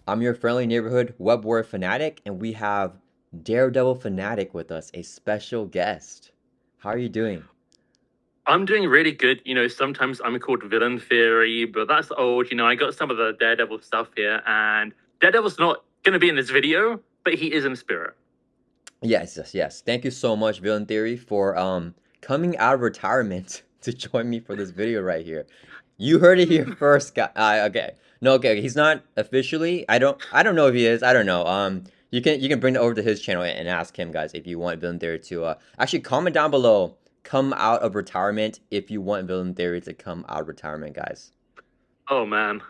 I'm your friendly neighborhood Web-Warrior Fanatic, and we have Daredevil Fanatic with us, a special guest. How are you doing? I'm doing really good. Sometimes I'm called Villaintheory, but that's old. I got some of the Daredevil stuff here, and Daredevil's not going to be in this video, but he is in spirit. Yes, yes, yes. Thank you so much, Villain Theory, for coming out of retirement to join me for this video right here. You heard it here first, guy. Okay, no, okay, he's not officially. I don't know if he is. I don't know. You can bring it over to his channel and ask him, guys, if you want Villain Theory to actually comment down below. Come out of retirement if you want Villain Theory to come out of retirement, guys. Oh man.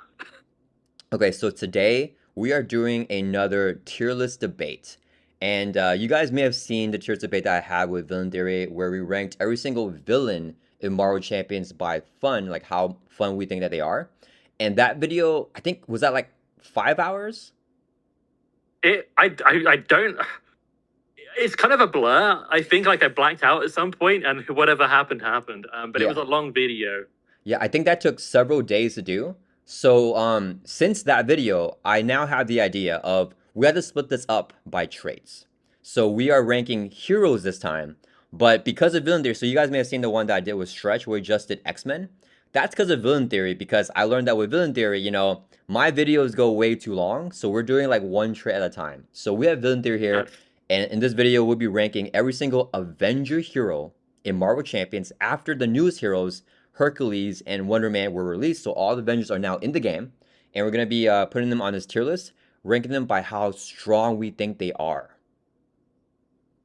Okay, so today we are doing another tier list debate. And you guys may have seen the tier list debate that I had with Villain Theory, where we ranked every single villain in Marvel Champions by fun, like how fun we think that they are. And that video, I think, was that like 5 hours? I don't. It's kind of a blur. I think like I blacked out at some point, and whatever happened happened. But it was Yeah. a long video. Yeah, I think that took several days to do. So, since that video, I now have the idea of we have to split this up by traits. So we are ranking heroes this time, but because of villain theory, so you guys may have seen the one that I did with Stretch, where we just did X-Men. That's because of villain theory, because I learned that with villain theory, my videos go way too long, so we're doing like one trait at a time. So we have villain theory here, That's and in this video, we'll be ranking every single Avenger hero in Marvel Champions after the newest heroes Hercules and Wonder Man were released, so all the Avengers are now in the game, and we're gonna be putting them on this tier list, ranking them by how strong we think they are.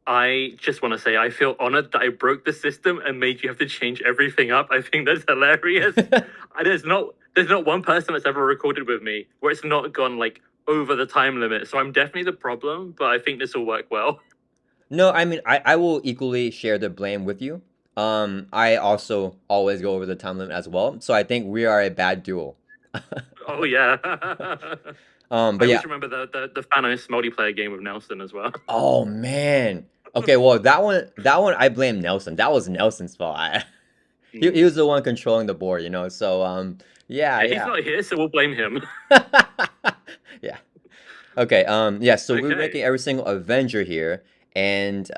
I just want to say I feel honored that I broke the system and made you have to change everything up. I think that's hilarious. There's not one person that's ever recorded with me where it's not gone like over the time limit. So I'm definitely the problem, but I think this will work well. No, I mean I will equally share the blame with you. I also always go over the time limit as well, so I think we are a bad duo. Oh yeah. But I yeah. always remember the Thanos multiplayer game with Nelson as well. Oh man. Okay, well that one I blame Nelson. That was Nelson's fault. He Hmm. was the one controlling the board, So yeah, Yeah, he's yeah. not here, so we'll blame him. Yeah. Okay, yeah, so we're ranking Okay. every single Avenger here, and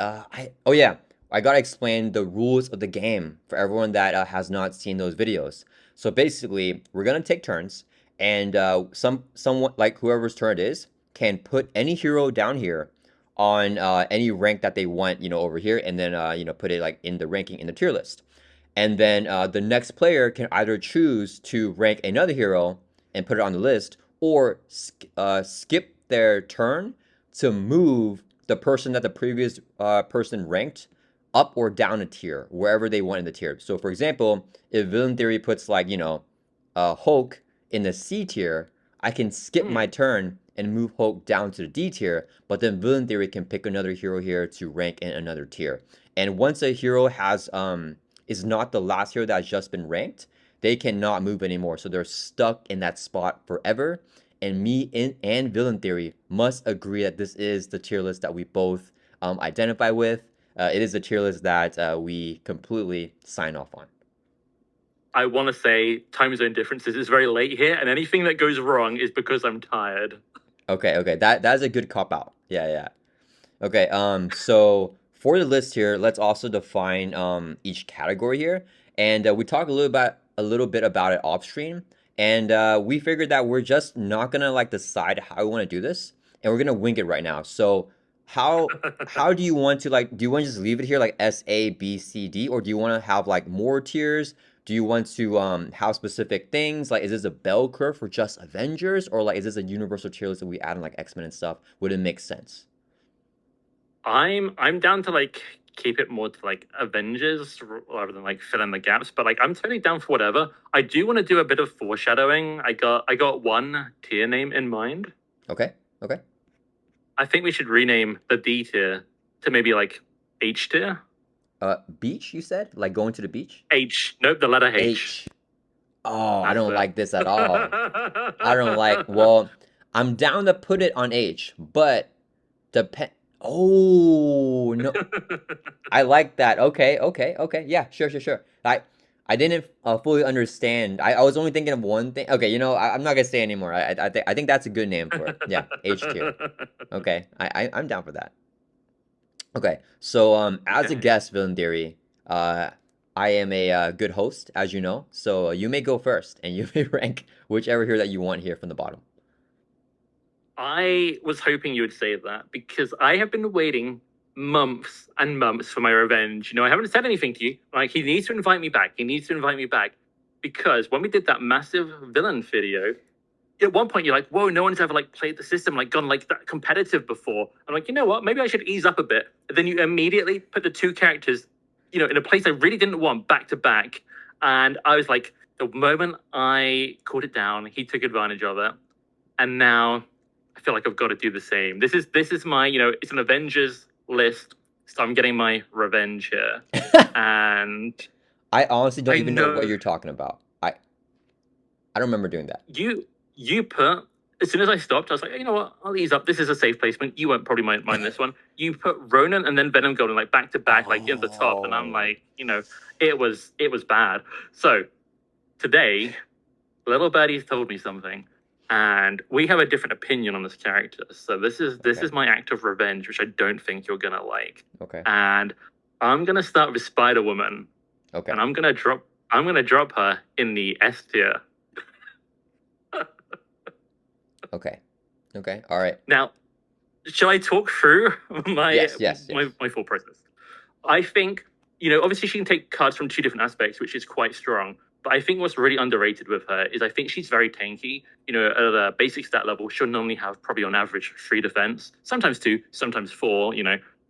oh yeah, I gotta explain the rules of the game for everyone that has not seen those videos. So basically, we're gonna take turns, and someone like whoever's turn it is can put any hero down here on any rank that they want, over here, and then put it like in the ranking in the tier list. And then the next player can either choose to rank another hero and put it on the list, or skip their turn to move the person that the previous person ranked up or down a tier, wherever they want in the tier. So, for example, if Villain Theory puts like Hulk in the C tier, I can skip my Hmm. turn and move Hulk down to the D tier, but then Villain Theory can pick another hero here to rank in another tier. And once a hero has is not the last hero that has just been ranked, they cannot move anymore. So they're stuck in that spot forever. And and Villain Theory must agree that this is the tier list that we both identify with. It is a tier list that we completely sign off on. I want to say time zone differences. It's very late here, and anything that goes wrong is because I'm tired. Okay, okay, that is a good cop out. Yeah, yeah. Okay, so for the list here, let's also define each category here, and we talked a little bit about it off stream, and we figured that we're just not gonna like decide how we want to do this, and we're gonna wing it right now. So how do you want to like? Do you want to just leave it here like S A B C D, or do you want to have like more tiers? Do you want to have specific things? Like, is this a bell curve for just Avengers, or like is this a universal tier list that we add in like X-Men and stuff? Would it make sense? I'm down to like keep it more to like Avengers rather than like fill in the gaps. But like I'm totally down for whatever. I do want to do a bit of foreshadowing. I got one tier name in mind. Okay, okay. I think we should rename the D tier to maybe like H tier. Beach, you said? Like going to the beach? H. Nope, the letter H. H. Oh, I That's don't it. like this at all. I don't like, well, I'm down to put it on H, but depend. Oh, no. I like that. Okay, okay, okay. Yeah, sure, sure, sure. I I didn't fully understand. I was only thinking of one thing. Okay, I'm not gonna say anymore. I think that's a good name for it. Yeah, H tier. Okay, I'm down for that. Okay, so as a Okay. guest, Villain Theory, I am a good host, as you know. So you may go first, and you may rank whichever hero that you want here from the bottom. I was hoping you would say that because I have been waiting months and months for my revenge. I haven't said anything to you. Like, he needs to invite me back. He needs to invite me back because when we did that massive villain video, at one point you're like, whoa, no one's ever like played the system, like gone like that competitive before. I'm like, you know what? Maybe I should ease up a bit. And then you immediately put the two characters, in a place I really didn't want back to back. And I was like, the moment I called it down, he took advantage of it. And now I feel like I've got to do the same. This is my, it's an Avengers list, so I'm getting my revenge here. And I honestly don't I even know what know you're talking about. I don't remember doing that. you put, as soon as I stopped, I was like, you know what? I'll ease up. This is a safe placement. You won't probably mind this one. You put Ronan and then Venom Golden like back to back, like at the top, and I'm Oh. like, it was bad. So today, little birdie's told me something, and we have a different opinion on this character. So this Okay. is my act of revenge, which I don't think you're gonna like. Okay. And I'm gonna start with Spider Woman, Okay. and I'm gonna drop her in the S tier. Okay. Okay. All right. Now, shall I talk through Yes. my full process? I think, obviously she can take cards from two different aspects, which is quite strong. But I think what's really underrated with her is I think she's very tanky. At the basic stat level, she'll normally have probably on average 3 defense, sometimes 2, sometimes 4,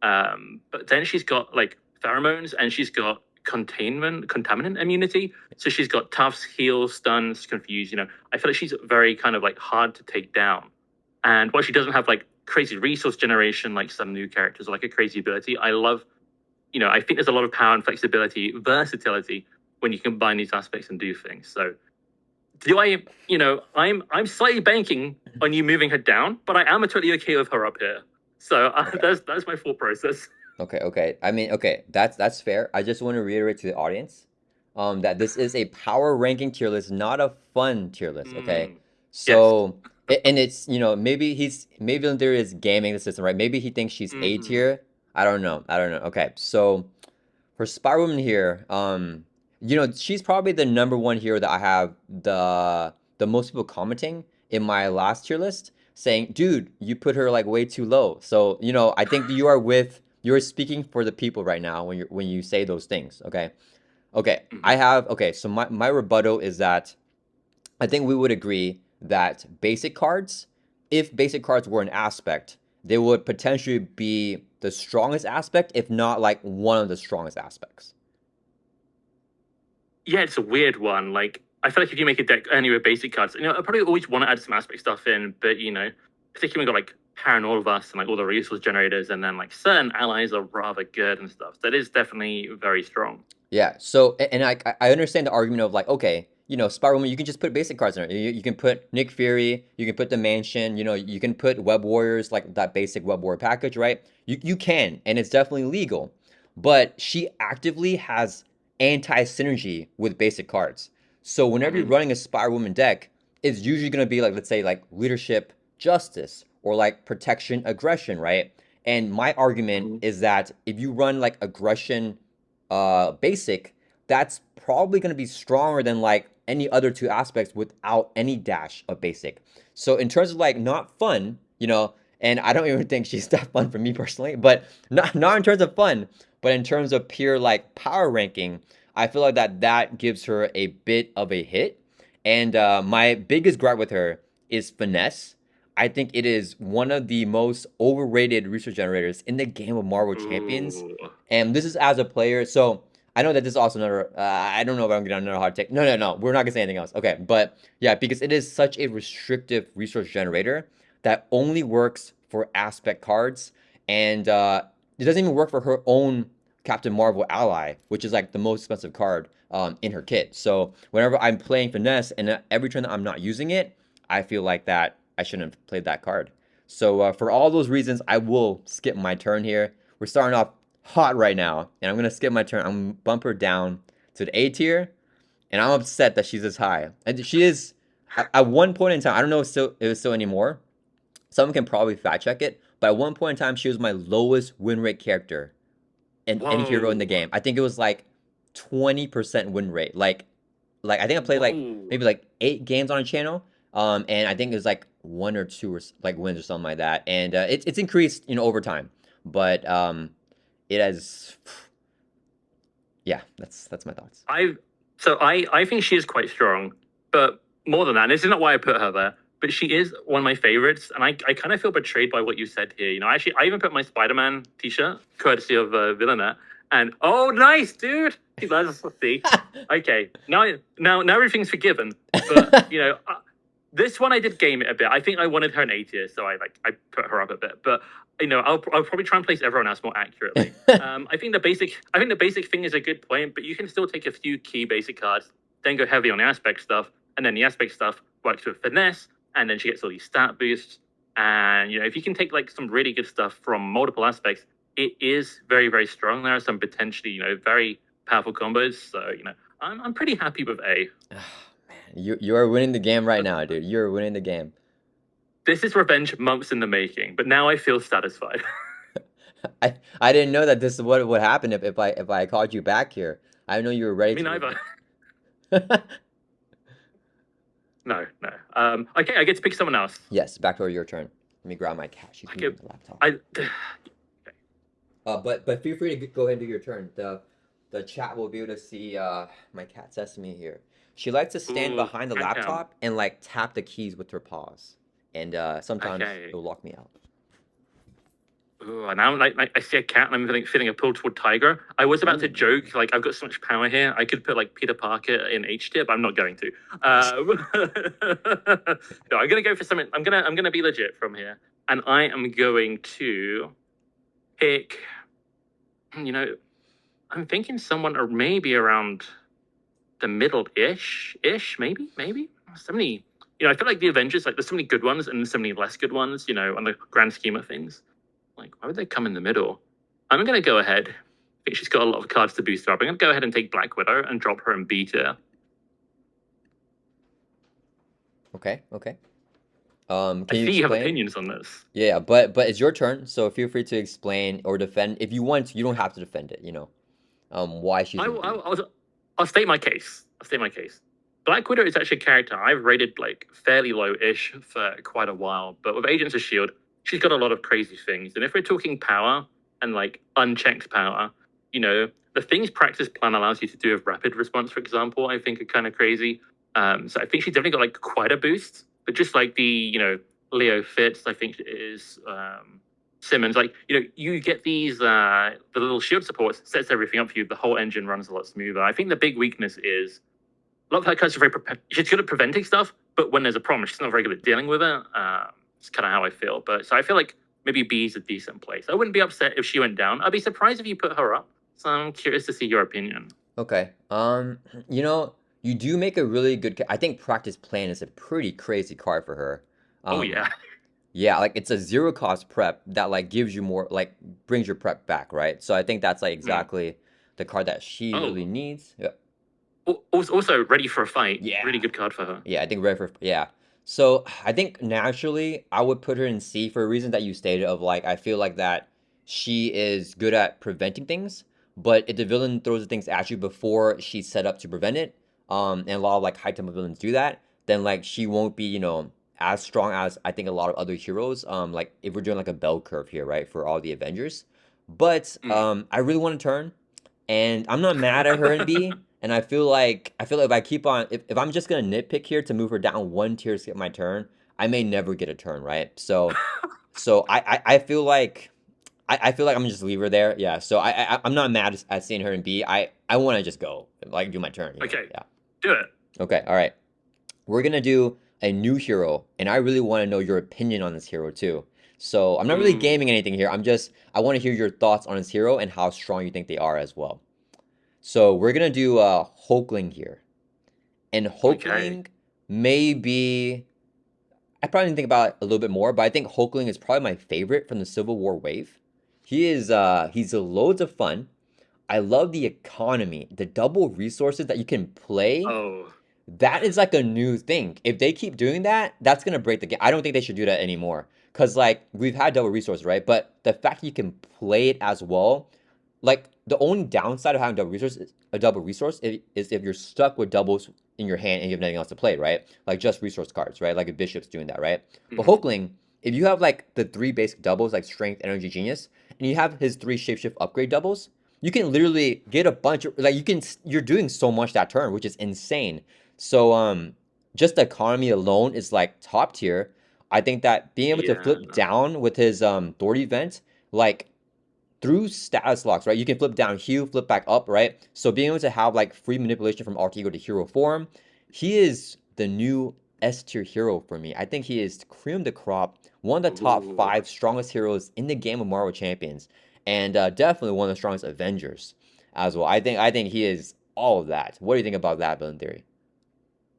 But then she's got like pheromones and she's got contaminant immunity. So she's got toughs, heals, stuns, confuse. I feel like she's very kind of like hard to take down. And while she doesn't have like crazy resource generation like some new characters or like a crazy ability, I love, I think there's a lot of power and flexibility, versatility when you combine these aspects and do things. So do I, I'm slightly banking on you moving her down, but I am totally okay with her up here. So Okay. that's my thought process. Okay. I mean, okay, that's fair. I just want to reiterate to the audience, that this is a power ranking tier list, not a fun tier list. Okay, Yes. so and it's maybe in theory is gaming the system, right? Maybe he thinks she's A Mm-hmm. tier. I don't know. Okay, so for Spy Woman here, she's probably the number one hero that I have the most people commenting in my last tier list saying, dude, you put her like way too low. So, I think you're speaking for the people right now when you say those things, okay? Okay, so my rebuttal is that I think we would agree that basic cards, if basic cards were an aspect, they would potentially be the strongest aspect, if not like one of the strongest aspects. Yeah, it's a weird one. Like, I feel like if you make a deck only with basic cards, I probably always want to add some aspect stuff in, but particularly when you got like Parent All of Us and like all the resource generators, and then like certain allies are rather good and stuff. That is definitely very strong. Yeah. So, and I understand the argument of like, okay, Spider Woman, you can just put basic cards in it. You can put Nick Fury, you can put the Mansion, you can put Web Warriors, like that basic Web Warrior package, right? You can, and it's definitely legal. But she actively has anti-synergy with basic cards. So whenever you're Mm-hmm. running a Spider Woman deck, it's usually gonna be like, let's say, like leadership, justice, or like protection, aggression, right? And my argument Mm-hmm. is that if you run like aggression basic, that's probably going to be stronger than like any other two aspects without any dash of basic. So in terms of like not fun, and I don't even think she's that fun for me personally, but not in terms of fun, but in terms of pure like power ranking, I feel like that gives her a bit of a hit. And my biggest gripe with her is finesse. I think it is one of the most overrated resource generators in the game of Marvel Champions. Ooh. And this is as a player. So I know that this is also another. I don't know if I'm gonna another hard take. No. We're not gonna say anything else. Okay, but yeah, because it is such a restrictive resource generator that only works for aspect cards, and it doesn't even work for her own Captain Marvel ally, which is like the most expensive card in her kit. So whenever I'm playing finesse, and every turn that I'm not using it, I feel like that I shouldn't have played that card. So for all those reasons, I will skip my turn here. We're starting off hot right now, and I'm gonna skip my turn. I'm gonna bump her down to the A tier. and I'm upset that she's this high. And she is at one point in time. I don't know if it was still anymore. Someone can probably fact check it, but at one point in time, she was my lowest win rate character in any hero in the Whoa. game. I think it was like 20% win rate. Like I think I played like Whoa. maybe like 8 games on a channel. And I think it was like 1 or 2 like wins or something like that. And it's increased, over time. But it has, yeah, that's my thoughts. I think she is quite strong, but more than that, and this is not why I put her there, but she is one of my favorites, and I kind of feel betrayed by what you said here. Actually, I even put my Spider-Man t-shirt, courtesy of Villainette, and oh, nice, dude. Let's see. Okay, now everything's forgiven, but this one I did game it a bit. I think I wanted her an A tier, so I put her up a bit, but. I'll probably try and place everyone else more accurately. I think the basic thing is a good point, but you can still take a few key basic cards, then go heavy on the aspect stuff, and then the aspect stuff works with finesse, and then she gets all these stat boosts. And if you can take like some really good stuff from multiple aspects, it is very, very strong. There are some potentially very powerful combos. So I'm pretty happy with A. Man, you are winning the game right now, dude. You're winning the game. This is revenge months in the making, but now I feel satisfied. I didn't know that this is what would happen if I called you back here. I didn't know you were ready. Me neither. No. Okay, I get to pick someone else. Yes, back to your turn. Let me grab my cat. She's moving the laptop. But feel free to go ahead and do your turn. The chat will be able to see my cat Sesame here. She likes to stand behind the laptop and like tap the keys with her paws. And sometimes it'll lock me out. Ooh, and now I see a cat and I'm feeling a pull toward Tigra. I was about to joke, like I've got so much power here. I could put like Peter Parker in H tier, but I'm not going to. No, I'm gonna go for something. I'm gonna be legit from here, and I am going to pick. I'm thinking someone or maybe around the middle-ish, maybe. So many. I feel like the Avengers, like there's so many good ones and so many less good ones, on the grand scheme of things. Like, why would they come in the middle? I'm going to go ahead. I think she's got a lot of cards to boost her up. I'm going to go ahead and take Black Widow and drop her in B tier. Okay. I see you have opinions on this. Yeah, but it's your turn, so feel free to explain or defend. If you want to, you don't have to defend it, why she's... I'll state my case. Black Widow is actually a character I've rated like fairly low-ish for quite a while, but with Agents of S.H.I.E.L.D., she's got a lot of crazy things. And if we're talking power and like unchecked power, the things practice plan allows you to do with rapid response, for example, I think are kind of crazy. So I think she's definitely got like quite a boost, but just like the, Leo Fitz, I think it is Simmons, like, you get these, the little shield supports, sets everything up for you. The whole engine runs a lot smoother. I think the big weakness is a lot of her cards are she's good at preventing stuff, but when there's a problem, she's not very good at dealing with it. It's kind of how I feel. So I feel like maybe B is a decent place. I wouldn't be upset if she went down. I'd be surprised if you put her up. So I'm curious to see your opinion. Okay. You do make a really good... I think Practice Plan is a pretty crazy card for her. Oh, yeah. Yeah, like it's a 0-cost prep that like gives you more, like brings your prep back, right? So I think that's like exactly the card that she really needs. Yeah. Also, ready for a fight. Yeah. Really good card for her. Yeah, I think ready for... Yeah. So I think naturally I would put her in C for a reason that you stated of like, I feel like that she is good at preventing things, but if the villain throws the things at you before she's set up to prevent it, and a lot of like high tempo villains do that, then like she won't be, as strong as I think a lot of other heroes. Like if we're doing like a bell curve here, right, for all the Avengers. But I really want to turn, and I'm not mad at her in B. And I feel like if I keep on, if I'm just gonna nitpick here to move her down 1 tier to skip my turn, I may never get a turn, right? So I feel like I'm gonna just leave her there. Yeah. So I'm not mad at seeing her in B. I want to just go like do my turn. Okay. Yeah. Do it. Okay. All right. We're gonna do a new hero, and I really want to know your opinion on this hero too. So I'm not really gaming anything here. I want to hear your thoughts on this hero and how strong you think they are as well. So we're gonna do Hulkling here, and Hulkling may be... I probably need to think about it a little bit more, but I think Hulkling is probably my favorite from the Civil War wave. He's loads of fun. I love the economy, the double resources that you can play. Oh, That is like a new thing. If they keep doing that, that's gonna break the game. I don't think they should do that anymore. Cause like we've had double resources, right? But the fact you can play it as well, like the only downside of having double resource a double resource is if you're stuck with doubles in your hand and you have nothing else to play, right? Like just resource cards, right? Like a bishop's doing that, right? But mhm. Hulkling, if you have like the three basic doubles like strength, energy, genius, and you have his three shapeshift upgrade doubles, you can literally get a bunch of like you're doing so much that turn, which is insane. So just the economy alone is like top tier. I think that being able to Yeah. flip down with his Thor event, like through status locks, right? You can flip down hue, flip back up, right? So being able to have like free manipulation from alter ego to hero form, he is the new S tier hero for me. I think he is cream de crop, one of the top Ooh. five strongest heroes in the game of Marvel Champions, and definitely one of the strongest Avengers as well. I think he is all of that. What do you think about that, Villain Theory?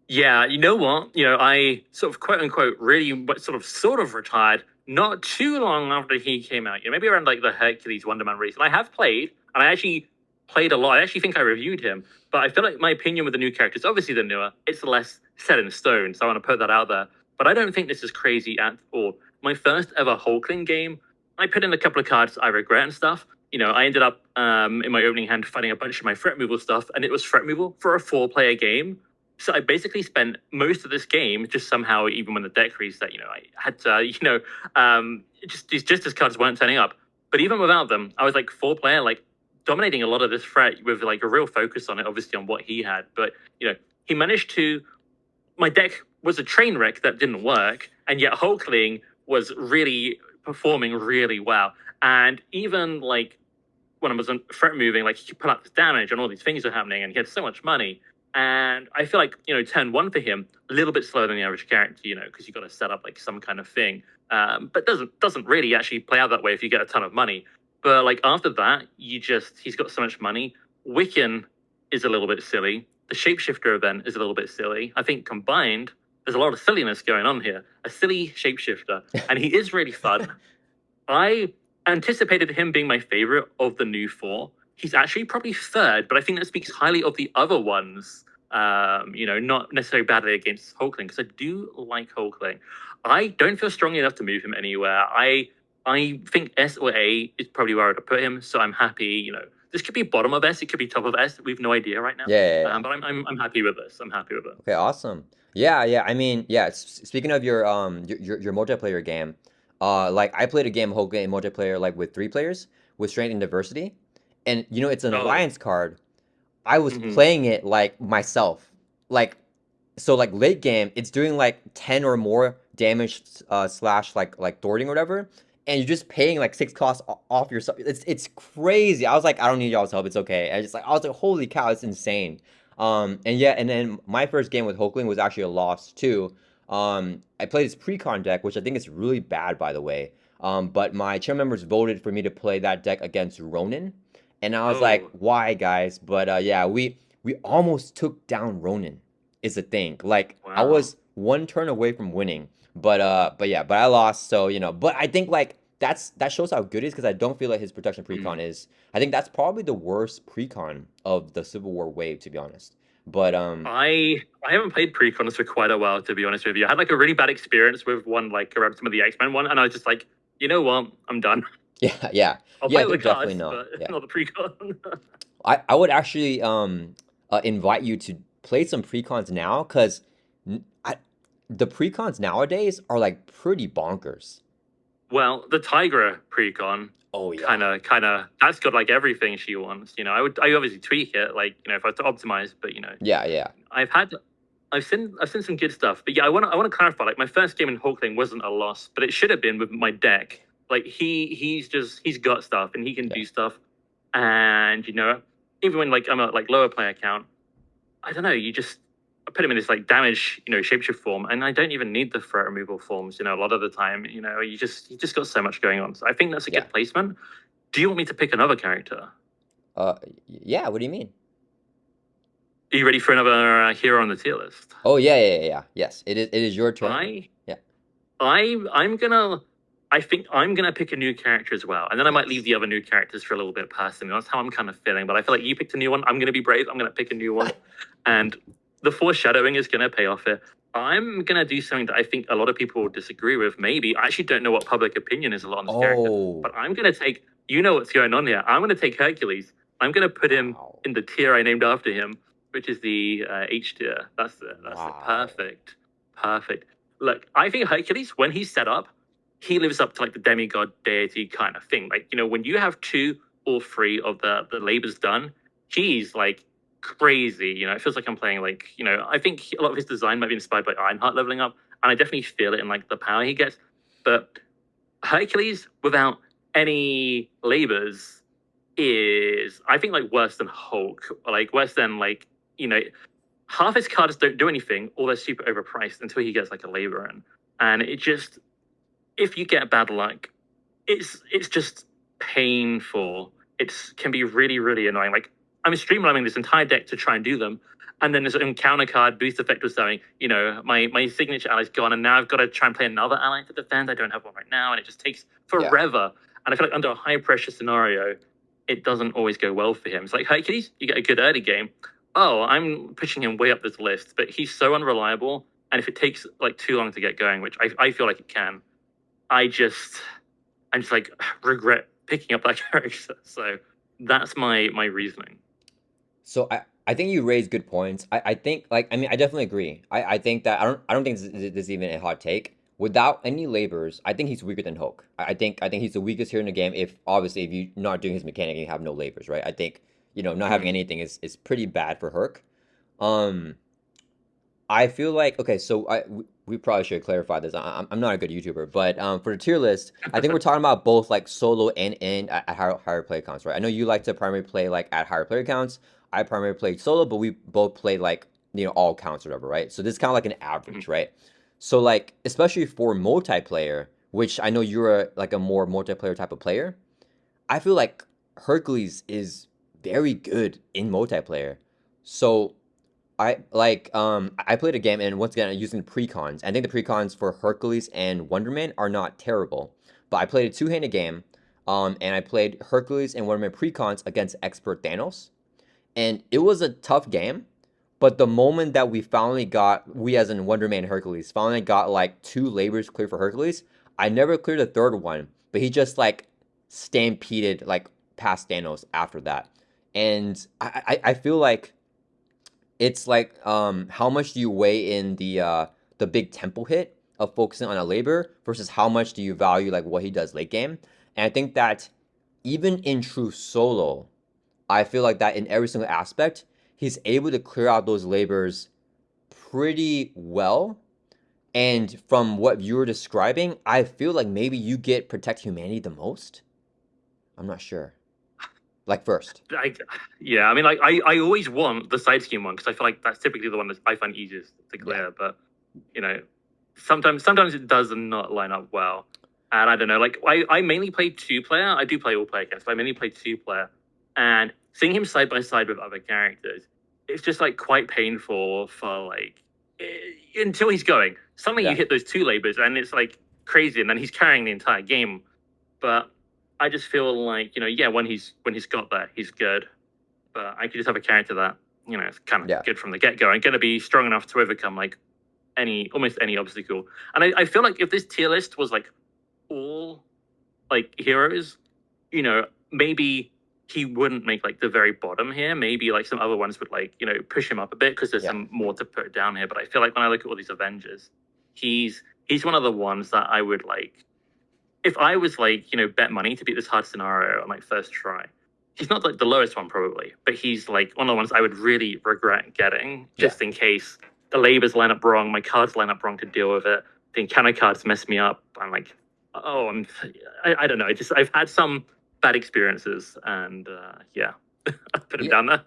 Yeah, you know what? I sort of quote unquote really sort of retired not too long after he came out. Maybe around like the Hercules Wonder Man release. And I have played, and I actually played a lot. I actually think I reviewed him, but I feel like my opinion with the new characters, obviously the newer, it's less set in stone. So I want to put that out there. But I don't think this is crazy at all. My first ever Hulkling game, I put in a couple of cards I regret and stuff. I ended up in my opening hand fighting a bunch of my threat removal stuff, and it was threat removal for a 4-player game. So I basically spent most of this game just somehow, even when the deck reset, I had to, just as cards weren't turning up. But even without them, I was like 4-player, like dominating a lot of this threat with like a real focus on it, obviously on what he had. But he managed to. My deck was a train wreck that didn't work, and yet Hulkling was really performing really well. And even like when I was on threat moving, like he could put out this damage and all these things are happening, and he had so much money. And I feel like turn one for him a little bit slower than the average character, because you got to set up like some kind of thing. But doesn't really actually play out that way if you get a ton of money. But like after that, he's got so much money. Wiccan is a little bit silly. The shapeshifter event is a little bit silly. I think combined, there's a lot of silliness going on here. A silly shapeshifter, and he is really fun. I anticipated him being my favorite of the new four. He's actually probably third, but I think that speaks highly of the other ones. Not necessarily badly against Hulkling, because I do like Hulkling. I don't feel strongly enough to move him anywhere. I think S or A is probably where I'd put him, so I'm happy. This could be bottom of S, it could be top of S. We have no idea right now. Yeah, yeah, yeah. But I'm happy with this. I'm happy with it. Okay, awesome. Yeah, yeah. I mean, yeah. Speaking of your multiplayer game, like I played a game whole game multiplayer like with three players with strength and diversity, and it's an Oh, alliance card. I was mhm. playing it like myself, like so like late game, it's doing like 10 or more damage slash like thwarting or whatever, and you're just paying like six costs off yourself. It's crazy. I was like, I don't need y'all's help. It's okay. I was like, holy cow, it's insane. And yeah, and then my first game with Hulkling was actually a loss too. I played this pre-con deck, which I think is really bad, by the way. But my channel members voted for me to play that deck against Ronin, and I was like, Oh, why, guys? But yeah, we almost took down Ronin is the thing. Like I wow. was one turn away from winning, but yeah, but I lost. So but I think like that shows how good he is because I don't feel like his protection precon Mm. is. I think that's probably the worst precon of the Civil War wave, to be honest. But I haven't played pre-cons for quite a while, to be honest with you. I had like a really bad experience with one like around some of the X-Men one, and I was just like, you know what, I'm done. yeah, yeah, I'll yeah, play they're the definitely cards, not. but Yeah, not the pre-con. I would actually invite you to play some precons now because the precons nowadays are like pretty bonkers. Well, the Tigra pre-con Oh yeah. kind of that's got like everything she wants. I obviously tweak it, like if I have to optimize, but Yeah, yeah. I've had I've seen some good stuff, but yeah, I want to clarify. Like my first game in Hulkling wasn't a loss, but it should have been with my deck. Like he's got stuff and he can Yeah. do stuff, and even when like I'm a like lower player count, I don't know. I put him in this like damage shapeshift form, and I don't even need the threat removal forms. A lot of the time, you just got so much going on. So I think that's a Yeah. good placement. Do you want me to pick another character? Yeah, what do you mean? Are you ready for another hero on the tier list? Oh yeah, yeah, yeah, yeah. Yes, it is your turn. I Yeah. I'm gonna. I think I'm gonna pick a new character as well, and then I might leave the other new characters for a little bit personally. That's how I'm kind of feeling. But I feel like you picked a new one. I'm gonna be brave. I'm gonna pick a new one, and the foreshadowing is gonna pay off here. I'm gonna do something that I think a lot of people will disagree with. Maybe I actually don't know what public opinion is a lot on this character, Oh, but I'm gonna take. You know what's going on here. I'm gonna take Hercules. I'm gonna put him wow. in the tier I named after him, which is the H tier. That's the Wow. perfect. Look, I think Hercules when he's set up, he lives up to like the demigod deity kind of thing. Like when you have two or three of the labors done, he's like crazy. It feels like I'm playing like I think a lot of his design might be inspired by Ironheart leveling up, and I definitely feel it in like the power he gets. But Hercules without any labors is I think like worse than Hulk, like worse than like half his cards don't do anything or they're super overpriced until he gets like a labor in, and it just if you get bad luck, it's just painful. It can be really really annoying. Like I'm streamlining this entire deck to try and do them, and then there's an encounter card boost effect was saying, my signature ally's gone, and now I've got to try and play another ally to defend. I don't have one right now, and it just takes Yeah. forever. And I feel like under a high pressure scenario, it doesn't always go well for him. It's like Hercules, you get a good early game. Oh, I'm pushing him way up this list, but he's so unreliable. And if it takes like too long to get going, which I feel like it can, I'm just like regret picking up that character. So that's my reasoning. So I think you raised good points. I think like I mean I definitely agree. I think that I don't think this is even a hot take. Without any labors, I think he's weaker than Hulk. I think he's the weakest here in the game. If obviously if you're not doing his mechanic and you have no labors, right? I think not having Mm. anything is pretty bad for Herc. Um, I feel like okay, so we probably should clarify this. I'm not a good YouTuber, but for the tier list, I think we're talking about both like solo and at higher player counts, right? I know you like to primarily play like at higher player counts. I primarily played solo, but we both played like all counts or whatever, right? So this is kind of like an Mhm. average, right? So like especially for multiplayer, which I know you're like a more multiplayer type of player. I feel like Hercules is very good in multiplayer. So I played a game and once again using the precons. I think the precons for Hercules and Wonder Man are not terrible. But I played a two-handed game, and I played Hercules and Wonder Man precons against expert Thanos. And it was a tough game, but the moment that we as in Wonder Man and Hercules, finally got like two labors clear for Hercules, I never cleared the third one, but he just like stampeded like past Thanos after that. And I feel like it's like how much do you weigh in the big tempo hit of focusing on a labor versus how much do you value like what he does late game? And I think that even in true solo, I feel like that in every single aspect, he's able to clear out those labors pretty well. And from what you were describing, I feel like maybe you get protect humanity the most. I'm not sure. Like first. Yeah, I mean, like I always want the side scheme one because I feel like that's typically the one that I find easiest to Yeah. clear. But you know, sometimes it does not line up well, and I don't know. Like I mainly play two player. I do play all player games, but I mainly play two player, and seeing him side by side with other characters, it's just like quite painful for like until he's going. Suddenly you Yeah. hit those two labors, and it's like crazy, and then he's carrying the entire game. But I just feel like yeah, when he's got that, he's good. But I could just have a character that is kind of Yeah. good from the get go and going to be strong enough to overcome like almost any obstacle. And I feel like if this tier list was like all like heroes, maybe he wouldn't make like the very bottom here. Maybe like some other ones would like push him up a bit because there's Yeah. some more to put down here. But I feel like when I look at all these Avengers, he's one of the ones that I would like if I was like, bet money to beat this hard scenario on like first try. He's not like the lowest one probably, but he's like one of the ones I would really regret getting Yeah. just in case the labors line up wrong, my cards line up wrong to deal with it. The encounter cards mess me up. I'm like, oh, I don't know. I've had some bad experiences, and yeah, I put him Yeah. down there.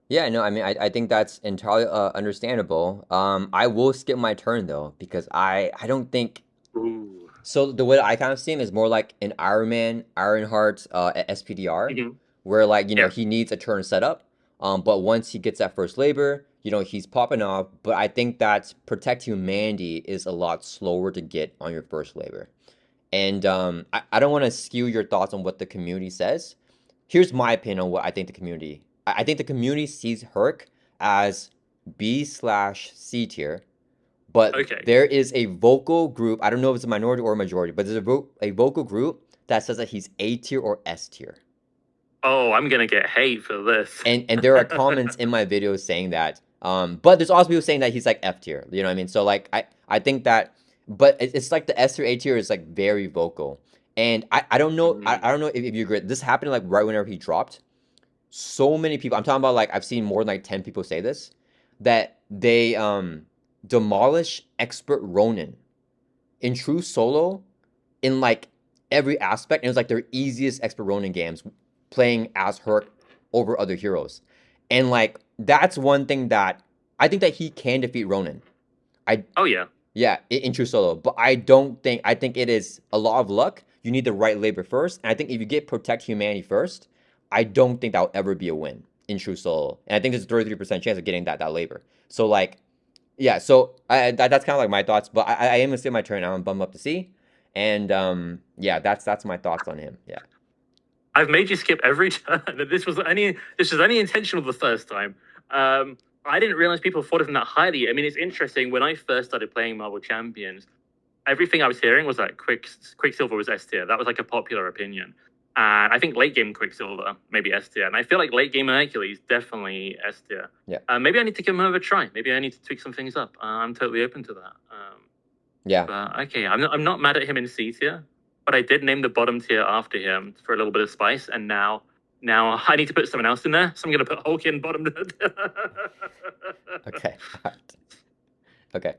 Yeah, no, I mean, I think that's entirely understandable. I will skip my turn though because I don't think Ooh. so. The way that I kind of see him is more like an Iron Man, Ironheart, SPDR, Mhm. where like Yeah. he needs a turn setup. But once he gets that first labor, he's popping off. But I think that Protect Humanity is a lot slower to get on your first labor. And I don't want to skew your thoughts on what the community says. Here's my opinion on what I think the community. I think the community sees Herc as B/C tier, but Okay. there is a vocal group. I don't know if it's a minority or a majority, but there's a vocal group that says that he's A tier or S tier. Oh, I'm gonna get hate for this. And there are comments in my videos saying that. But there's also people saying that he's like F tier. You know what I mean? So like I think that, but it's like the S tier A tier is like very vocal. And I don't know I don't know if you agree. This happened like right whenever he dropped. So many people, I'm talking about like I've seen more than like 10 people say this, that they demolish expert Ronin in true solo in like every aspect. And it was like their easiest expert Ronin games playing as Herc over other heroes. And like that's one thing that I think that he can defeat Ronin. Oh yeah. Yeah, in true solo. But I think it is a lot of luck. You need the right labor first. And I think if you get protect humanity first, I don't think that'll ever be a win in true solo. And I think there's a 33% chance of getting that labor. So like, yeah, so that's kind of like my thoughts. But I am gonna sit my turn. I'm bummed up to see. And yeah, that's my thoughts on him. Yeah. I've made you skip every turn. This was only intentional the first time. I didn't realize people thought of him that highly. I mean, it's interesting. When I first started playing Marvel Champions, everything I was hearing was that Quicksilver was S tier. That was like a popular opinion. And I think late game Quicksilver, maybe S tier. And I feel like late game Hercules, definitely S tier. Yeah. Maybe I need to give him another try. Maybe I need to tweak some things up. I'm totally open to that. Yeah. But okay, I'm not mad at him in C tier, but I did name the bottom tier after him for a little bit of spice. And now I need to put someone else in there. So I'm going to put Hulk in bottom. Okay. All right. Okay.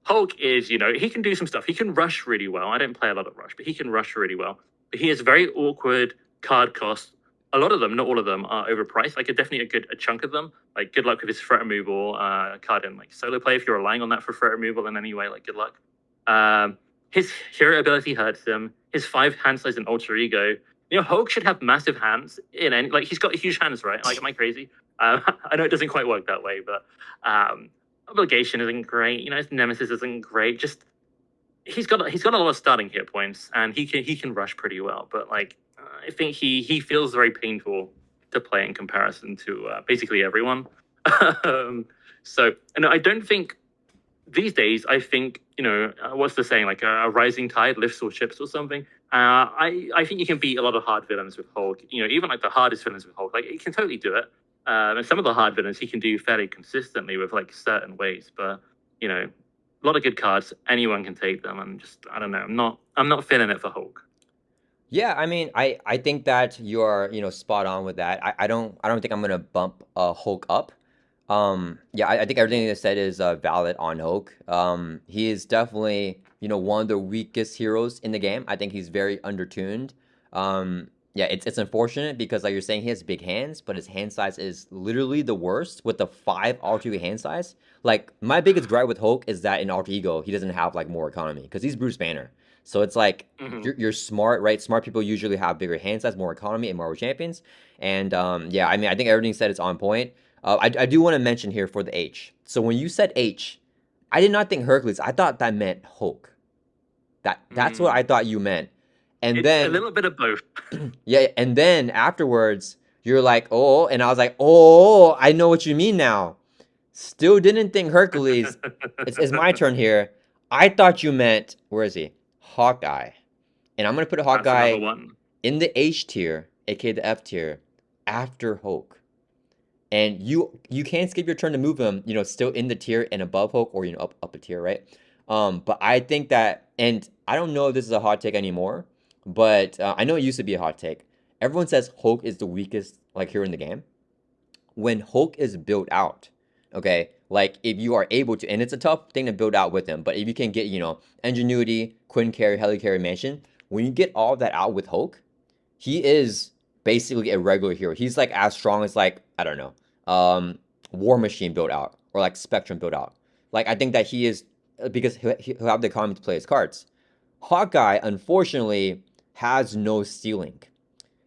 Hulk is, he can do some stuff. He can rush really well. I don't play a lot of rush, but he can rush really well. But he has very awkward card costs. A lot of them, not all of them, are overpriced. Like definitely a chunk of them. Like good luck with his threat removal card in like solo play. If you're relying on that for threat removal in any way, like good luck. His hero ability hurts him. His 5 hand size and alter ego. Hulk should have massive hands in any, like he's got huge hands, right? Like, am I crazy? I know it doesn't quite work that way, but obligation isn't great. His nemesis isn't great. Just he's got a lot of starting hit points, and he can rush pretty well. But like, I think he feels very painful to play in comparison to basically everyone. So, and I don't think these days. I think what's the saying? Like a rising tide lifts all ships or something. I think you can beat a lot of hard villains with Hulk. Even like the hardest villains with Hulk, like he can totally do it. And some of the hard villains he can do fairly consistently with like certain ways. But a lot of good cards, anyone can take them, and just I don't know. I'm not feeling it for Hulk. Yeah, I mean, I think that you are, spot on with that. I don't think I'm gonna bump Hulk up. Yeah, I think everything you said is valid on Hulk. He is definitely, one of the weakest heroes in the game. I think he's very undertuned. Yeah, it's unfortunate because like you're saying, he has big hands, but his hand size is literally the worst with the 5 alter ego hand size. Like my biggest gripe with Hulk is that in alter ego he doesn't have like more economy because he's Bruce Banner. So it's like you're smart, right? Smart people usually have bigger hand size, more economy in Marvel Champions. And yeah, I mean, I think everything said is on point. I do want to mention here for the H. So when you said H, I did not think Hercules. I thought that meant Hulk. That's what I thought you meant. And It's then a little bit of both. yeah, and then afterwards you're like, oh, and I was like, oh, I know what you mean now. Still didn't think Hercules. It's my turn here. I thought you meant, where is he? Hawkeye. And I'm gonna put That's another Hawkeye one. in the H tier, aka the F tier, after Hulk. And you can skip your turn to move him, still in the tier and above Hulk, or up a tier, right? But I think that, and I don't know if this is a hot take anymore, but I know it used to be a hot take. Everyone says Hulk is the weakest like hero in the game. When Hulk is built out, okay, like if you are able to, and it's a tough thing to build out with him, but if you can get Ingenuity, Quinn Carry, Helicarry, Mansion, when you get all of that out with Hulk, he is basically a regular hero. He's like as strong as like I don't know, War Machine built out or like Spectrum built out. Like I think that he is because he'll have the economy to play his cards. Hawkeye unfortunately has no ceiling.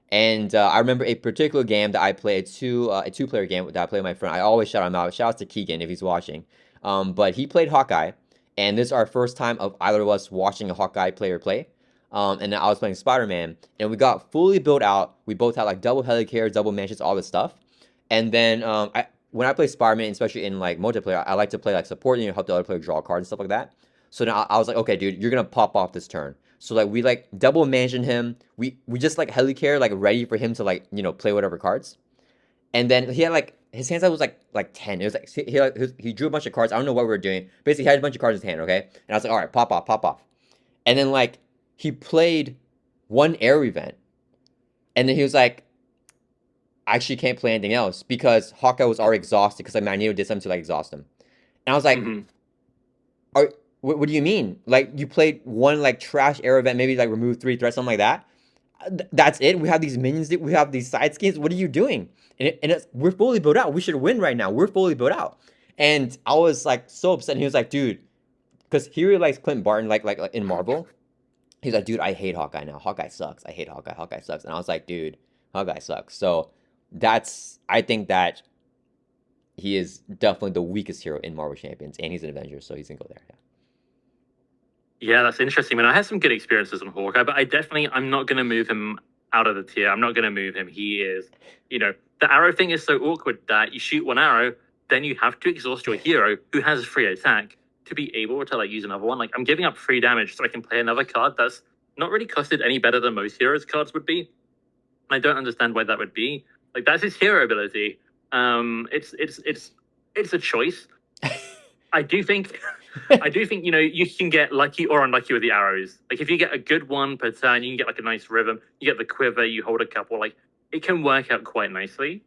And I remember a particular game that I played, a two-player game that I played with my friend. I always shout him out. Shout out to Keegan if he's watching. But he played Hawkeye, and this is our first time of either of us watching a Hawkeye player play. And then I was playing Spider-Man, and we got fully built out. We both had like double helicarriers, double mansions, all this stuff. And then when I play Spider-Man, especially in like multiplayer, I like to play like support, help the other player draw cards and stuff like that. So now I was like, okay, dude, you're gonna pop off this turn. So like we like double mansion him. We just like helicarrier like ready for him to like play whatever cards. And then he had like his hand size was like 10. It was like he drew a bunch of cards. I don't know what we were doing. Basically, he had a bunch of cards in his hand. Okay, and I was like, all right, pop off, pop off. And then like he played one air event, and then he was like, I actually can't play anything else because Hawkeye was already exhausted because like Magneto did something to like exhaust him. And I was like, are what do you mean? Like you played one like trash air event, maybe like remove 3 threats, something like that. That's it. We have these minions. We have these side schemes. What are you doing? We're fully built out. We should win right now. We're fully built out. And I was like so upset. And he was like, dude, because he really likes Clint Barton, like in Marvel. He's like, dude, I hate Hawkeye now. Hawkeye sucks. I hate Hawkeye. Hawkeye sucks. And I was like, dude, Hawkeye sucks. So I think that he is definitely the weakest hero in Marvel Champions, and he's an Avenger, so he's gonna go there. Yeah. Yeah, that's interesting. I mean, I had some good experiences on Hawkeye, but I'm not going to move him out of the tier. I'm not going to move him. He is, the arrow thing is so awkward that you shoot one arrow, then you have to exhaust your hero who has free attack to be able to like use another one. Like I'm giving up 3 damage so I can play another card that's not really costed any better than most heroes cards would be. I don't understand why that would be. Like that's his hero ability. It's a choice. I do think you can get lucky or unlucky with the arrows. Like if you get a good one per turn, you can get like a nice rhythm. You get the quiver, you hold a couple. Like it can work out quite nicely.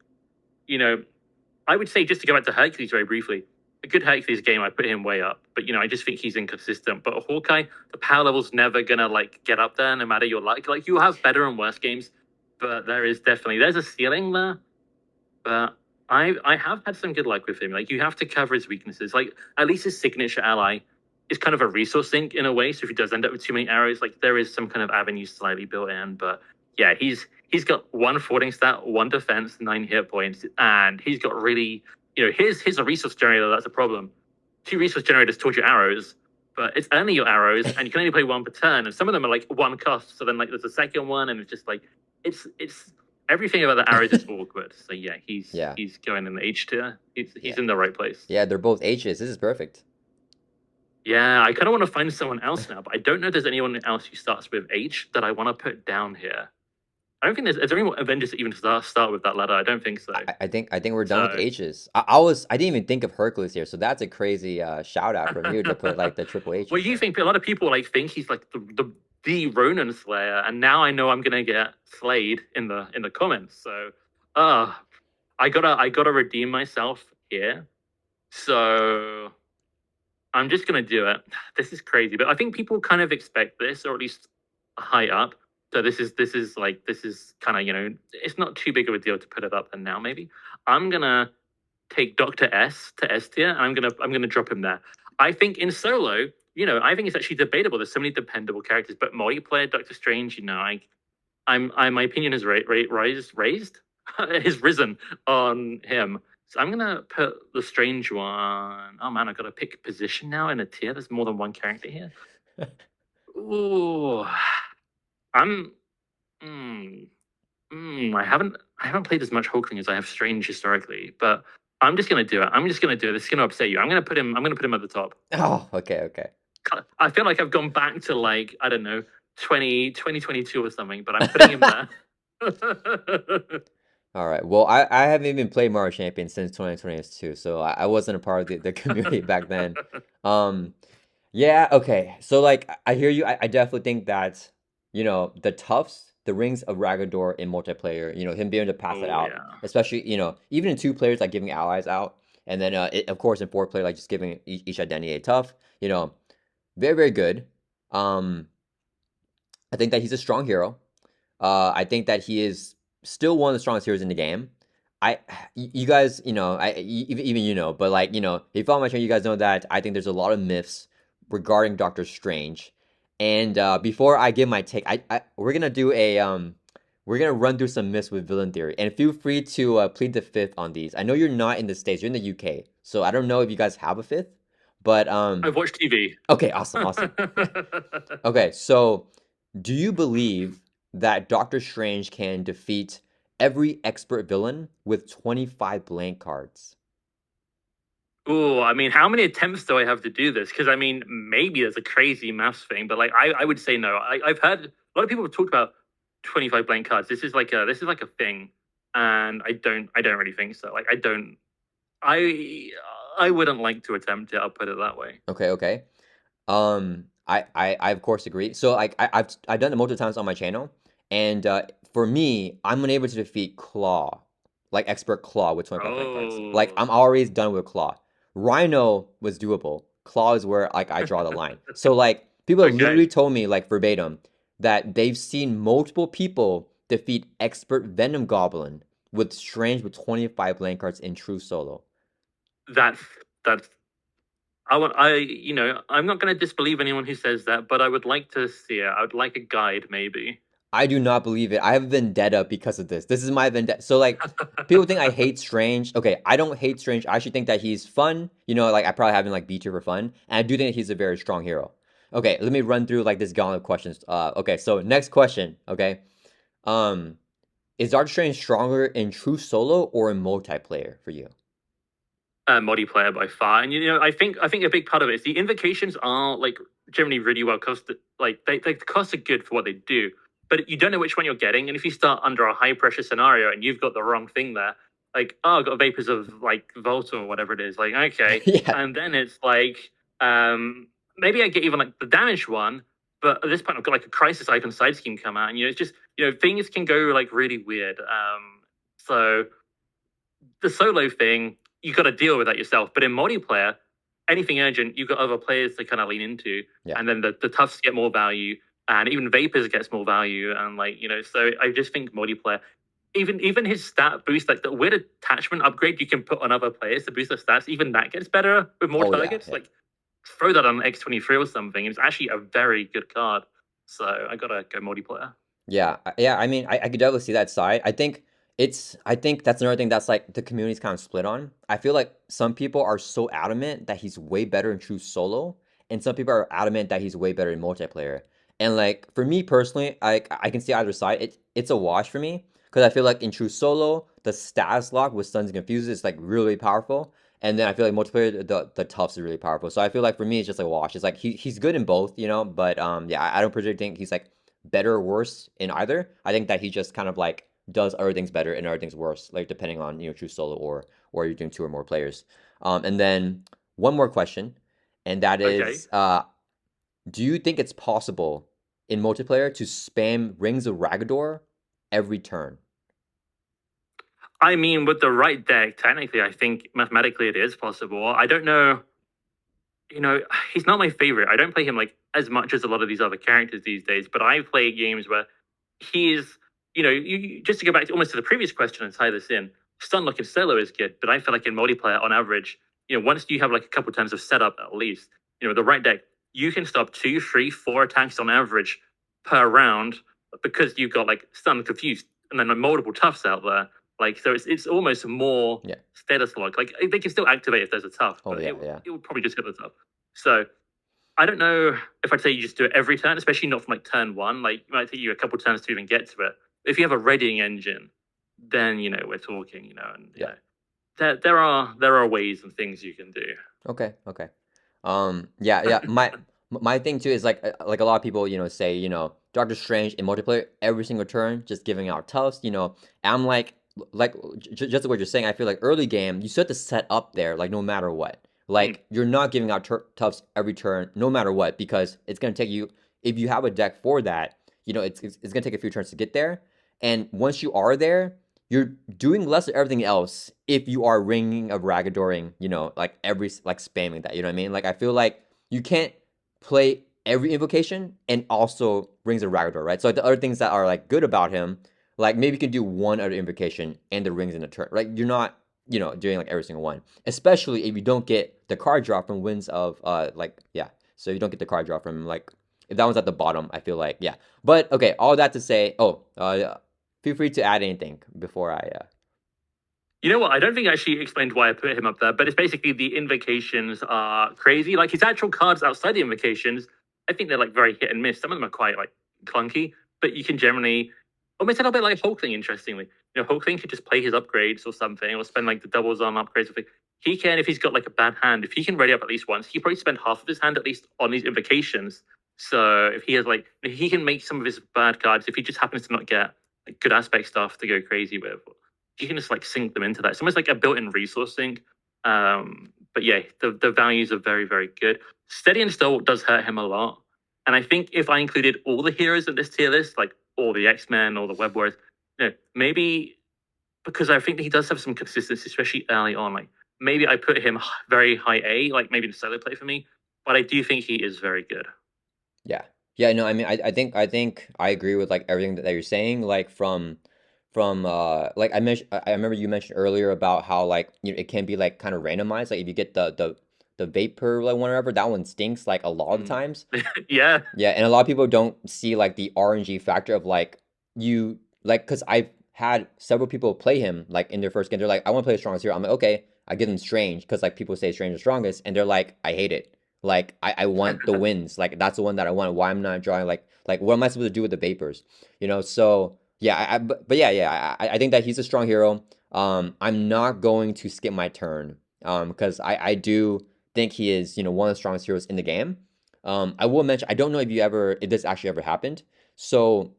I would say just to go back to Hercules very briefly. A good Hercules game, I put him way up, but I just think he's inconsistent. But a Hawkeye, the power level's never gonna like get up there, no matter your luck. Like you have better and worse games, but there's a ceiling there. But I have had some good luck with him. Like you have to cover his weaknesses. Like at least his signature ally is kind of a resource sink in a way. So if he does end up with too many arrows, like there is some kind of avenue slightly built in. But yeah, he's got 1 forwarding stat, 1 defense, 9 hit points, and he's got really here's a resource generator. That's a problem. 2 resource generators towards your arrows, but it's only your arrows, and you can only play 1 per turn. And some of them are like 1 cost. So then like there's a second one, and it's just like it's. Everything about the arrows is awkward. So yeah, he's going in the H tier. He's in the right place. Yeah, they're both H's. This is perfect. Yeah, I kind of want to find someone else now, but I don't know if there's anyone else who starts with H that I want to put down here. I don't think is there any more Avengers that even start with that letter? I don't think so. I think we're done with H's. I didn't even think of Hercules here, so that's a crazy shout out from you to put like the triple H. Well, you think a lot of people like think he's like the Ronin Slayer, and now I know I'm gonna get slayed in the comments. So, I gotta redeem myself here. So, I'm just gonna do it. This is crazy, but I think people kind of expect this, or at least high up. So this is kind of it's not too big of a deal to put it up. And now maybe I'm gonna take Dr. S to S tier, and I'm gonna drop him there. I think in solo. I think it's actually debatable. There's so many dependable characters, but multiplayer Doctor Strange, my opinion is raised, is risen on him. So I'm gonna put the Strange one. Oh man, I've got to pick position now in a tier. There's more than one character here. Ooh, I haven't played as much Hulkling as I have Strange historically, but I'm just gonna do it. This is gonna upset you. I'm gonna put him at the top. Oh, okay. I feel like I've gone back to like, I don't know, 2022 or something, but I'm putting him there. All right. Well, I haven't even played Mario Champion since 2022, so I wasn't a part of the community back then. Yeah, okay. So like I hear you. I definitely think that, the Tufts, the Rings of Ragador in multiplayer, him being able to pass it out, especially, even in 2 players, like giving allies out, and then of course in 4 player, like just giving each identity a tough, very, very good. I think that he's a strong hero. I think that he is still one of the strongest heroes in the game. You guys, even but like, if you follow my channel, you guys know that I think there's a lot of myths regarding Doctor Strange. And before I give my take, we're gonna do we're gonna run through some myths with villain theory, and feel free to plead the fifth on these. I know you're not in the States, you're in the UK, so I don't know if you guys have a fifth, But I've watched TV. okay, awesome, awesome. Okay, so do you believe that Doctor Strange can defeat every expert villain with 25 blank cards? Oh, I mean, how many attempts do I have to do this? Because I mean, maybe there's a crazy maths thing, but like, I would say no. I've heard a lot of people have talked about 25 blank cards. This is like a thing, and I don't really think so. Like, I I wouldn't like to attempt it. I'll put it that way. Okay, okay. I of course agree. So like I've done it multiple times on my channel, and for me, I'm unable to defeat Claw, like expert Claw with 25 blank cards. Like Oh, I'm always done with Claw. Rhino was doable. Claw is where like I draw the line. So like people have okay. literally told me like verbatim that they've seen multiple people defeat expert Venom Goblin with Strange with 25 blank cards in true solo. That's that's I'm not going to disbelieve anyone who says that, but I would like to see it. I would like a guide, maybe. I do not believe it. I have a vendetta because of this. This is my vendetta. So like people think I hate Strange. Okay, I don't hate Strange. I actually think that he's fun. You know, like I probably have him like B tier for fun. And I do think he's a very strong hero. Okay, let me run through like this gauntlet of questions. Okay, so next question, okay. Um, is Doctor Strange stronger in true solo or in multiplayer for you? Multiplayer by far, and I think a big part of it is the invocations are like generally really well costed. Like they the costs are good for what they do, but you don't know which one you're getting. And if you start under a high pressure scenario and you've got the wrong thing there, like I've got vapors of like Volta or whatever it is, like okay, Yeah. and then it's like maybe I get even like the damaged one, but at this point I've got like a crisis icon side scheme come out, and it's just things can go like really weird. So the solo thing, you got to deal with that yourself. But in multiplayer, anything urgent, you've got other players to kind of lean into, Yeah. and then the toughs get more value, and even Vapors gets more value, and so I just think multiplayer. Even his stat boost, like the weird attachment upgrade you can put on other players to boost their stats, even that gets better with more Oh yeah, targets. yeah. Like throw that on X23 or something. It's actually a very good card. So I gotta go multiplayer. Yeah, yeah. I mean, I could definitely see that side. I think that's another thing that's like the community's kind of split on. I feel like some people are so adamant that he's way better in true solo, and some people are adamant that he's way better in multiplayer. And like for me personally, I can see either side. It's a wash for me because I feel like in true solo, the status lock with stuns and confuses is like really powerful. And then I feel like multiplayer, the toughs is really powerful. So I feel like for me, it's just a wash. It's like he's good in both, you know. But yeah, I don't particularly think he's like better or worse in either. I think that he just kind of like does other things better and other things worse, like depending on true solo or you're doing two or more players. And then one more question, and that Okay. is, do you think it's possible in multiplayer to spam Rings of Ragador every turn? I mean, with the right deck, technically, I think mathematically it is possible. I don't know. He's not my favorite. I don't play him like as much as a lot of these other characters these days. But I play games where he's, just to go back to almost to the previous question and tie this in. Stun lock in solo is good, but I feel like in multiplayer, on average, once you have like a couple times of setup at least, the right deck, you can stop 2, 3, 4 attacks on average per round because you've got like stun confused and then like, multiple toughs out there. Like so, it's almost more Yeah. status lock. Like they can still activate if there's a tough, Oh but yeah, yeah. it would probably just get the tough. So I don't know if I'd say you just do it every turn, especially not from like turn one. Like it might take you a couple turns to even get to it. If you have a readying engine, then we're talking. And Yeah. there are ways and things you can do. Okay, okay. Yeah, yeah. My thing too is like a lot of people, say, Doctor Strange in multiplayer every single turn, just giving out toughs, and I'm like just what you're saying, I feel like early game, you still have to set up there, like no matter what. Mm. Like you're not giving out toughs every turn, no matter what, because it's gonna take you if you have a deck for that, it's gonna take a few turns to get there. And once you are there, you're doing less of everything else if you are ringing of ragadoring, like like spamming that, you know what I mean? Like I feel like you can't play every invocation and also rings of ragador, right? So like the other things that are like good about him, like maybe you can do one other invocation and the rings in a turn. Like you're not, doing like every single one. Especially if you don't get the card draw from wins of like yeah. So you don't get the card draw from like if that one's at the bottom, I feel like yeah. But okay, all that to say, feel free to add anything before I You know what? I don't think I actually explained why I put him up there, but it's basically the invocations are crazy. Like his actual cards outside the invocations, I think they're like very hit and miss. Some of them are quite like clunky, but you can generally almost a little bit like Hulkling, interestingly. You know, Hulkling could just play his upgrades or something, or spend like the doubles on upgrades or something. He can, if he's got like a bad hand, if he can ready up at least once, he probably spend half of his hand at least on these invocations. So if he has like, if he can make some of his bad cards, if he just happens to not get like, good aspect stuff to go crazy with, you can just like sync them into that. It's almost like a built-in resource sync. But yeah, the values are very, very good. Steady and Still does hurt him a lot. And I think if I included all the heroes in this tier list, like all the X-Men, all the Web Warriors, you know, maybe because I think that he does have some consistency, especially early on. Like maybe I put him very high A, like maybe in solo play for me. But I do think he is very good. Yeah. Yeah, no, I mean, I think I agree with like everything that you're saying. Like from like I remember you mentioned earlier about how like it can be like kind of randomized. Like if you get the vapor like whatever, that one stinks like a lot of the Mm. times. Yeah. Yeah, and a lot of people don't see like the RNG factor of like you like because I've had several people play him like in their first game. They're like, I want to play the strongest hero. I'm like, okay, I give them Strange because like people say Strange is strongest, and they're like, I hate it. Like I want the wins. Like that's the one that I want. Why I'm not drawing like what am I supposed to do with the vapors? You know, so yeah, but yeah, yeah, I think that he's a strong hero. I'm not going to skip my turn. Because I do think he is, one of the strongest heroes in the game. I will mention, I don't know if this actually ever happened. So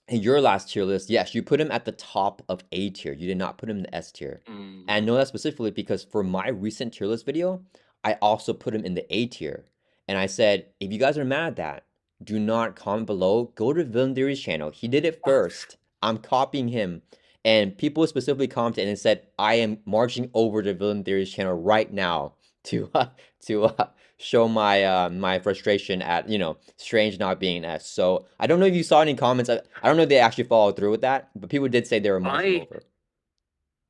in your last tier list, yes, you put him at the top of A tier. You did not put him in the S tier. Mm. And I know that specifically because for my recent tier list video, I also put him in the A tier. And I said, if you guys are mad at that, do not comment below. Go to Villain Theory's channel. He did it first. I'm copying him. And people specifically commented and said, I am marching over to Villain Theory's channel right now to show my frustration at Strange not being an S. So I don't know if you saw any comments. I don't know if they actually followed through with that, but people did say they were marching I over.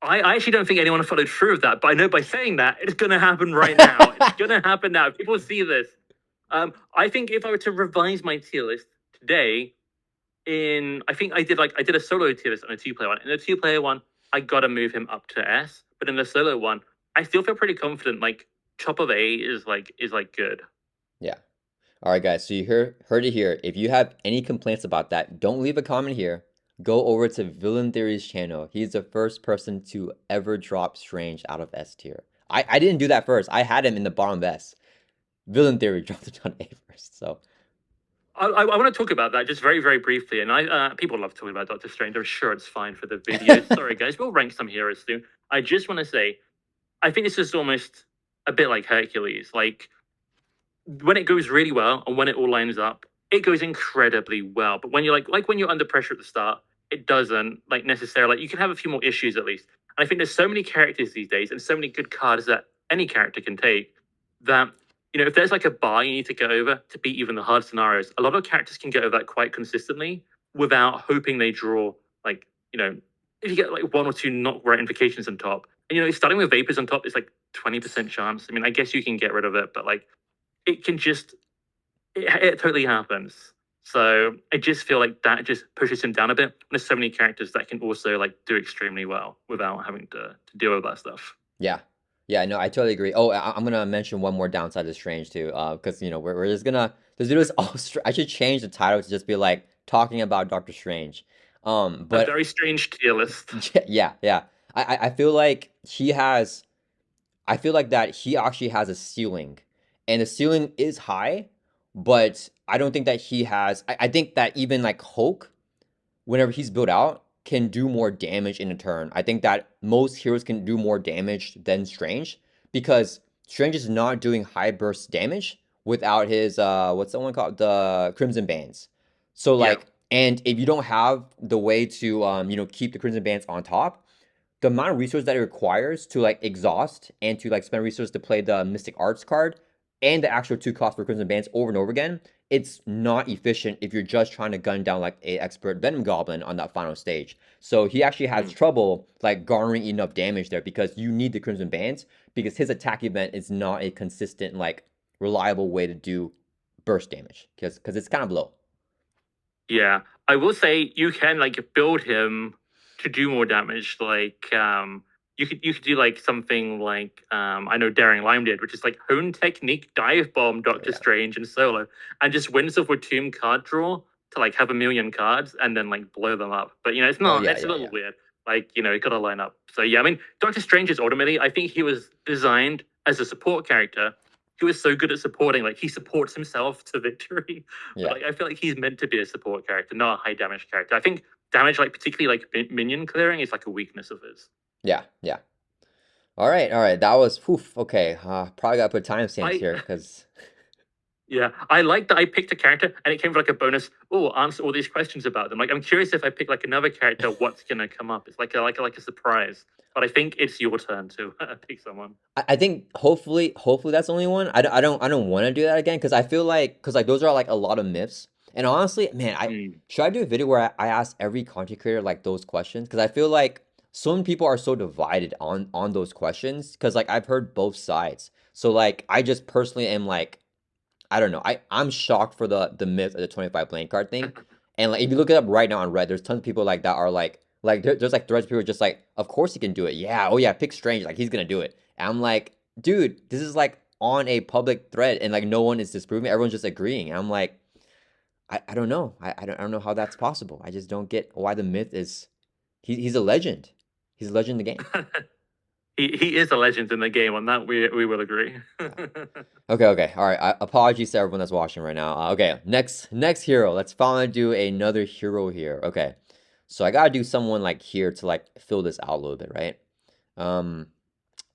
I actually don't think anyone followed through with that, but I know by saying that it's going to happen right now. It's going to happen now. People see this. I think if I were to revise my tier list today, I think I did a solo tier list and a two-player one. In the two-player one, I gotta move him up to S, but in the solo one, I still feel pretty confident. Like top of A is like good. Yeah. All right, guys. So you heard it here. If you have any complaints about that, don't leave a comment here. Go over to Villain Theory's channel. He's the first person to ever drop Strange out of S tier. I didn't do that first. I had him in the bottom of S. Villain Theory dropped it on A first. So I want to talk about that just very, very briefly. And people love talking about Doctor Strange. I'm sure it's fine for the video. Sorry, guys. We'll rank some heroes soon. I just want to say, I think this is almost a bit like Hercules. Like when it goes really well and when it all lines up, it goes incredibly well. But when you're like when you're under pressure at the start, it doesn't like necessarily. Like, you can have a few more issues at least. And I think there's so many characters these days and so many good cards that any character can take that if there's like a bar you need to get over to beat even the hard scenarios, a lot of characters can get over that quite consistently without hoping they draw like if you get like one or two not great invocations on top. And starting with vapors on top is like 20% chance. I mean, I guess you can get rid of it, but like it can just it totally happens. So I just feel like that just pushes him down a bit. And there's so many characters that can also like do extremely well without having to deal with that stuff. yeah. Yeah, no, I totally agree. Oh, I'm gonna mention one more downside of Strange too, because we're just gonna this video is all. I should change the title to just be like talking about Doctor Strange. A But very strange tier list. yeah, yeah, I feel like I feel like that he actually has a ceiling, and the ceiling is high, but I don't think that he has. I think that even like Hulk, whenever he's built out, can do more damage in a turn. I think that most heroes can do more damage than Strange because Strange is not doing high burst damage without his what's that one called? The Crimson Bands. So Yeah. like and if you don't have the way to keep the Crimson Bands on top, the amount of resources that it requires to like exhaust and to like spend resources to play the Mystic Arts card and the actual 2 cost for Crimson Bands over and over again, it's not efficient if you're just trying to gun down like a expert Venom Goblin on that final stage. So he actually has trouble like garnering enough damage there because you need the Crimson Bands because his attack event is not a consistent like reliable way to do burst damage because it's kind of low. Yeah, I will say you can like build him to do more damage. Like you could do like something like I know Daring Lime did, which is like hone technique, dive bomb Oh Doctor yeah. Strange and Solo, and just win stuff with Tomb card draw to like have a million cards and then like blow them up. But you know, it's Oh not. yeah, It's a yeah, little yeah. weird. Like you know, you got to line up. So yeah, I mean, Doctor Strange is ultimately, I think he was designed as a support character. He was so good at supporting, like he supports himself to victory. But Yeah. like, I feel like he's meant to be a support character, not a high damage character. I think damage, like particularly like minion clearing, is like a weakness of his. Yeah. Yeah. All right. All right. That was poof. Okay. Probably gotta put timestamps I here because Yeah, I like that I picked a character and it came with like a bonus. Oh, answer all these questions about them. Like, I'm curious if I pick like another character, what's gonna come up? It's like a surprise. But I think it's your turn to pick someone. I think hopefully that's the only one. I don't want to do that again because I feel like because like those are like a lot of myths. And honestly, man, I Mm. should I do a video where I ask every content creator like those questions because I feel like some people are so divided on those questions because like I've heard both sides. So like I just personally am like I don't know. I'm shocked for the myth of the 25 playing card thing. And like if you look it up right now on Reddit, there's tons of people like that are like there's like threads of people just like, of course he can do it. Yeah, oh yeah, pick Strange, like he's gonna do it. And I'm like, dude, this is like on a public thread and like no one is disproving it. Everyone's just agreeing. And I'm like, I don't know. I don't know how that's possible. I just don't get why the myth is he's a legend. He's a legend in the game. He is a legend in the game. On that, we will agree. Yeah. Okay, okay. All right. Apologies to everyone that's watching right now. Okay, next hero. Let's finally do another hero here. Okay. So I gotta do someone like here to like fill this out a little bit, right? Um,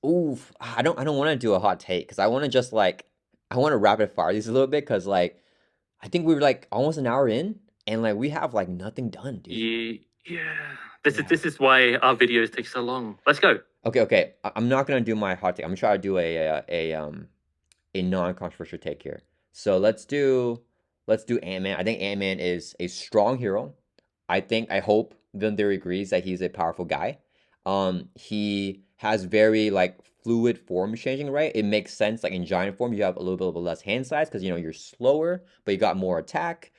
oof. I don't want to do a hot take because I want to just like I want to rapid fire these a little bit because like I think we were like almost an hour in and like we have like nothing done, dude. Yeah, this is Yeah. this is why our videos take so long. Let's go. Okay, okay. I'm not gonna do my hot take. I'm gonna try to do a non-controversial take here. So let's do Ant-Man. I think Ant-Man is a strong hero. I hope Villaintheory agrees that he's a powerful guy. He has very like fluid form changing, right? It makes sense. Like in giant form, you have a little bit of a less hand size because you know you're slower, but you got more attack.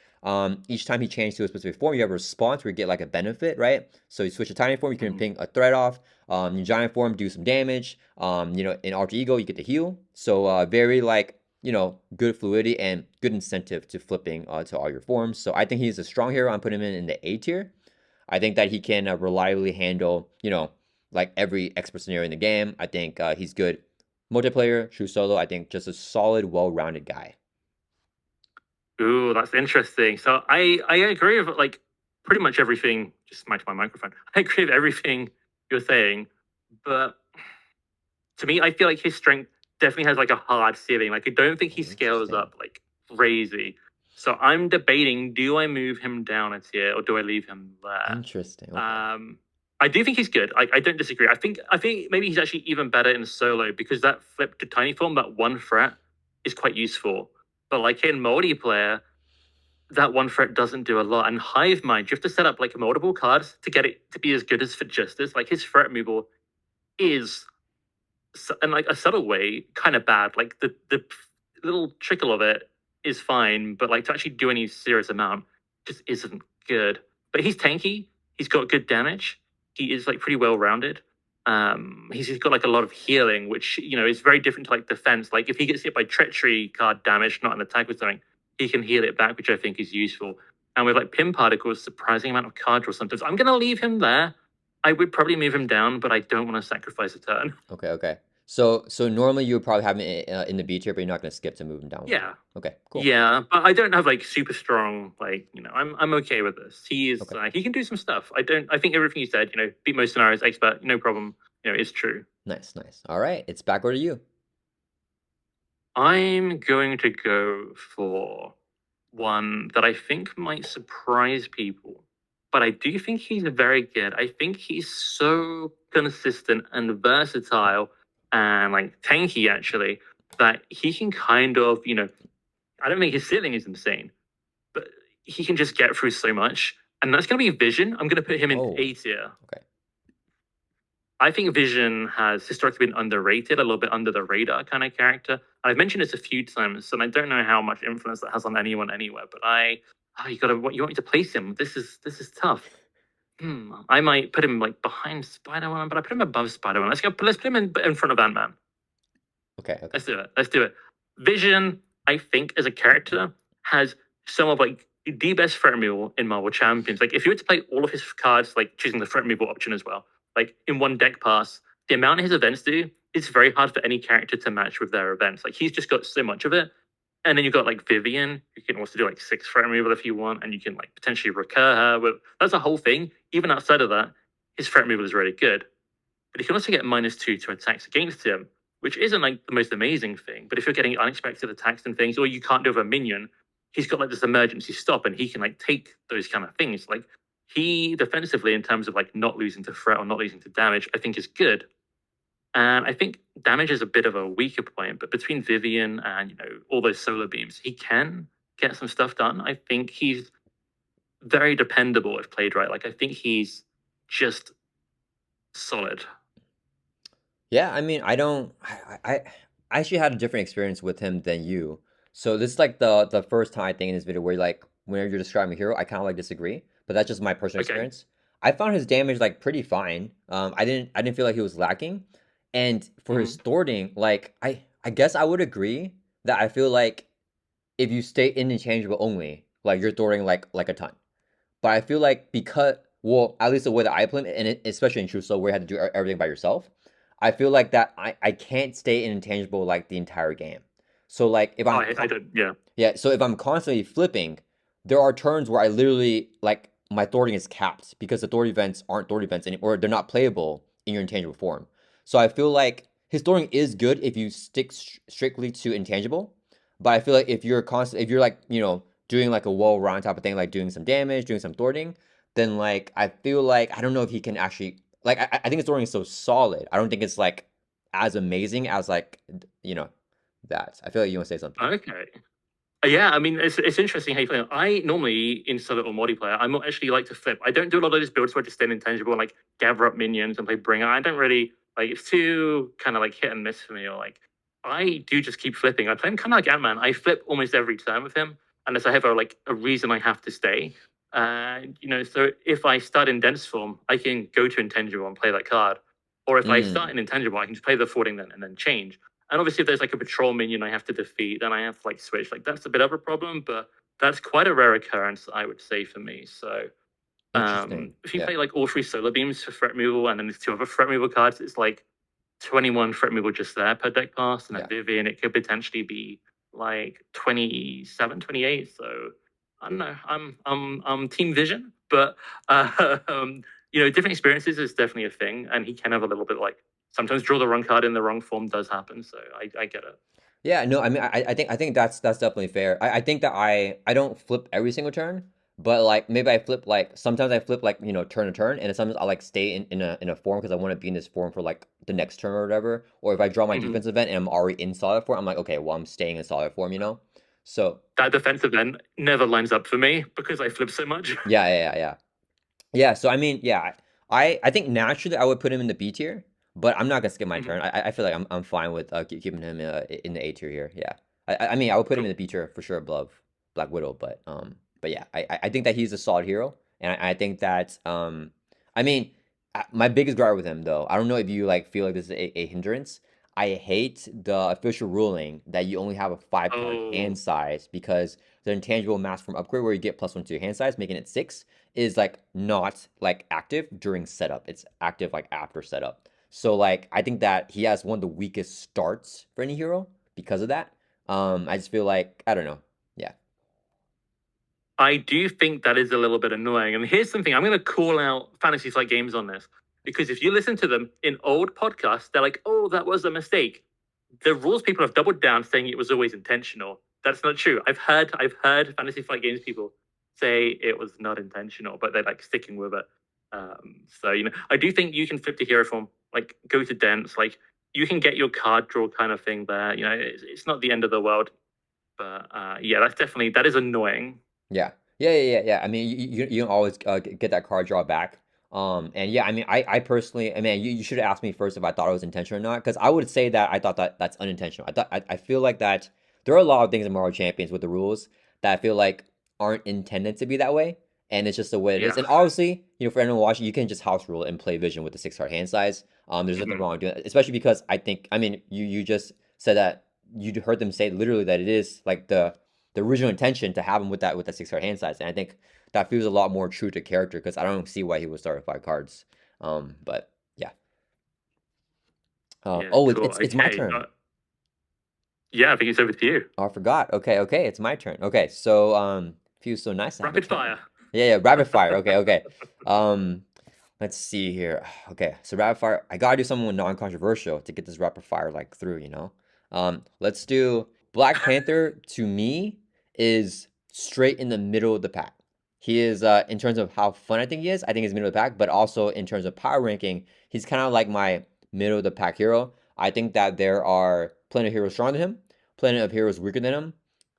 Each time he changes to a specific form, you have a response where you get like a benefit, right? So you switch to tiny form, you can Mm. ping a threat off. In giant form, do some damage. You know, in alter ego, you get to heal. So very like you know good fluidity and good incentive to flipping to all your forms. So I think he's a strong hero. I'm putting him in the A tier. I think that he can reliably handle you know like every expert scenario in the game. I think he's good multiplayer, true solo. I think just a solid, well-rounded guy. Ooh, that's interesting. So I agree with like pretty much everything. Just smacked my microphone. I agree with everything you're saying, but to me, I feel like his strength definitely has like a hard ceiling. Like I don't think he Oh, scales interesting. up like crazy. So I'm debating: do I move him down a tier or do I leave him there? Interesting. Okay. I do think he's good. I don't disagree. I think maybe he's actually even better in solo because that flip to tiny form, that one threat, is quite useful. But like in multiplayer, that one threat doesn't do a lot. And Hive Mind, you have to set up like multiple cards to get it to be as good as for Justice. Like his threat removal is, in like a subtle way, kind of bad. Like the little trickle of it is fine, but like to actually do any serious amount just isn't good. But he's tanky. He's got good damage. He is like pretty well rounded. He's got like a lot of healing, which you know is very different to like defense. Like if he gets hit by treachery card damage, not an attack or something, he can heal it back, which I think is useful. And with like pin particles, surprising amount of card draw sometimes. I'm gonna leave him there. I would probably move him down, but I don't want to sacrifice a turn. Okay. Okay. So normally you would probably have him in the B tier, but you're not gonna skip to move him down one. Yeah, Okay. Cool. yeah, but I don't have like super strong. Like you know, I'm okay with this. He is Okay. he can do some stuff. I don't. I think everything you said, you know, beat most scenarios, expert, no problem. You know, is true. Nice. Nice. All right. It's back over to you. I'm going to go for one that I think might surprise people, but I do think he's very good. I think he's so consistent and versatile and like tanky actually that he can kind of, you know, I don't think his ceiling is insane, but he can just get through so much. And that's going to be Vision. I'm going to put him in Oh. A tier. Okay. I think Vision has historically been underrated, a little bit under the radar kind of character. I've mentioned this a few times, and I don't know how much influence that has on anyone anywhere. But you want me to place him. This is tough. I might put him like behind Spider-Man, but I put him above Spider-Man. Let's put him in front of Ant-Man. Okay, okay. Let's do it. Let's do it. Vision, I think, as a character, has some of like the best threat removal in Marvel Champions. Like if you were to play all of his cards, like choosing the threat removal option as well, like in one deck pass, the amount his events do, it's very hard for any character to match with their events. Like he's just got so much of it. And then you've got like Vivian, you can also do like 6 threat removal if you want, and you can like potentially recur her with that's a whole thing. Even outside of that, his threat removal is really good. But you can also get -2 to attacks against him, which isn't like the most amazing thing. But if you're getting unexpected attacks and things, or you can't do with a minion, he's got like this emergency stop, and he can like take those kind of things. Like he defensively, in terms of like not losing to threat or not losing to damage, I think is good. And I think damage is a bit of a weaker point, but between Vivian and all those solar beams, he can get some stuff done. I think he's very dependable if played right. Like I think he's just solid. Yeah, I mean, I don't. I actually had a different experience with him than you. So this is like the first time I think in this video where like whenever you're describing a hero, I kind of like disagree, but that's just my personal Okay. experience. I found his damage like pretty fine. I didn't feel like he was lacking, and for his Mhm. thwarting, like I guess I would agree that I feel like if you stay in interchangeable only, like you're thwarting like a ton. But I feel like because, well, at least the way that I play, and especially in True Soul, where you had to do everything by yourself, I feel like that I can't stay in intangible like the entire game. So like if Oh, I'm I don't. Yeah. yeah, so if I'm constantly flipping, there are turns where I literally like my thwarting is capped because the thwart events aren't thwart events anymore, or they're not playable in your intangible form. So I feel like his thwarting is good if you stick strictly to intangible, but I feel like if you're like doing like a wall round type of thing, like doing some damage, doing some thwarting, then like I feel like I don't know if he can actually like I think his thwarting is so solid. I don't think it's like as amazing as like that. I feel like you want to say something. Okay. Yeah, I mean, it's interesting how you play. I normally in solo or multiplayer, I'm not actually like to flip. I don't do a lot of those builds where I just stay intangible and like gather up minions and play bringer. I don't really like it's too kind of like hit and miss for me. Or like I do just keep flipping. I play him kind of like Ant Man. I flip almost every turn with him unless I have a reason I have to stay. So if I start in dense form, I can go to intangible and play that card. Or if I start Mm. in intangible, I can just play the 14 then and then change. And obviously, if there's like a patrol minion I have to defeat, then I have to like switch. Like that's a bit of a problem, but that's quite a rare occurrence, I would say, for me. So Interesting. if you Yeah. play like all 3 solar beams for threat removal, and then there's 2 other threat removal cards, it's like 21 threat removal just there per deck pass, and then Yeah. Vivian, it could potentially be like 27, 28. So I don't know. I'm Team Vision, but different experiences is definitely a thing, and he can have a little bit like sometimes draw the wrong card in the wrong form does happen. So I get it. Yeah, no, I mean, I think that's definitely fair. I think that I don't flip every single turn, but like maybe I flip like sometimes I flip like turn to turn, and sometimes I like stay in a form because I want to be in this form for like the next turn or whatever. Or if I draw my Mhm. defense event and I'm already in solid form, I'm like, okay, well I'm staying in solid form. So That defensive end never lines up for me because I flip so much. yeah, yeah, yeah, yeah. Yeah, so I mean, yeah, I think naturally I would put him in the B tier, but I'm not gonna skip my turn. Mhm. I feel like I'm fine with keeping him in the A tier here. Yeah, I mean I would put him in Cool. the B tier for sure above Black Widow, but yeah, I think that he's a solid hero, and I think that I mean my biggest gripe with him though, I don't know if you like feel like this is a hindrance. I hate the official ruling that you only have a 5 card hand Oh, size because the intangible mass from upgrade where you get +1 to your hand size, making it 6 is like not like active during setup. It's active like after setup. So like I think that he has one of the weakest starts for any hero because of that. I just feel like I don't know. Yeah. I do think that is a little bit annoying. And here's something I'm going to call out Fantasy Flight Games on this because if you listen to them in old podcasts, they're like, "Oh, that was a mistake." The rules people have doubled down, saying it was always intentional. That's not true. I've heard Fantasy Flight Games people say it was not intentional, but they're like sticking with it. So I do think you can flip to hero form, like go to dense, like you can get your card draw kind of thing there. It's not the end of the world, but yeah, that is annoying. Yeah. Yeah, yeah, yeah, yeah. I mean, you can always get that card draw back. And yeah, I mean, I personally, I mean, you should have asked me first if I thought it was intentional or not, because I would say that I thought that that's unintentional. I feel like that there are a lot of things in Marvel Champions with the rules that I feel like aren't intended to be that way, and it's just the way it is. Yeah. And obviously, for anyone watching, you can just house rule and play Vision with the 6 card hand size. There's nothing Mhm. wrong with doing that, especially because I mean, you just said that you heard them say literally that it is like the original intention to have him with that 6 card hand size, and I think that feels a lot more true to character because I don't see why he would start with 5 cards. But yeah. Yeah. Oh, Cool. it's my Okay. turn. Yeah, I think it's over to you. Oh, I forgot. Okay, it's my turn. Okay, so feels so nice to have a Rapid turn. fire. Yeah, rapid fire. Okay. Um, let's see here. Okay, so rapid fire. I gotta do something non-controversial to get this rapid fire like through. Let's do Black Panther. To me, is straight in the middle of the pack. He is in terms of how fun I think he is. I think he's middle of the pack, but also in terms of power ranking, he's kind of like my middle of the pack hero. I think that there are plenty of heroes stronger than him, plenty of heroes weaker than him.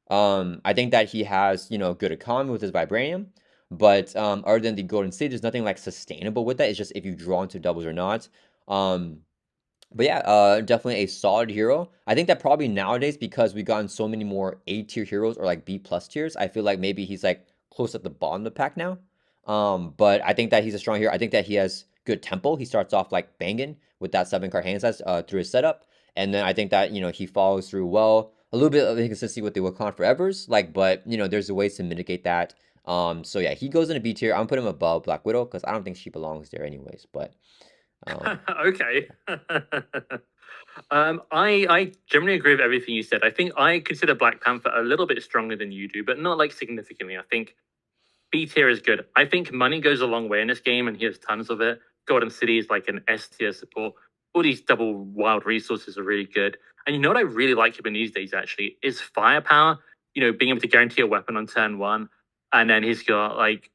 I think that he has good economy with his vibranium. But other than the Golden State, there's nothing like sustainable with that. It's just if you draw into doubles or not. Um, but yeah, definitely a solid hero. I think that probably nowadays, because we've gotten so many more A tier heroes or like B plus tiers, I feel like maybe he's like close at the bottom of the pack now. But I think that he's a strong hero. I think that he has good tempo. He starts off like banging with that 7 card hand size through his setup. And then I think that, he follows through well. A little bit of inconsistency with the Wakanda Forevers, but there's ways to mitigate that. So yeah, he goes in a B tier. I'm putting him above Black Widow because I don't think she belongs there anyways. But Okay. I generally agree with everything you said. I think I consider Black Panther a little bit stronger than you do, but not like significantly. I think B tier is good. I think money goes a long way in this game, and he has tons of it. Golden City is like an S tier support. All these double wild resources are really good. And you know what I really like him in these days actually is firepower. Being able to guarantee a weapon on turn one, and then he's got like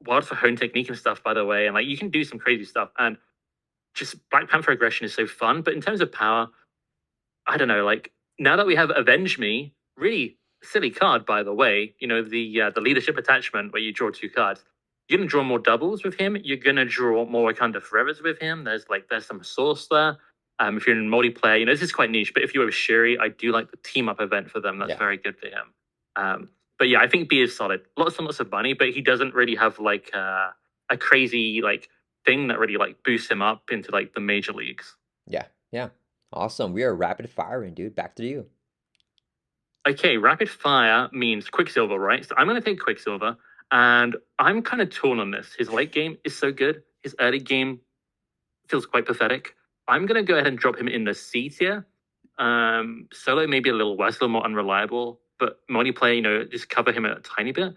wild for hone technique and stuff. By the way, and like you can do some crazy stuff. And just Black Panther aggression is so fun. But in terms of power, I don't know. Like now that we have Avenge Me, really silly card by the way. The leadership attachment where you draw 2 cards. You're gonna draw more doubles with him. You're gonna draw more Wakanda Forevers with him. There's some source there. If you're in multiplayer, this is quite niche. But if you have Shuri, I do like the team up event for them. That's yeah, very good for him. But yeah, I think B is solid. Lots and lots of money, but he doesn't really have like a crazy like thing that really like boosts him up into like the major leagues. yeah. Awesome. We are rapid firing, dude. Back to you. Okay, rapid fire means Quicksilver, right? So I'm going to take Quicksilver, and I'm kind of torn on this. His late game is so good. His early game feels quite pathetic. I'm going to go ahead and drop him in the C tier. Solo maybe a little worse, a little more unreliable, but multiplayer, just cover him a tiny bit.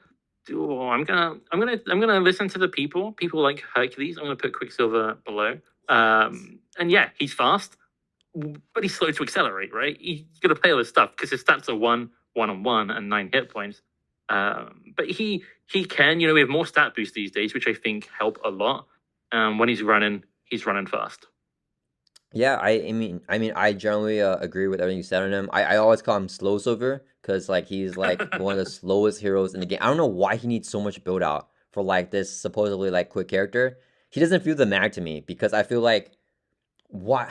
I'm gonna listen to the people. People like Hercules. I'm gonna put Quicksilver below. And yeah, he's fast, but he's slow to accelerate. Right? He's gonna play all this stuff because his stats are 1 on 1, and 9 hit points. But he can. We have more stat boost these days, which I think help a lot. When he's running fast. Yeah, I generally agree with everything you said on him. I always call him Slow Silver because like he's like one of the slowest heroes in the game. I don't know why he needs so much build out for like this supposedly like quick character. He doesn't feel the mag to me because I feel like why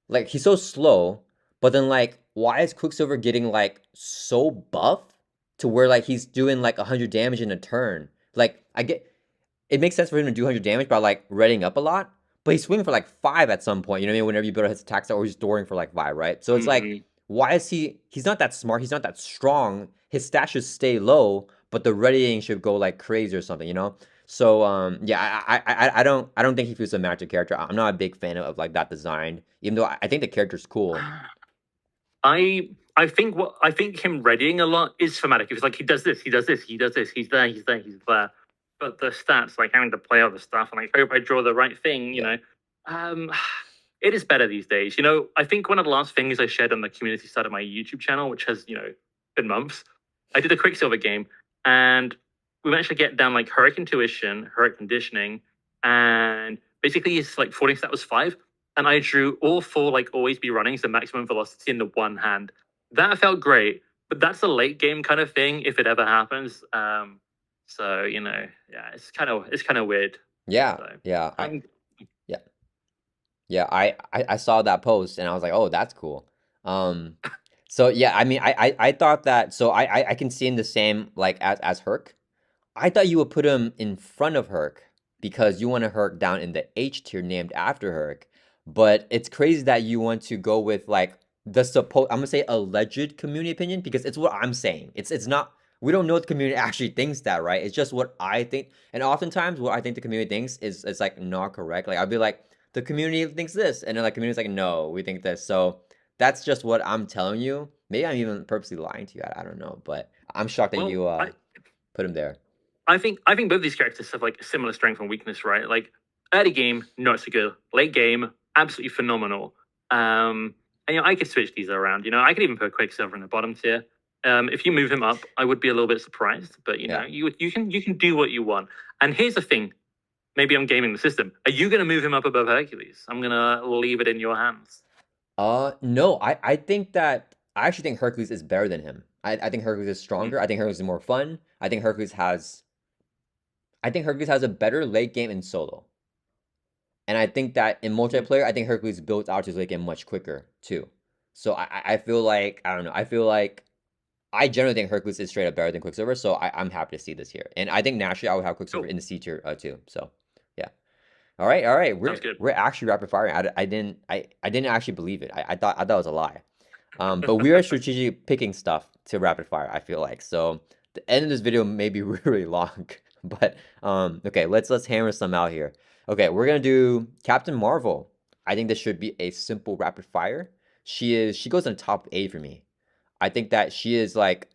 like he's so slow, but then like why is Quicksilver getting like so buff to where like he's doing like 100 damage in a turn? Like I get it makes sense for him to do 100 damage by like readying up a lot, but he's swinging for like 5 at some point. You know what I mean? Whenever you build his attack stat, or he's storing for like 5, right? So it's like, why is he's not that smart, he's not that strong. His stat should stay low, but the readying should go like crazy or something. So yeah, I don't think he feels a magic character. I'm not a big fan of like that design, even though I think the character's cool. I think him readying a lot is thematic. It's like he does this, he does this, he does this, he's there, he's there, he's there. But the stats, like having to play all the stuff, and I hope I draw the right thing, it is better these days. I think one of the last things I shared on the community side of my YouTube channel, which has, been months, I did a Quicksilver game, and we managed to get down like Heroic Intuition, Heroic Conditioning, and basically his like falling stat was 5. And I drew all 4 like always be runnings, the maximum velocity in the one hand. That felt great, but that's a late game kind of thing if it ever happens. So yeah, it's kind of weird. Yeah, So yeah, I'm yeah, yeah. I saw that post and I was like, oh, that's cool. Um, so yeah, I mean, I thought that. So I can see in the same like as Herc. I thought you would put him in front of Herc because you want a Herc down in the H tier named after Herc. But it's crazy that you want to go with like the supposed I'm gonna say alleged community opinion because it's what I'm saying. It's not we don't know if the community actually thinks that, right? It's just what I think. And oftentimes what I think the community thinks is like not correct. Like I'll be like, the community thinks this, and then like community's like, no, we think this. So that's just what I'm telling you. Maybe I'm even purposely lying to you. I don't know, but I'm shocked that Well, you put him there. I think both these characters have like similar strength and weakness, right? Like early game, not so good. Late game, absolutely phenomenal. And I could switch these around. I could even put Quicksilver in the bottom tier. If you move him up, I would be a little bit surprised, but Yeah. you can do what you want. And here's the thing: maybe I'm gaming the system. Are you going to move him up above Hercules? I'm gonna leave it in your hands. No, I think that I actually think Hercules is better than him. I think Hercules is Mm. stronger. I think Hercules is more fun. I think Hercules has a better late game in solo. And I think that in multiplayer, I think Hercules builds out his late game much quicker too. So I feel like I don't know. I feel like I generally think Hercules is straight up better than Quicksilver. So I'm happy to see this here. And I think naturally I would have Quicksilver Cool. in the C tier too. So yeah. All right. Sounds good. We're actually rapid firing. I didn't actually believe it. I thought it was a lie. But we are strategically picking stuff to rapid fire, I feel like. So the end of this video may be really long. But okay, let's hammer some out here. Okay, we're gonna do Captain Marvel. I think this should be a simple rapid fire. She goes in the top 8 for me. I think that she is like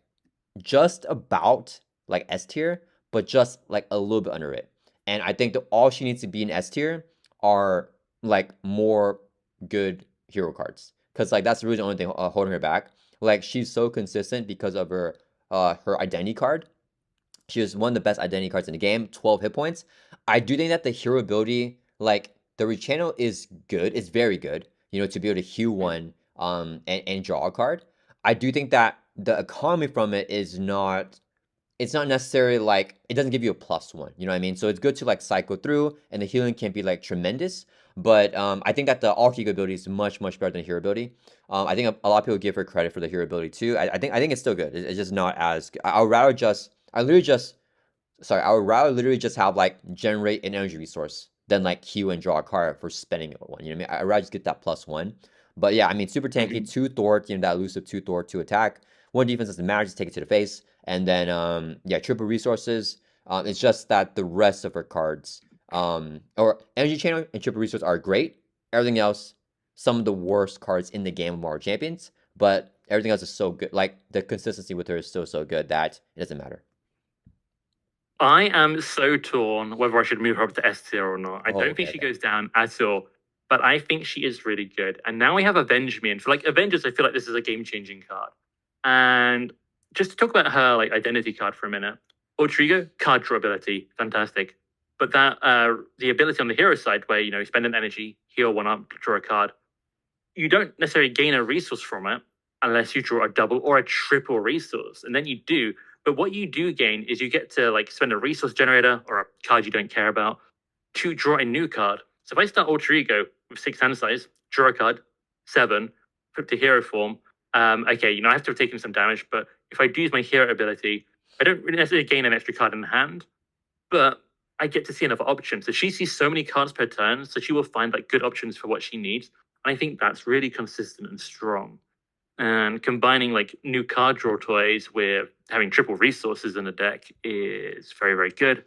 just about like S tier, but just like a little bit under it. And I think that all she needs to be in S tier are like more good hero cards, because like that's really the only thing holding her back. Like she's so consistent because of her identity card. She was one of the best identity cards in the game, 12 hit points. I do think that the hero ability, like the rechannel is good, it's very good, to be able to heal one and draw a card. I do think that the economy from it is not it's not necessarily like it doesn't give you a +1, you know what I mean? So it's good to like cycle through, and the healing can be like tremendous. But I think that the alter ego ability is much much better than the hero ability. I think a lot of people give her credit for the hero ability too. I think it's still good. It's just not as good. I would rather just I literally just sorry I would rather literally just have like generate an energy resource than like heal and draw a card for spending one. You know what I mean? I'd rather just get that +1. But yeah, I mean super tanky, Mhm. 2 Thor, that elusive 2 Thor, 2 attack. One defense doesn't matter, just take it to the face. And then yeah, triple resources. It's just that the rest of her cards, or energy channel and triple resource are great. Everything else, some of the worst cards in the game of Marvel Champions, but everything else is so good. Like the consistency with her is still so good that it doesn't matter. I am so torn whether I should move her up to S tier or not. I Oh, don't okay, think she okay. goes down at all, but I think she is really good. And now we have Avenge Me, and for like Avengers, I feel like this is a game changing card. And just to talk about her like identity card for a minute, Ultra Ego card draw ability, fantastic. But that the ability on the hero side, where spend an energy, heal one up, draw a card, you don't necessarily gain a resource from it unless you draw a double or a triple resource, and then you do. But what you do gain is you get to like spend a resource generator or a card you don't care about to draw a new card. So if I start Alter Ego with 6 hand size, draw a card, 7, put to hero form. Okay, I have to have taken some damage, but if I do use my hero ability, I don't really necessarily gain an extra card in hand, but I get to see another option. So she sees so many cards per turn, so she will find like good options for what she needs. And I think that's really consistent and strong. And combining like new card draw toys with having triple resources in the deck is very, very good.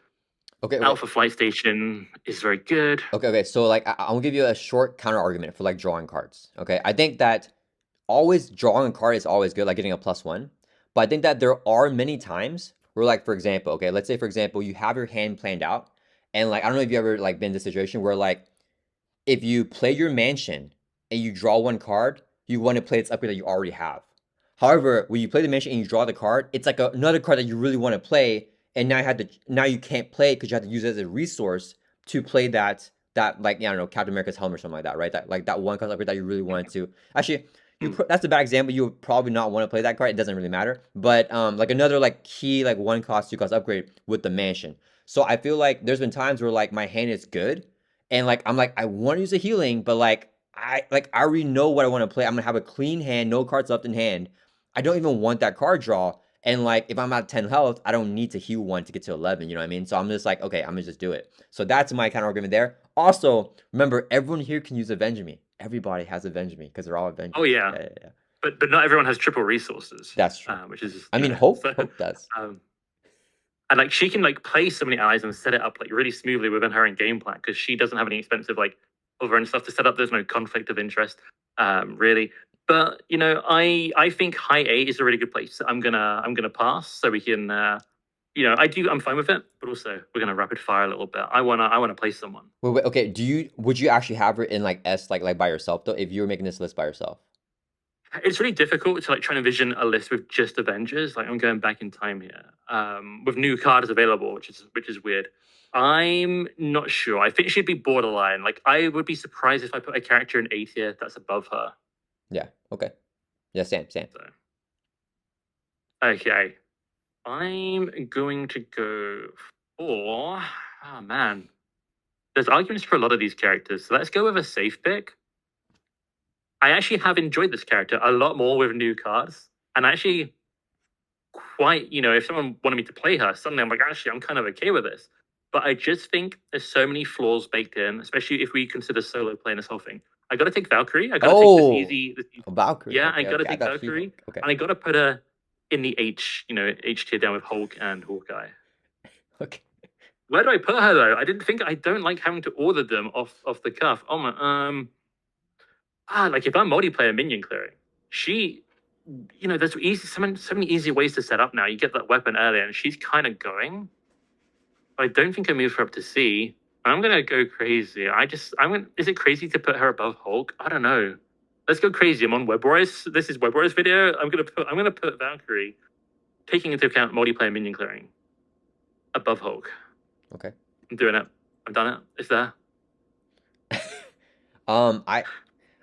Okay, okay. Alpha Flight Station is very good. Okay. So like I'll give you a short counter argument for like drawing cards. Okay. I think that always drawing a card is always good, like getting a +1. But I think that there are many times where, like, for example, okay, let's say for example, you have your hand planned out, and like I don't know if you ever like been in this situation where like if you play your mansion and you draw one card, you want to play its upgrade that you already have. However, when you play the mansion and you draw the card, it's like another card that you really want to play, and now you can't play because you have to use it as a resource to play that like I don't know, Captain America's helmet or something like that, right? That like that one card upgrade that you really wanted to. Actually, that's a bad example. You would probably not want to play that card. It doesn't really matter. But like another like key like 1 cost 2 cost upgrade with the mansion. So I feel like there's been times where like my hand is good, and like I'm like I want to use a healing, but like I already know what I want to play. I'm gonna have a clean hand, no cards left in hand. I don't even want that card draw, And like if I'm at 10 health, I don't need to heal one to get to 11, you know what I mean? So I'm just like, okay, I'm gonna just do it. So that's my kind of argument there. Also, remember, everyone here can use Avenge Me. Everybody has Avenge Me because they're all Oh Avengers. yeah, Yeah, yeah, yeah. but not everyone has triple resources, That's true. which is I mean, so. Hope does. And like she can like play so many allies and set it up like really smoothly within her own game plan because she doesn't have any expensive like over and stuff to set up. There's no conflict of interest, really. But I think high 8 is a really good place. I'm gonna pass so we can. I'm fine with it, but also we're gonna rapid fire a little bit. I wanna play someone. Wait, okay. Would you actually have her in like S like by yourself though? If you were making this list by yourself? It's really difficult to like try and envision a list with just Avengers. Like I'm going back in time here, with new cards available, which is weird. I'm not sure. I think she'd be borderline. Like I would be surprised if I put a character in A tier that's above her. Yeah. Okay. Yeah. Same. So, okay, I'm going to go for. Oh man, there's arguments for a lot of these characters. So let's go with a safe pick. I actually have enjoyed this character a lot more with new cards, and actually quite, if someone wanted me to play her, suddenly I'm like, actually, I'm kind of okay with this. But I just think there's so many flaws baked in, especially if we consider solo playing this whole thing. I got to take Valkyrie. I got to take this easy. Valkyrie. Yeah, Okay, I got to okay, take Valkyrie, She-Hulk. Okay. and I got to put her in the H tier down with Hulk and Hawkeye. Okay. Where do I put her though? I don't like having to order them off the cuff. Oh my, like if I'm multiplayer minion clearing, there's so many easy ways to set up now. You get that weapon earlier, and she's kind of going. But I don't think I move her up to C. I'm gonna go crazy. Is it crazy to put her above Hulk? I don't know. Let's go crazy. I'm on Web-Warriors. This is Web-Warriors video. I'm gonna put Valkyrie, taking into account multiplayer minion clearing, above Hulk. Okay. I'm doing it. I've done it. It's there.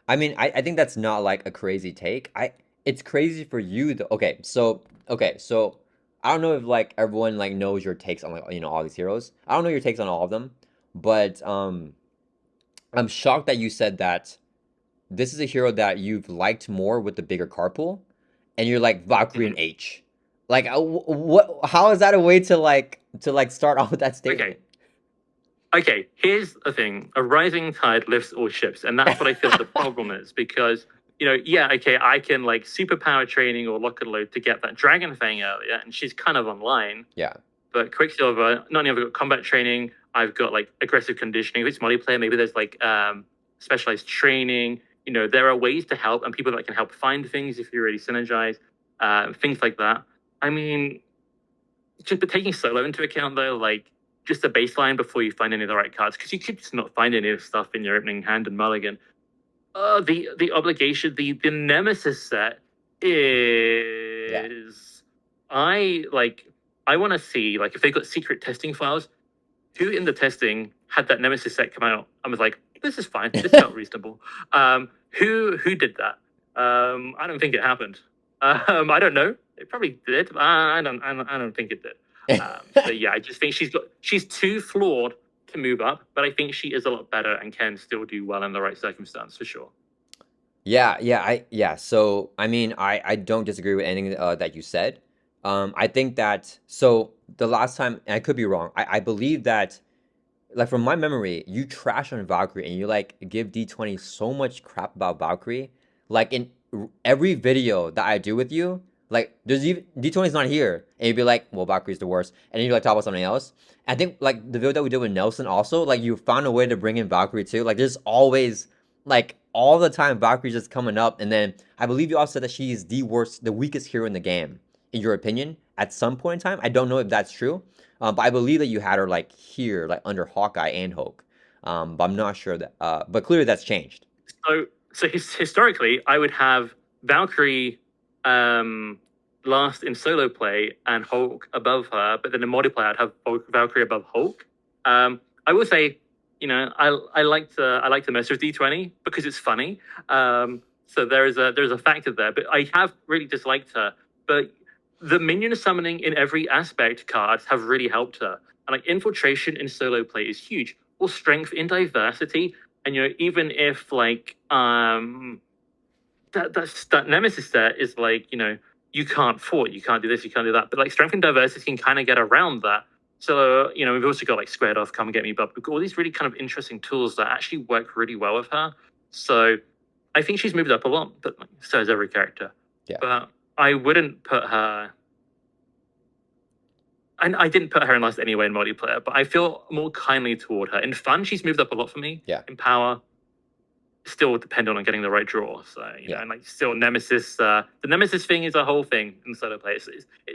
I mean, I think that's not like a crazy take. It's crazy for you though. Okay, so I don't know if like everyone like knows your takes on like all these heroes. I don't know your takes on all of them, but I'm shocked that you said that this is a hero that you've liked more with the bigger card pool, and you're like Valkyrie and H. Like what? How is that a way to start off with that statement? Okay, here's the thing. A rising tide lifts all ships, and that's what I feel the problem is, because, I can like superpower training or lock and load to get that Dragon Fang earlier, and she's kind of online. Yeah. But Quicksilver, not only have I got combat training, I've got like aggressive conditioning. If it's multiplayer, maybe there's like specialized training. There are ways to help, and people that can help find things if you really synergize, things like that. I mean, just taking solo into account though, like, just a baseline before you find any of the right cards, because you could just not find any of the stuff in your opening hand and mulligan. The obligation, the Nemesis set is, I want to see like if they got secret testing files, who in the testing had that Nemesis set come out. I was like, this is fine, this felt reasonable. Who did that? I don't think it happened. I don't know. It probably did. I don't think it did. So yeah, I just think she's too flawed to move up, but I think she is a lot better and can still do well in the right circumstance for sure. So I mean, I don't disagree with anything that you said. I think that the last time, and I could be wrong, I believe that like from my memory, you trash on Valkyrie and you like give D20 so much crap about Valkyrie. Like in every video that I do with you, like there's even D20's not here, and you'd be like, well, Valkyrie's the worst, and then you like talk about something else. I think like the video that we did with Nelson also, like you found a way to bring in Valkyrie too. Like there's always like all the time Valkyrie's just coming up, and then I believe you also said that she's the weakest hero in the game, in your opinion, at some point in time. I don't know if that's true, but I believe that you had her like here, like under Hawkeye and Hulk. But I'm not sure that. But clearly that's changed. So historically, I would have Valkyrie last in solo play and Hulk above her, but then in multiplayer I'd have Valkyrie above Hulk. I will say, I like to mess with D20 because it's funny. So there's a factor there, but I have really disliked her. But the minion summoning in every aspect cards have really helped her, and like infiltration in solo play is huge, or strength in diversity. And even if like that Nemesis set is like you can't fort, you can't do this, you can't do that. But like strength and diversity can kind of get around that. So, we've also got like squared off, come and get me, but we've got all these really kind of interesting tools that actually work really well with her. So I think she's moved up a lot, but like, so has every character. Yeah. But I wouldn't put her. I didn't put her in last anyway in multiplayer, but I feel more kindly toward her. In fun, she's moved up a lot for me. Yeah. In power, still dependent on getting the right draw. So, and like still Nemesis. The Nemesis thing is a whole thing in solo play.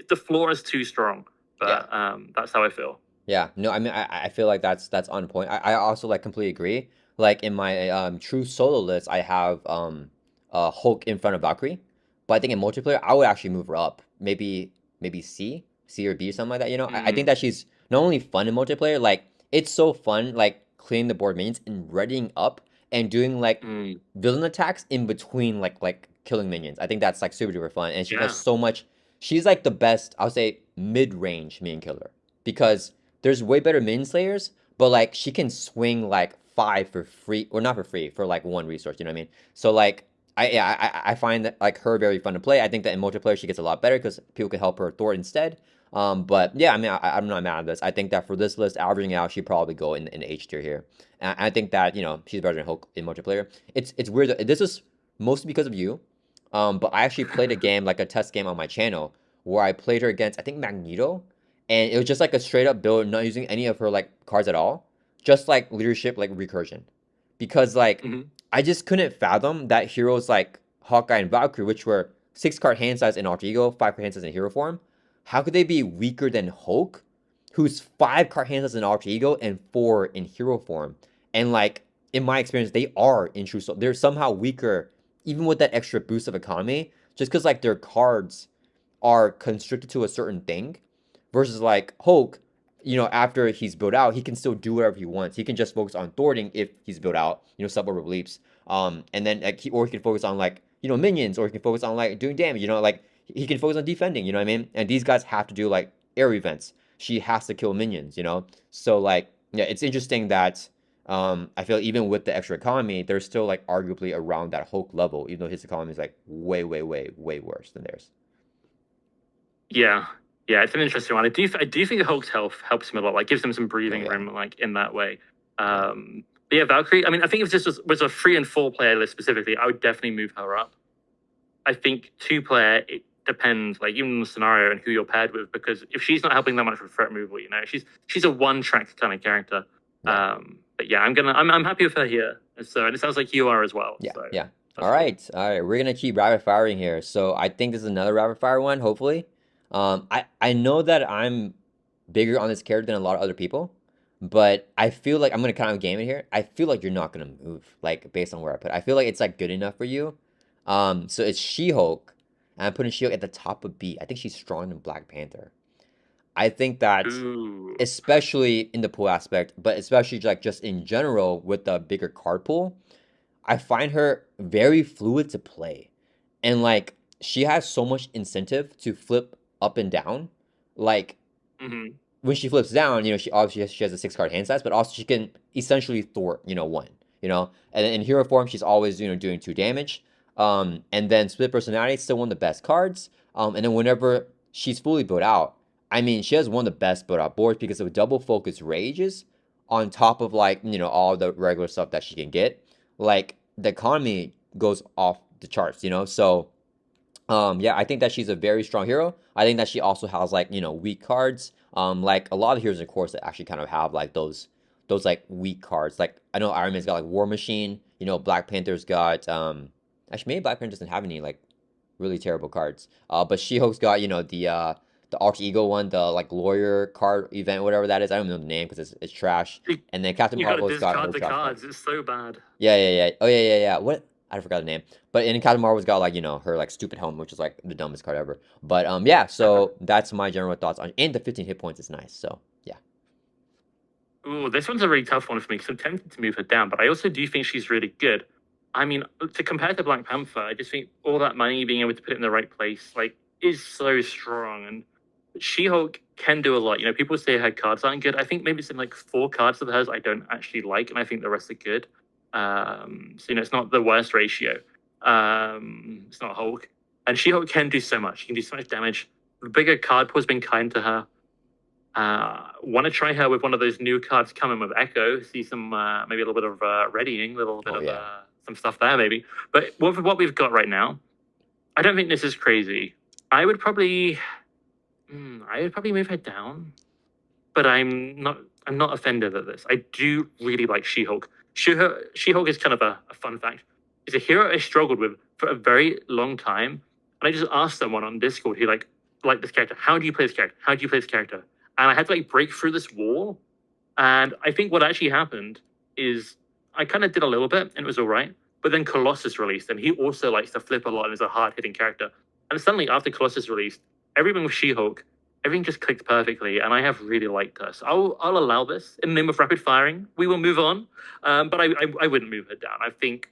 The floor is too strong, but that's how I feel. Yeah, no, I mean, I feel like that's on point. I also like completely agree. Like in my true solo list, I have Hulk in front of Valkyrie, but I think in multiplayer, I would actually move her up. Maybe C or B or something like that. I think that she's not only fun in multiplayer, like it's so fun, like cleaning the board minions and readying up and doing like villain attacks in between, like killing minions. I think that's like super duper fun, and she has so much. She's like the best, I would say, mid-range minion killer because there's way better minion slayers, but like she can swing like 5 for free, or not for free, for like 1 resource. You know what I mean? So like I find that like her very fun to play. I think that in multiplayer she gets a lot better because people can help her Thor instead. But yeah, I mean, I'm not mad at this. I think that for this list, averaging out, she'd probably go in the H tier here. And I think that she's better than Hulk in multiplayer. It's weird. This is mostly because of you. But I actually played a game, like a test game on my channel, where I played her against, I think, Magneto, and it was just like a straight up build, not using any of her like cards at all, just like leadership, like recursion, because like I just couldn't fathom that heroes like Hawkeye and Valkyrie, which were 6-card hand size in alter ego, 5-card hand size in hero form, how could they be weaker than Hulk, who's 5-card hand size in alter ego and 4 in hero form? And like in my experience, they are in true soul. They're somehow weaker, even with that extra boost of economy, just because like their cards are constricted to a certain thing, versus like Hulk, after he's built out, he can still do whatever he wants. He can just focus on thwarting if he's built out, suborbital leaps. And then like he can focus on like, minions, or he can focus on like doing damage, like he can focus on defending, you know what I mean? And these guys have to do like air events. She has to kill minions, So like, yeah, it's interesting that I feel even with the extra economy, they're still like arguably around that Hulk level, even though his economy is like way, way, way, way worse than theirs. Yeah, it's an interesting one. I do think Hulk's health helps him a lot, like gives him some breathing room, like in that way. But yeah, Valkyrie. I mean, I think if this was a 3 and 4 player list specifically, I would definitely move her up. I think 2-player, it depends, like even on the scenario and who you're paired with, because if she's not helping that much with threat removal, she's a one-track kind of character. Yeah. But yeah, I'm happy with her here. So, and it sounds like you are as well. Yeah, so yeah. All right, we're gonna keep rapid firing here. So I think this is another rapid fire one, hopefully. I know that I'm bigger on this character than a lot of other people, but I feel like I'm gonna kind of game it here. I feel like you're not gonna move, like based on where I put it. I feel like it's like good enough for you. So it's She-Hulk, and I'm putting She-Hulk at the top of B. I think she's stronger than Black Panther. I think that, especially in the pool aspect, but especially like just in general with the bigger card pool, I find her very fluid to play, and like she has so much incentive to flip up and down. Like when she flips down, she obviously she has a 6-card hand size, but also she can essentially thwart, 1, and in hero form she's always doing 2 damage. And then split personality is still one of the best cards. And then whenever she's fully built out, I mean, she has one of the best built out boards because of double focus rages on top of like, all the regular stuff that she can get. Like the economy goes off the charts, So, yeah, I think that she's a very strong hero. I think that she also has like, weak cards. Like a lot of heroes in course that actually kind of have like those like weak cards. Like I know Iron Man's got like War Machine, Black Panther's got, actually maybe Black Panther doesn't have any like really terrible cards. But She-Hulk's got, the alter ego one, the like lawyer card event, whatever that is. I don't know the name because it's trash. And then Captain Marvel's got her the trash cards. It's so bad. Yeah. Oh yeah. What? I forgot the name. But in Captain Marvel's got like her like stupid helmet, which is like the dumbest card ever. But yeah. So that's my general thoughts on. And the 15 hit points is nice. So yeah. Ooh, this one's a really tough one for me because I'm tempted to move her down, but I also do think she's really good. I mean, to compare to Black Panther, I just think all that money being able to put it in the right place, like, is so strong. And She-Hulk can do a lot. People say her cards aren't good. I think maybe it's in like 4 cards of hers I don't actually like, and I think the rest are good. So it's not the worst ratio. It's not Hulk. And She-Hulk can do so much. She can do so much damage. The bigger card pool's been kind to her. Want to try her with one of those new cards coming with Echo. See some maybe a little bit of readying, a little bit Oh of yeah. some stuff there maybe. But with what we've got right now, I don't think this is crazy. I would probably move her down, but I'm not offended at this. I do really like She-Hulk. She-Hulk is kind of a fun fact. It's a hero I struggled with for a very long time, and I just asked someone on Discord who liked this character. How do you play this character? How do you play this character? And I had to like break through this wall. And I think what actually happened is I kind of did a little bit, and it was all right. But then Colossus released, and he also likes to flip a lot and is a hard hitting character. And suddenly, after Colossus released, everything with She-Hulk, everything just clicked perfectly, and I have really liked her. So I'll allow this in the name of rapid firing. We will move on, but I wouldn't move her down. I think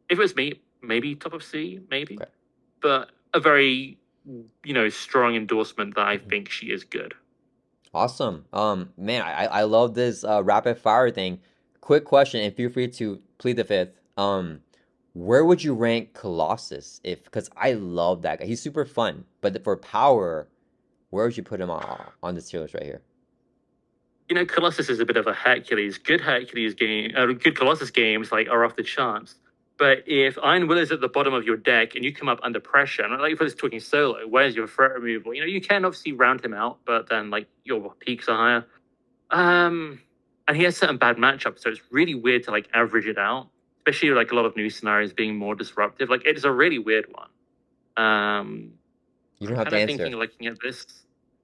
if it was me, maybe top of C, maybe, Okay. but a very strong endorsement that I think she is good. Awesome. Man, I love this rapid fire thing. Quick question, and feel free to plead the fifth. Where would you rank Colossus if? Because I love that guy. He's super fun, but for power, where would you put him on this tier list right here? Colossus is a bit of a Hercules. Good Colossus games are off the charts. But if Iron Will is at the bottom of your deck and you come up under pressure, and like if I was talking solo, where's your threat removal? You can obviously round him out, but then your peaks are higher. And he has certain bad matchups, so it's really weird to average it out, especially a lot of new scenarios being more disruptive. It's a really weird one. You don't have to answer.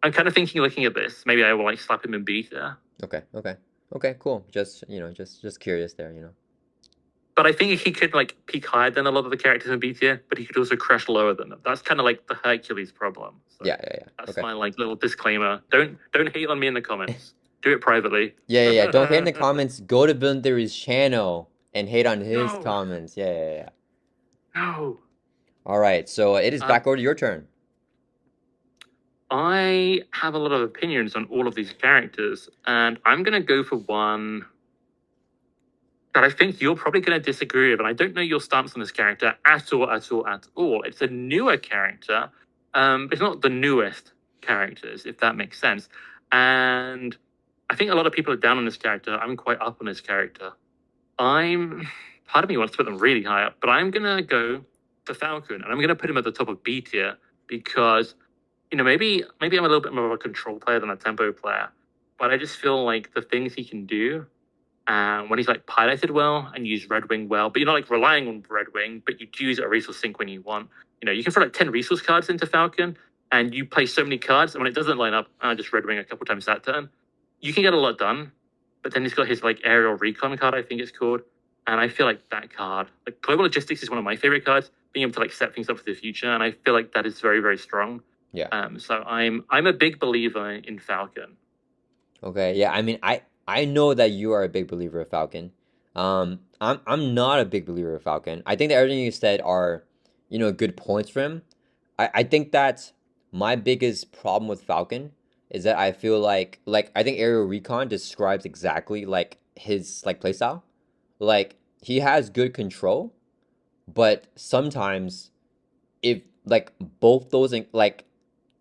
I'm kind of thinking looking at this. Maybe I will slap him in B there. Okay, cool. Just just curious there, But I think he could peak higher than a lot of the characters in B tier, but he could also crash lower than them. That's kind of the Hercules problem. So Yeah. that's Okay. my little disclaimer. Don't hate on me in the comments. Do it privately. Yeah. Don't hate in the comments. Go to Villaintheory's channel and hate on his No. comments. Yeah. No. All right, so it is back over to your turn. I have a lot of opinions on all of these characters, and I'm going to go for one that I think you're probably going to disagree with, and I don't know your stance on this character at all. It's a newer character, but it's not the newest characters, if that makes sense. And I think a lot of people are down on this character. I'm quite up on this character. Part of me wants to put them really high up, but I'm going to go for Falcon, and I'm going to put him at the top of B tier because, maybe I'm a little bit more of a control player than a tempo player, but I just feel like the things he can do, when he's piloted well and use Red Wing well, but you're not relying on Red Wing, but you do use a resource sink when you want. You can throw 10 resource cards into Falcon, and you play so many cards, and when it doesn't line up, just Red Wing a couple times that turn. You can get a lot done, but then he's got his aerial recon card, I think it's called, and I feel that card, Global Logistics is one of my favorite cards, being able to set things up for the future, and I feel that is very, very strong. Yeah. So I'm a big believer in Falcon. Okay. Yeah. I mean, I know that you are a big believer of Falcon. I'm not a big believer of Falcon. I think that everything you said are, good points for him. I think that my biggest problem with Falcon is that I feel like I think aerial recon describes exactly his playstyle. He has good control, but sometimes if both those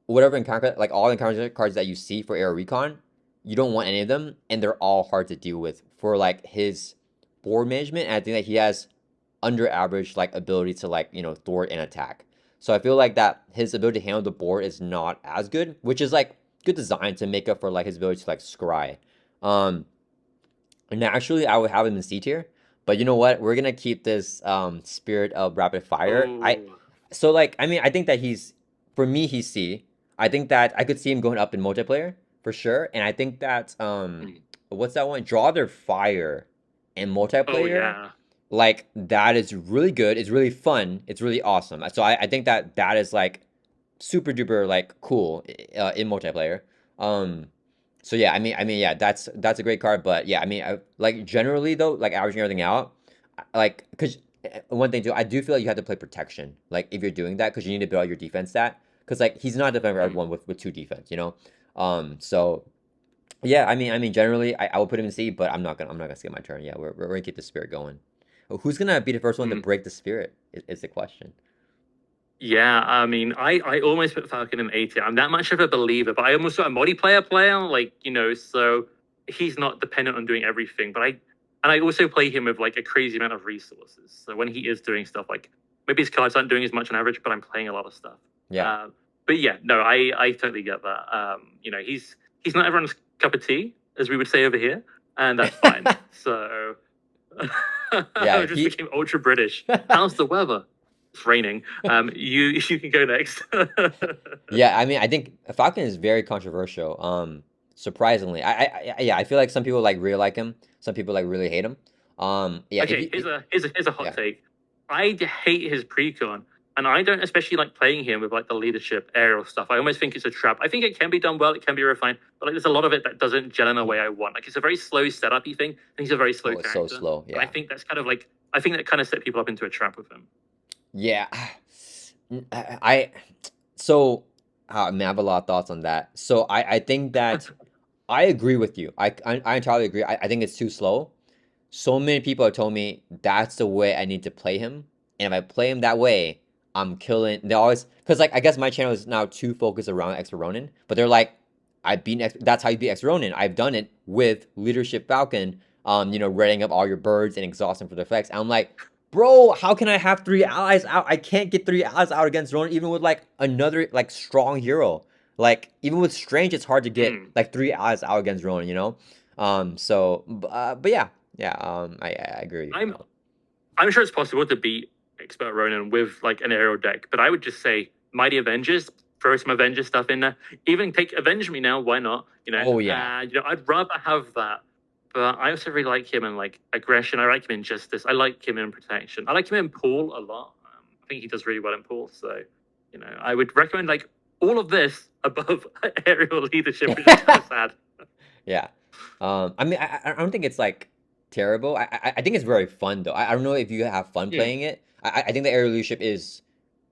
whatever encounter all encounter cards that you see for aerial recon, you don't want any of them, and they're all hard to deal with for his board management. And I think that he has under average ability to thwart and attack. So I feel that his ability to handle the board is not as good, which is good design to make up for his ability to scry. Naturally I would have him in C tier, but you know what? We're gonna keep this spirit of rapid fire. I think that for me he's C. I think that I could see him going up in multiplayer for sure, and I think that what's that one? Draw Their Fire in multiplayer. Oh yeah. That is really good. It's really fun. It's really awesome. So I think that is super duper cool in multiplayer. So yeah, I mean yeah, that's a great card, but yeah, I mean generally though, averaging everything out, cuz one thing too, I do feel you have to play protection if you're doing that, cuz you need to build out your defense stat, cuz he's not defending everyone with 2 defense, so yeah, I mean generally I would put him in C, but I'm not gonna skip my turn. Yeah, we're gonna keep the spirit going. Who's gonna be the first one to break the spirit is the question. Yeah, I mean, I almost put Falcon in A tier. I'm that much of a believer, but I almost a multiplayer player, like, so he's not dependent on doing everything. And I also play him with like a crazy amount of resources. So when he is doing stuff, like maybe his cards aren't doing as much on average, but I'm playing a lot of stuff. Yeah. But yeah, no, I totally get that. He's not everyone's cup of tea, as we would say over here, and that's fine. So Yeah, I just became ultra British. How's the weather? It's raining. You can go next. Yeah, I mean, I think Falcon is very controversial. Surprisingly, I feel like some people like really like him, some people like really hate him. Yeah. Okay, here's a hot Yeah. take. I hate his precon, and I don't especially like playing him with like the leadership aerial stuff. I almost think it's a trap. I think it can be done well, it can be refined, but like there's a lot of it that doesn't gel in the way I want. Like it's a very slow setup-y thing, and he's a very slow Oh, it's character. so slow. And I Yeah. think that's kind of like I think that kind of set people up into a trap with him. Yeah. I so I mean, I have a lot of thoughts on that. So I think that I agree with you. I entirely agree. I think it's too slow. So many people have told me that's the way I need to play him. And if I play him that way, I'm killing. They always, because like I guess my channel is now too focused around Extra Ronin, but they're like, that's how you beat Extra Ronin. I've done it with Leadership Falcon, readying up all your birds and exhausting for the effects. And I'm like, bro, how can I have 3 allies out? I can't get 3 allies out against Ronin, even with like another like strong hero. Like even with Strange, it's hard to get like 3 allies out against Ronin, you know? But yeah. Yeah, I agree with you. I'm sure it's possible to beat Expert Ronin with like an aerial deck, but I would just say Mighty Avengers, throw some Avengers stuff in there. Even take Avenge Me now, why not? Oh yeah. I'd rather have that. But I also really like him in like aggression. I like him in justice. I like him in protection. I like him in pool a lot. I think he does really well in pool. So, I would recommend like all of this above aerial leadership, which is kind of sad. Yeah. I mean, I don't think it's like terrible. I think it's very fun though. I don't know if you have fun playing it. I think the aerial leadership is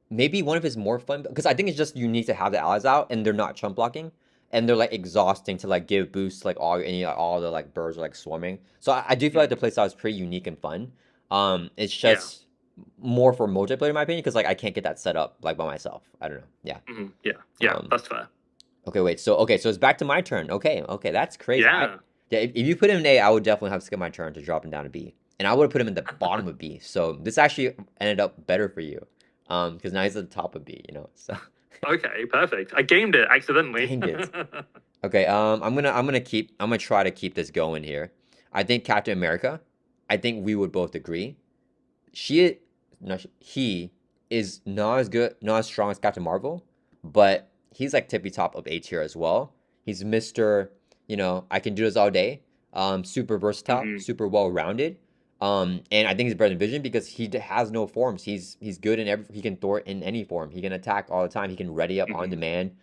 maybe one of his more fun because I think it's just unique to have the allies out and they're not chump blocking and they're like exhausting to like give boosts like all the like birds are like swarming. So I do feel like the playstyle is pretty unique and fun. It's just more for multiplayer in my opinion because like I can't get that set up like by myself. I don't know. Yeah. Yeah, that's fair. Okay, wait. So it's back to my turn. Okay, that's crazy. Yeah. If you put him in A, I would definitely have to skip my turn to drop him down to B, and I would have put him in the bottom of B. So this actually ended up better for you, because now he's at the top of B. So. Okay, perfect. I gamed it accidentally. Dang it. Okay, I'm gonna try to keep this going here. I think Captain America. I think we would both agree. He is not as good, not as strong as Captain Marvel, but he's like tippy top of A tier as well. He's Mr. I can do this all day. Super versatile, super well rounded. And I think he's better than Vision because he has no forms. He's good in he can Thor in any form. He can attack all the time. He can ready up on demand.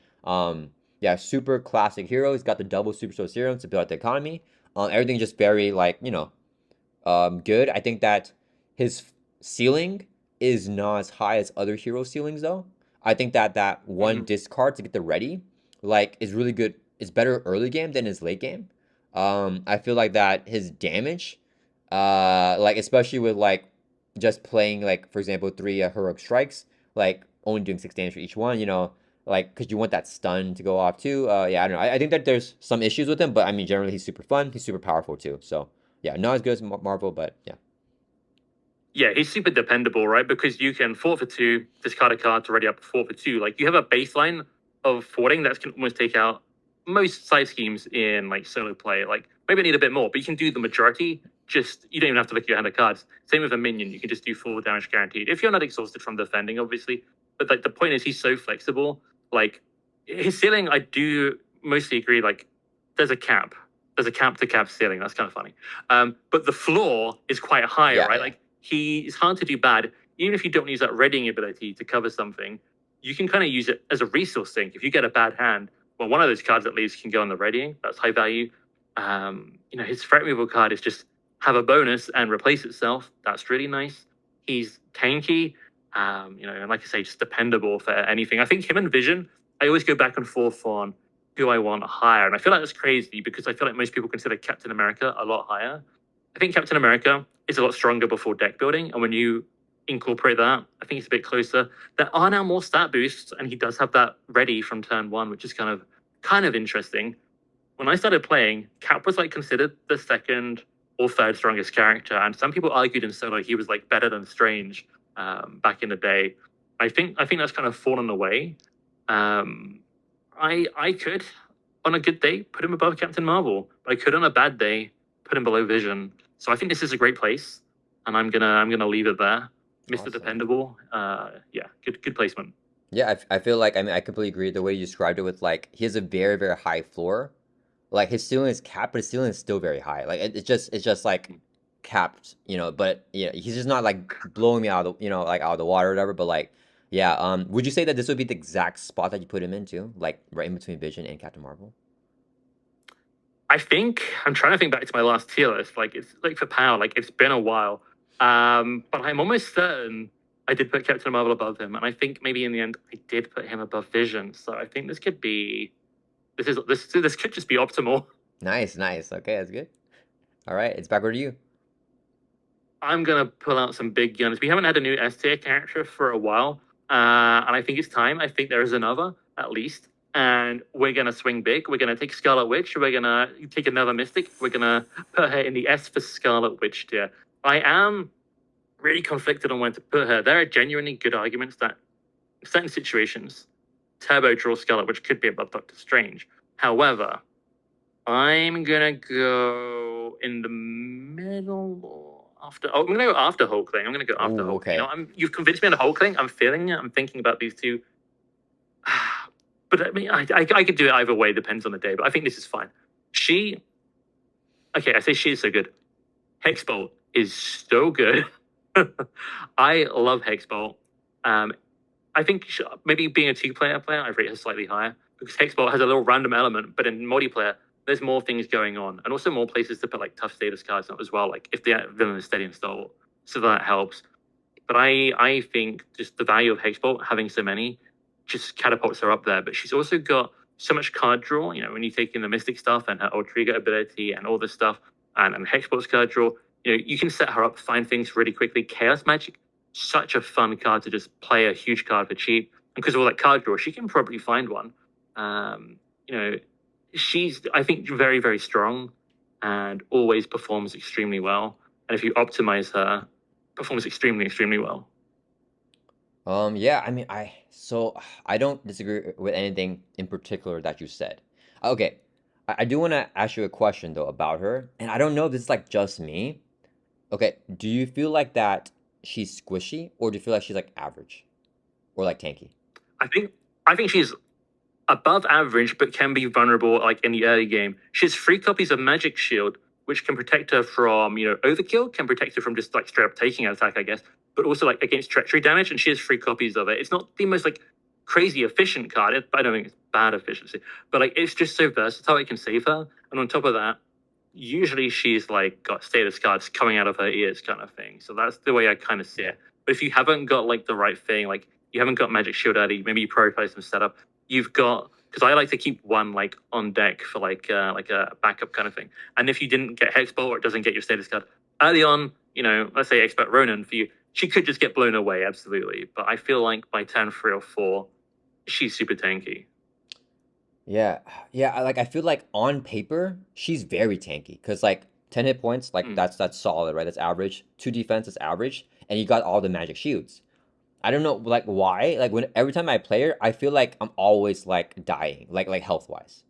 Yeah, super classic hero. He's got the double super soul serum to build out the economy. Everything just very like good. I think that his ceiling is not as high as other hero ceilings though. I think that one discard to get the ready like is really good. It's better early game than his late game. I feel like that his damage, like especially with like just playing like for example 3 heroic strikes, like only doing 6 damage for each one. Like because you want that stun to go off too. Yeah, I don't know. I think that there's some issues with him, but I mean generally he's super fun. He's super powerful too. So yeah, not as good as Marvel, but yeah. Yeah, he's super dependable, right? Because you can 4 for 2, discard a card to ready up 4 for 2. Like you have a baseline of forwarding that can almost take out most side schemes in like solo play. Like maybe need a bit more, but you can do the majority. Just you don't even have to look at your hand of cards. Same with a minion, you can just do full damage guaranteed if you're not exhausted from defending, obviously. But like the point is, he's so flexible. Like his ceiling, I do mostly agree. Like there's a cap. There's a cap to cap ceiling. That's kind of funny. But the floor is quite high, right? Yeah. Like it's hard to do bad. Even if you don't use that readying ability to cover something, you can kind of use it as a resource sink. If you get a bad hand, well, one of those cards at least can go on the readying. That's high value. His threat removal card is just have a bonus and replace itself. That's really nice. He's tanky. And like I say, just dependable for anything. I think him and Vision, I always go back and forth on who I want higher. And I feel like that's crazy because I feel like most people consider Captain America a lot higher. I think Captain America is a lot stronger before deck building. And when you incorporate that. I think it's a bit closer. There are now more stat boosts, and he does have that ready from turn one, which is kind of interesting. When I started playing, Cap was like considered the second or third strongest character, and some people argued in solo he was like better than Strange back in the day. I think that's kind of fallen away. I could on a good day put him above Captain Marvel, but I could on a bad day put him below Vision. So I think this is a great place, and I'm gonna leave it there. Mr. Awesome. Dependable, yeah, good placement. Yeah, I feel like, I mean, I completely agree the way you described it with like he has a very, very high floor. Like his ceiling is capped, but his ceiling is still very high. Like it's just like capped, you know, but yeah, he's just not like blowing me out of the, you know, like out of the water or whatever, but like yeah, would you say that this would be the exact spot that you put him into? Like right in between Vision and Captain Marvel? I think I'm trying to think back to my last tier list. Like it's like for power, like it's been a while. But I'm almost certain I did put Captain Marvel above him, and I think maybe in the end I did put him above Vision. So I think this could be this could just be optimal. Nice, nice. Okay, that's good. All right, it's backward to you. I'm gonna pull out some big guns. We haven't had a new S tier character for a while, and I think it's time. I think there is another at least, and we're gonna swing big. We're gonna take Scarlet Witch. We're gonna take another Mystic. We're gonna put her in the S for Scarlet Witch tier. I am really conflicted on when to put her. There are genuinely good arguments that in certain situations, Turbo Draw Scarlet Witch could be above Doctor Strange. However, I'm gonna go in the middle or after. Oh, I'm gonna go after Hulkling. I'm gonna go after Ooh, Hulkling. okay. You know, you've convinced me on the Hulkling. I'm feeling it. I'm thinking about these two. But I mean, I could do it either way. Depends on the day. But I think this is fine. Okay, I say she is so good. Hexbolt is so good. I love Hexbolt. I think maybe being a two-player player, I rate her slightly higher because Hexbolt has a little random element, but in multiplayer, there's more things going on, and also more places to put like tough status cards as well. Like if the villain is steady and stall, so that helps. But I think just the value of Hexbolt having so many just catapults her up there. But she's also got so much card draw. You know, when you take in the Mystic stuff and her Ultriga ability and all this stuff, and Hexbolt's card draw, you know, you can set her up, find things really quickly. Chaos Magic, such a fun card to just play a huge card for cheap. And because of all that card draw, she can probably find one. You know, she's, I think, very, very strong and always performs extremely well. And if you optimize her, performs extremely, extremely well. Yeah, I mean, I don't disagree with anything in particular that you said. Okay, I do want to ask you a question though about her, and I don't know if this is like just me. Okay, do you feel like that she's squishy, or do you feel like she's like average, or like tanky? I think she's above average, but can be vulnerable like in the early game. She has 3 copies of Magic Shield, which can protect her from, you know, overkill, can protect her from just like straight up taking an attack, I guess, but also like against treachery damage, and she has 3 copies of it. It's not the most like crazy efficient card. I don't think it's bad efficiency, but like it's just so versatile. It can save her, and on top of that, usually she's like got status cards coming out of her ears, kind of thing. So that's the way I kind of see it. But if you haven't got like the right thing, like you haven't got Magic Shield early, maybe you prioritize some setup. You've got, because I like to keep one like on deck for like a backup kind of thing. And if you didn't get Hexball or it doesn't get your status card early on, you know, let's say Expert Ronin for you, she could just get blown away, absolutely. But I feel like by turn 3 or 4, she's super tanky. Yeah, yeah, like I feel like on paper she's very tanky because like 10 hit points, like Mm. that's solid, right? That's average. Two defense is average, and you got all the magic shields. I don't know like why. Like when every time I play her, I feel like I'm always like dying, like health wise.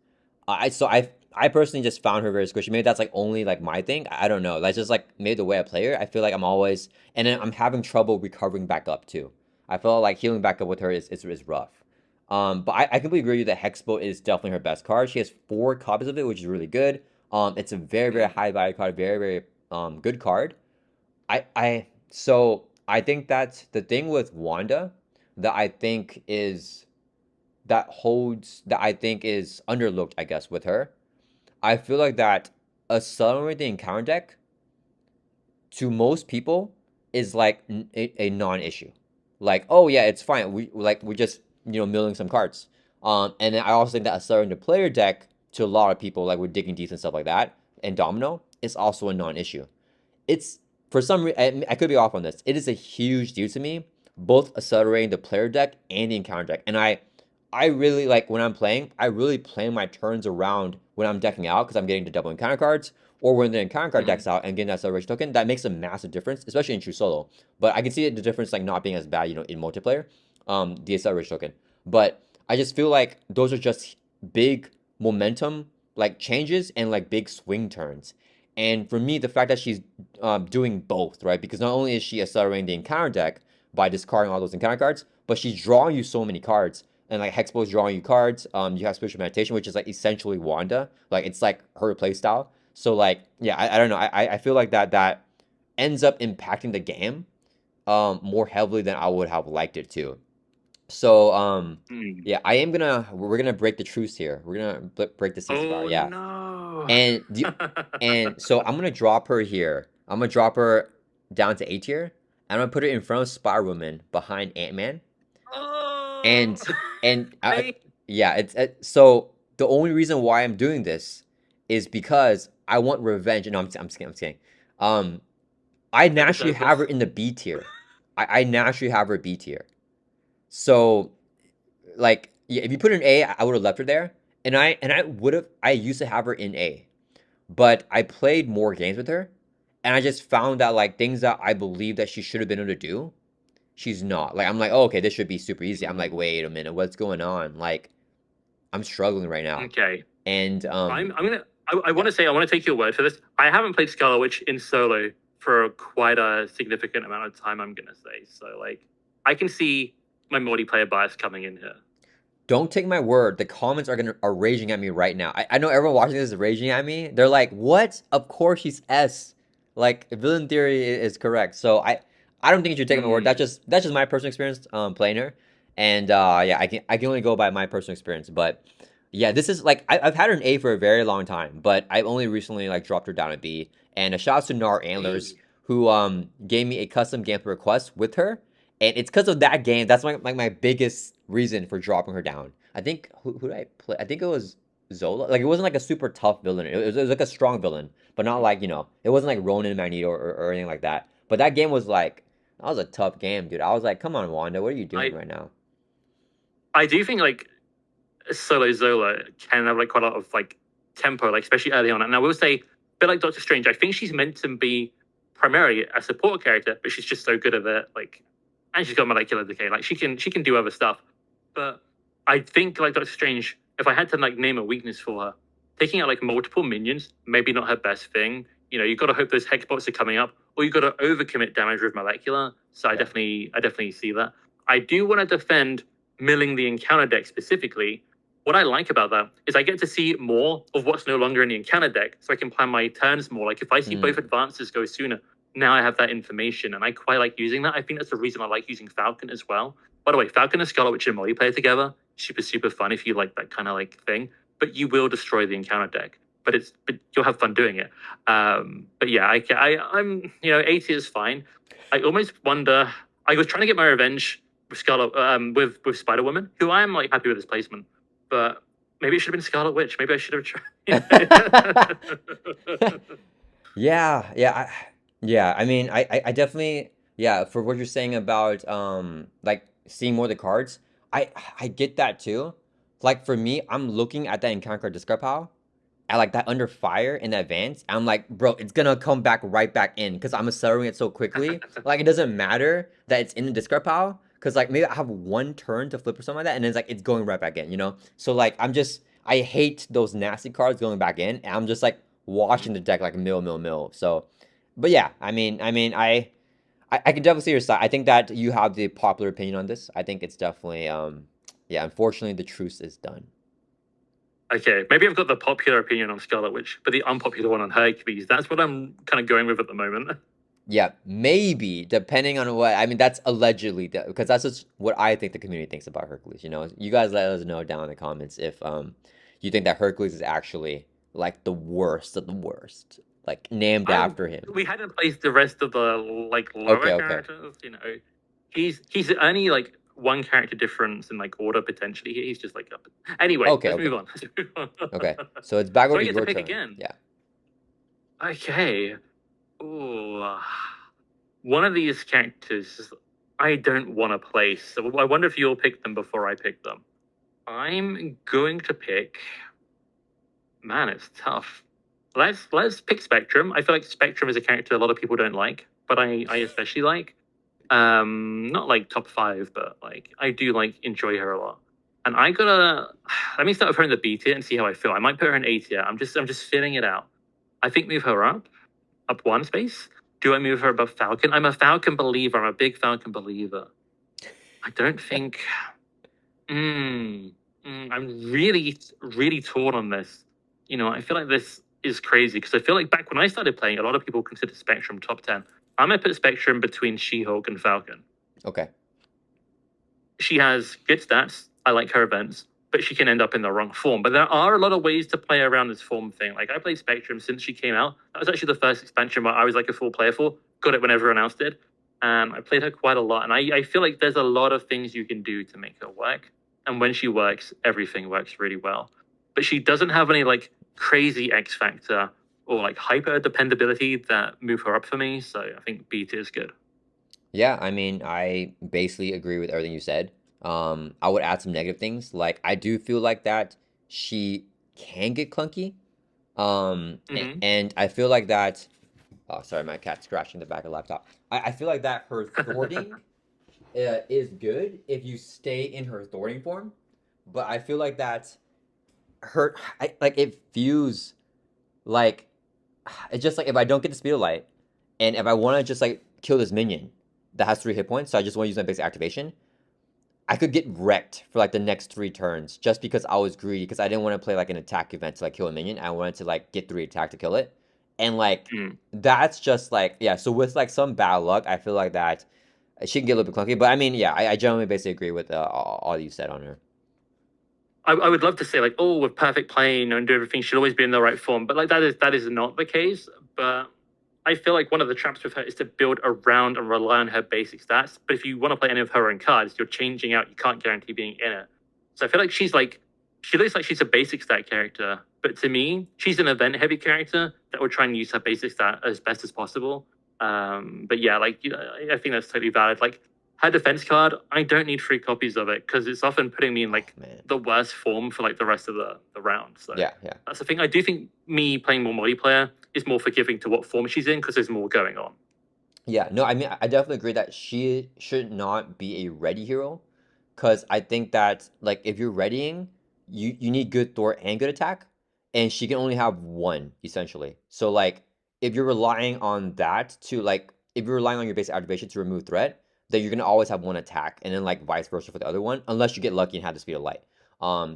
I personally just found her very squishy. Maybe that's like only like my thing. I don't know. That's just like maybe the way I play her. I feel like I'm always, and then I'm having trouble recovering back up too. I feel like healing back up with her is rough. But I completely agree with you that Hexbolt is definitely her best card. She has 4 copies of it, which is really good. It's a very, very high value card, very, very good card. So I think that's the thing with Wanda that I think is that I think is underlooked, I guess, with her. I feel like that accelerating encounter deck to most people is like a non-issue. Like, oh yeah, it's fine. We just milling some cards. And then I also think that accelerating the player deck to a lot of people, like with digging deep and stuff like that, and domino is also a non-issue. It's for some reason, I could be off on this. It is a huge deal to me, both accelerating the player deck and the encounter deck. And I really like when I'm playing, I really plan my turns around when I'm decking out because I'm getting the double encounter cards, or when the encounter card decks out and getting that acceleration token. That makes a massive difference, especially in true solo. But I can see the difference like not being as bad, in multiplayer, the acceleration token. But I just feel like those are just big momentum like changes and like big swing turns. And for me, the fact that she's doing both, right? Because not only is she accelerating the encounter deck by discarding all those encounter cards, but she's drawing you so many cards. And like Hexbow's drawing you cards. You have Spiritual Meditation, which is like essentially Wanda. Like it's like her playstyle. So like, yeah, I don't know. I feel like that ends up impacting the game more heavily than I would have liked it to. So yeah, we're gonna break the truce here. We're gonna break the ceasefire. Oh Yeah. no. And so I'm gonna drop her here. I'm gonna drop her down to A tier. I'm gonna put her in front of Spider-Woman behind Ant-Man. Oh, And and I, yeah, so the only reason why I'm doing this is because I want revenge. No, I'm just kidding. I'm just kidding. Um, I I naturally deserve have her this. in the B tier. I naturally have her B tier. So like, yeah, if you put her in A, I would have left her there. And I would have. I used to have her in A, but I played more games with her, and I just found that like things that I believe that she should have been able to do, she's not. Like I'm like, oh, okay, this should be super easy. I'm like, wait a minute, what's going on? Like I'm struggling right now. Okay. And I'm gonna. I yeah. want to say I want to take your word for this. I haven't played Scarlet Witch in solo for quite a significant amount of time. I'm gonna say so. Like I can see my multiplayer bias coming in here. Don't take my word. The comments are raging at me right now. I know everyone watching this is raging at me. They're like, "What? Of course she's S." Like villain theory is correct. So I don't think you should take my word. Mm. That's just my personal experience playing her. And yeah, I can only go by my personal experience. But yeah, this is like I've had her in A for a very long time, but I've only recently like dropped her down to B. And a shout out to Nar Antlers Hey. who gave me a custom gameplay request with her, and it's because of that game. That's my biggest reason for dropping her down. I think who did I play? I think it was Zola. Like it wasn't like a super tough villain. It was like a strong villain, but not like it wasn't like Ronin Magneto or anything like that. But that game was like that was a tough game, dude. I was like, come on, Wanda, what are you doing I right now? I do think like solo Zola can have like quite a lot of like tempo, like especially early on. And I will say, a bit like Doctor Strange, I think she's meant to be primarily a support character, but she's just so good at it. Like, and she's got molecular decay. Like she can do other stuff. But I think like Doctor Strange, if I had to like name a weakness for her, taking out like multiple minions, maybe not her best thing. You got to hope those hex bots are coming up, or you got to overcommit damage with molecular. So Yeah. I definitely see that. I do want to defend milling the encounter deck specifically. What I like about that is I get to see more of what's no longer in the encounter deck, so I can plan my turns more. Like if I see both Mm. advances go sooner, now I have that information, and I quite like using that. I think that's the reason I like using Falcon as well. By the way, Falcon and Scarlet Witch and multiplayer together, super super fun if you like that kind of like thing. But you will destroy the encounter deck. But you'll have fun doing it. But yeah, I'm 80 is fine. I almost wonder. I was trying to get my revenge with Scarlet with Spider Woman, who I am like happy with his placement, but maybe it should have been Scarlet Witch. Maybe I should have tried. Yeah, yeah, yeah. I mean, I definitely, yeah. For what you're saying about like seeing more of the cards, I get that too. Like for me, I'm looking at that encounter card discard pile, at like that under fire in advance. I'm like, bro, it's gonna come back right back in because I'm accelerating it so quickly. Like it doesn't matter that it's in the discard pile because like maybe I have one turn to flip or something like that, and then it's going right back in. So like I hate those nasty cards going back in, and I'm just like washing the deck like mill. So, but yeah, I can definitely see your side. I think that you have the popular opinion on this. I think it's definitely yeah. Unfortunately, the truce is done. Okay, maybe I've got the popular opinion on Scarlet Witch, but the unpopular one on Hercules. That's what I'm kind of going with at the moment. Yeah, maybe depending on what. I mean, that's allegedly because that's just what I think the community thinks about Hercules. You guys let us know down in the comments if you think that Hercules is actually like the worst of the worst, like named I after him. We hadn't placed the rest of the like lower Okay, okay, characters. He's only like one character difference in like order potentially. He's just like up. Anyway, okay, let's okay, move on. Let's move on. okay. So it's back So over I to get to your pick turn. again. Yeah. Okay. Ooh. one of these characters I don't want to play. So I wonder if you'll pick them before I pick them. I'm going to pick. Man, it's tough. Let's pick Spectrum. I feel like Spectrum is a character a lot of people don't like, but I especially like. Not like top five, but like I do like enjoy her a lot. And I gotta let me start with her in the B tier and see how I feel. I might put her in A tier. I'm just feeling it out. I think move her up one space. Do I move her above Falcon? I'm a Falcon believer. I'm a big Falcon believer. I don't think. I'm really torn on this. I feel like this is crazy because I feel like back when I started playing, a lot of people consider Spectrum top 10. I'm gonna put Spectrum between She-Hulk and Falcon. Okay. She has good stats. I like her events, but she can end up in the wrong form. But there are a lot of ways to play around this form thing. Like I played Spectrum since she came out. That was actually the first expansion where I was like a full player for. Got it when everyone else did. And I played her quite a lot. And I feel like there's a lot of things you can do to make her work. And when she works, everything works really well. But she doesn't have any like crazy X factor or like hyper dependability that move her up for me. So I think B tier is good. Yeah, I mean, I basically agree with everything you said. I would add some negative things. Like, I do feel like that she can get clunky. Mm-hmm. And I feel like that. Oh, sorry, my cat's scratching the back of the laptop. I feel like that her thwarting is good if you stay in her thwarting form, but I feel like that like it feels like it's just like if I don't get the speed of light, and if I want to just like kill this minion that has 3 hit points, so I just want to use my basic activation, I could get wrecked for like the next 3 turns just because I was greedy because I didn't want to play like an attack event to like kill a minion. I wanted to like get 3 attack to kill it, and like Mm. that's just like yeah. So with like some bad luck, I feel like that she can get a little bit clunky. But I mean, yeah, I generally basically agree with all you said on her. I would love to say like, oh, with perfect playing and do everything, she'll always be in the right form. But like that is not the case. But I feel like one of the traps with her is to build around and rely on her basic stats. But if you want to play any of her own cards, you're changing out. You can't guarantee being in it. So I feel like she looks like she's a basic stat character. But to me, she's an event heavy character that will try and use her basic stat as best as possible. But yeah, like I think that's totally valid. Like her defense card, I don't need 3 copies of it because it's often putting me in Oh like man. the worst form for like the rest of the round. So Yeah, yeah. that's the thing. I do think me playing more multiplayer is more forgiving to what form she's in because there's more going on. Yeah, no, I mean, I definitely agree that she should not be a ready hero, because I think that like if you're readying, you need good Thor and good attack, and she can only have one essentially. So like if you're relying on that to like if you're relying on your basic activation to remove threat, then you're gonna always have one attack, and then like vice versa for the other one, unless you get lucky and have the speed of light.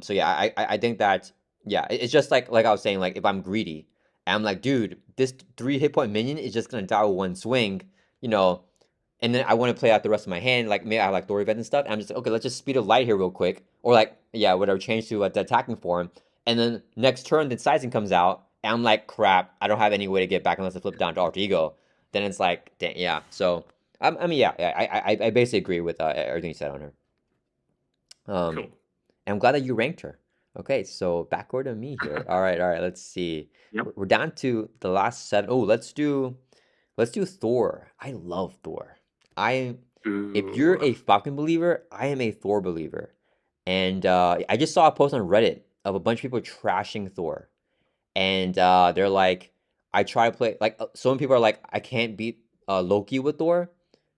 So yeah, I think that yeah, it's just like I was saying, like if I'm greedy, and I'm like, dude, this 3 hit point minion is just gonna die with one swing, you know, and then I want to play out the rest of my hand, like maybe I have like Thor event and stuff, and I'm just like, okay, let's just speed of light here real quick, or like yeah, whatever, change to the attacking form, and then next turn the sizing comes out, and I'm like, crap, I don't have any way to get back unless I flip down to alter ego. Then it's like, damn, yeah. So I mean, yeah, I basically agree with everything you said on her. Cool. And I'm glad that you ranked her. Okay, so backward to me here. All right, let's see. Yep. We're down to the last 7. Oh, let's do Thor. I love Thor. I If you're Ooh. a Falcon believer, I am a Thor believer. And I just saw a post on Reddit of a bunch of people trashing Thor. And they're like, I try to play like some people are like, I can't beat Loki with Thor.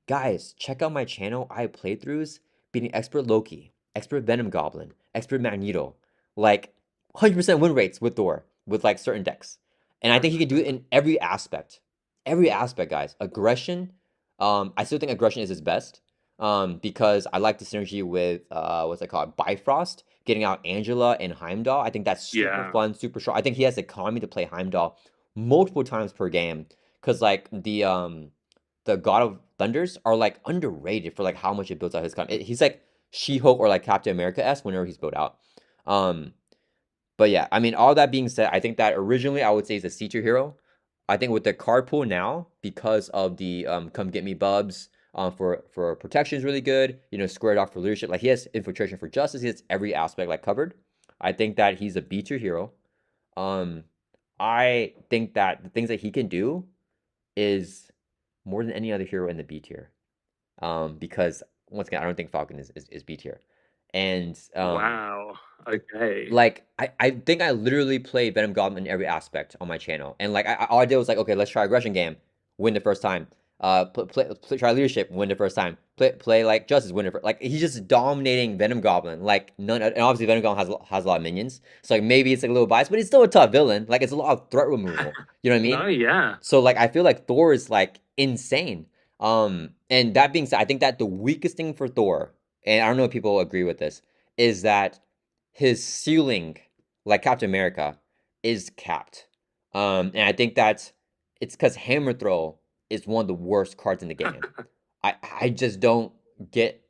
Guys, check out my channel. I have playthroughs beating expert Loki, expert Venom Goblin, expert Magneto, like 100% win rates with Thor with like certain decks. And I think he can do it in every aspect, guys. Aggression, I still think aggression is his best. Because I like the synergy with what's it called, Bifrost, getting out Angela and Heimdall. I think that's super Yeah. fun, super strong. I think he has the economy to play Heimdall multiple times per game, because like the God of Thunders are like underrated for like how much it builds out his economy. He's like She-Hulk or like Captain America-esque whenever he's built out. Um, but yeah, I mean, all that being said, I think that originally I would say he's a C tier hero. I think with the card pool now, because of the come get me bubs, for protection is really good. You know, squared off for leadership. Like he has infiltration for justice. He has every aspect like covered. I think that he's a B tier hero. Um, I think that the things that he can do is more than any other hero in the B tier. Because once again, I don't think Falcon is B tier. And Wow. Okay. like I think I literally play Venom Goblin in every aspect on my channel. And like all I did was like, okay, let's try aggression game, win the first time. Try leadership, win the first time. Play like justice, win the first. Like he's just dominating Venom Goblin. Like none, and obviously Venom Goblin has a lot of minions. So like maybe it's like a little biased, but it's still a tough villain. Like it's a lot of threat removal. You know what I mean? No, yeah. So like I feel like Thor is like insane. And that being said, I think that the weakest thing for Thor, and I don't know if people agree with this, is that his ceiling, like Captain America, is capped. And I think that it's because Hammer Throw is one of the worst cards in the game. I just don't get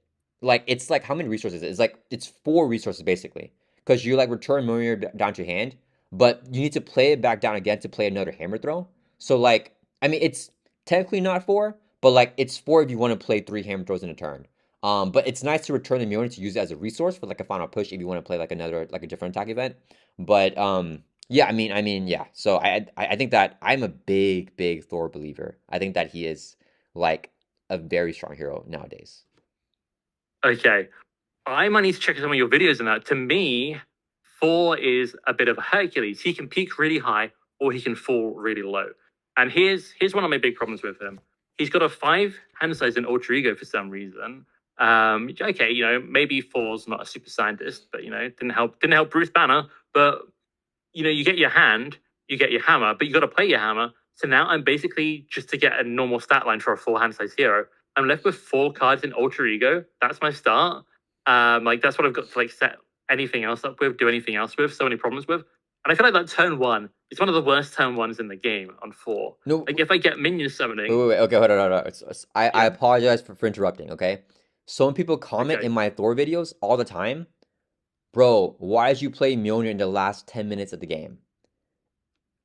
like it's like how many resources? It's like it's 4 resources basically. Because you like return Mjolnir down to your hand, but you need to play it back down again to play another Hammer Throw. So like I mean it's technically not 4, but like it's 4 if you want to play 3 Hammer Throws in a turn. But it's nice to return the Mjolnir to use it as a resource for like a final push if you want to play like another like a different attack event. But yeah, yeah. So I think that I'm a big Thor believer. I think that he is like a very strong hero nowadays. Okay. I might need to check some of your videos on that. To me, Thor is a bit of a Hercules. He can peak really high or he can fall really low. And here's one of my big problems with him. He's got a 5 hand size in alter ego for some reason. Okay, maybe Thor's not a super scientist, but didn't help Bruce Banner. But you get your hand, you get your hammer, but you got to play your hammer. So now I'm basically just to get a normal stat line for a 4 hand size hero. I'm left with 4 cards in alter ego. That's my start. Like that's what I've got to like set anything else up with, do anything else with. So many problems with, and I feel like that turn 1 is one of the worst turn 1s in the game on 4. No, Like if I get minion summoning, wait. Okay, hold on. I yeah, apologize for interrupting. Okay, some people comment okay, in my Thor videos all the time, bro. Why did you play Mjolnir in the last 10 minutes of the game?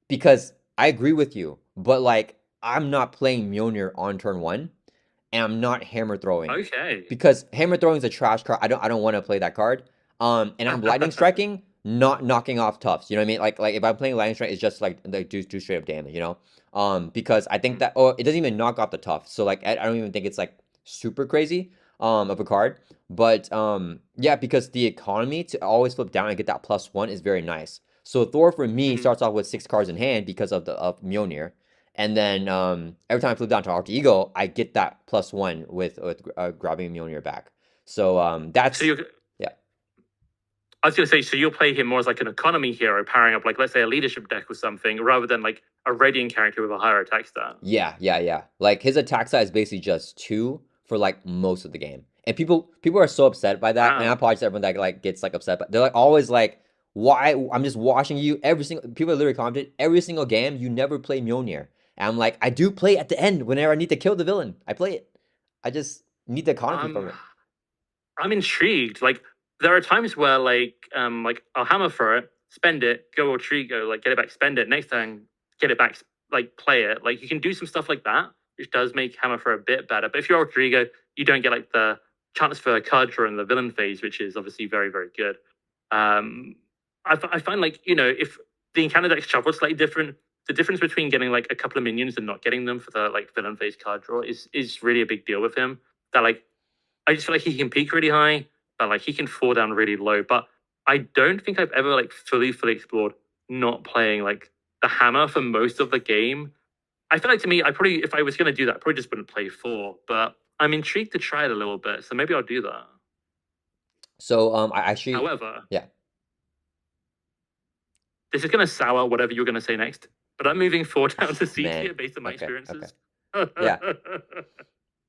Because I agree with you, but like I'm not playing Mjolnir on turn 1. And I'm not hammer throwing okay. because hammer throwing is a trash card. I don't want to play that card. And I'm lightning striking, not knocking off toughs. You know what I mean? Like if I'm playing lightning strike, it's just like do straight up damage. You know? Because I think that it doesn't even knock off the tough. So like I don't even think it's like super crazy of a card. But yeah, because the economy to always flip down and get that +1 is very nice. So Thor for me Mhm. starts off with 6 cards in hand because of Mjolnir. And then every time I flip down to Alter Ego, I get that +1 with grabbing Mjolnir back. So So that's you yeah. I was going to say, so you'll play him more as like an economy hero, powering up like let's say a leadership deck or something, rather than like a radiant character with a higher attack stat. Yeah. Like his attack stat is basically just 2 for like most of the game. And people are so upset by that. And I Wow. apologize to everyone that like gets like upset. But they're like always like, why I'm just watching you every single people literally commented every single game you never play Mjolnir. And I'm like, I do play at the end whenever I need to kill the villain. I play it. I just need the economy from Um, it. I'm intrigued. Like there are times where like I'll hammer for it, spend it, go Ultrigo, like get it back, spend it. Next time, get it back, like play it. Like you can do some stuff like that, which does make hammer for a bit better. But if you're Ultrigo, you don't get like the chance for a card draw in the villain phase, which is obviously very very good. Um, I find like if the encounter deck's shuffled slightly different, the difference between getting like a couple of minions and not getting them for the like villain phase card draw is really a big deal with him. That like I just feel like he can peak really high, but like he can fall down really low. But I don't think I've ever like fully explored not playing like the hammer for most of the game. I feel like to me, I probably if I was gonna do that, I probably just wouldn't play 4. But I'm intrigued to try it a little bit, so maybe I'll do that. So I actually However, yeah. this is gonna sour whatever you're gonna say next. But I'm moving 4 down to C Man. tier based on my Okay. experiences. Yeah,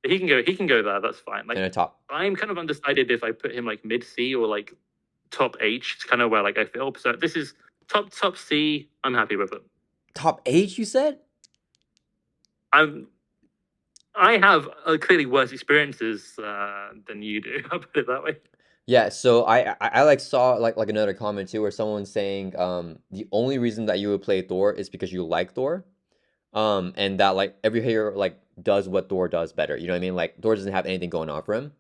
He can go there, that's fine. in Like the top. I'm kind of undecided if I put him like mid C or like top H. It's kind of where like I feel. So this is top C. I'm happy with it. Top 8 you said? I'm I have clearly worse experiences than you do. I'll put it that way. Yeah, so I like saw like another comment too where someone's saying the only reason that you would play Thor is because you like Thor. And that like every hero like does what Thor does better. You know what I mean? Like Thor doesn't have anything going on for him.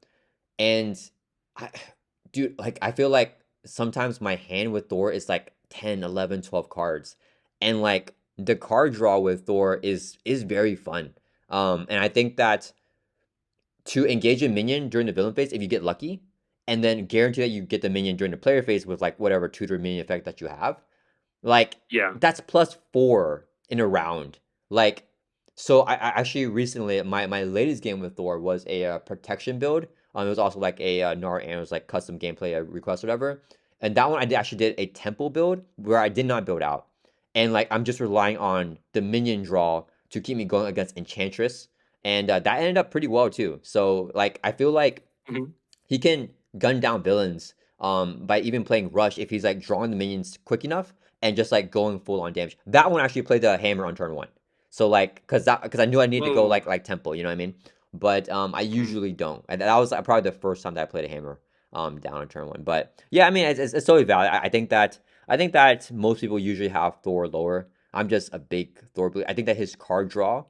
And I dude, like I feel like sometimes my hand with Thor is like 10, 11, 12 cards. And like the card draw with Thor is very fun. And I think that to engage a minion during the villain phase, if you get lucky, and then guarantee that you get the minion during the player phase with like whatever tutor minion effect that you have, like Yeah. that's +4 in a round. Like, so I actually recently my latest game with Thor was a protection build. It was also like a Nar and it was like custom gameplay request or whatever. And that one actually did a temple build where I did not build out, and like I'm just relying on the minion draw to keep me going against Enchantress, and that ended up pretty well too. So like I feel like Mhm. he can gun down villains by even playing rush if he's like drawing the minions quick enough and just like going full on damage. That one actually played the hammer on turn 1. So like because I knew I needed to go Whoa. like temple, you know what I mean? But I Mhm. usually don't. And that was probably the first time that I played a hammer down on turn 1. But yeah, I mean it's totally valid. I think that most people usually have Thor lower. I'm just a big Thor believer. I think that his card draw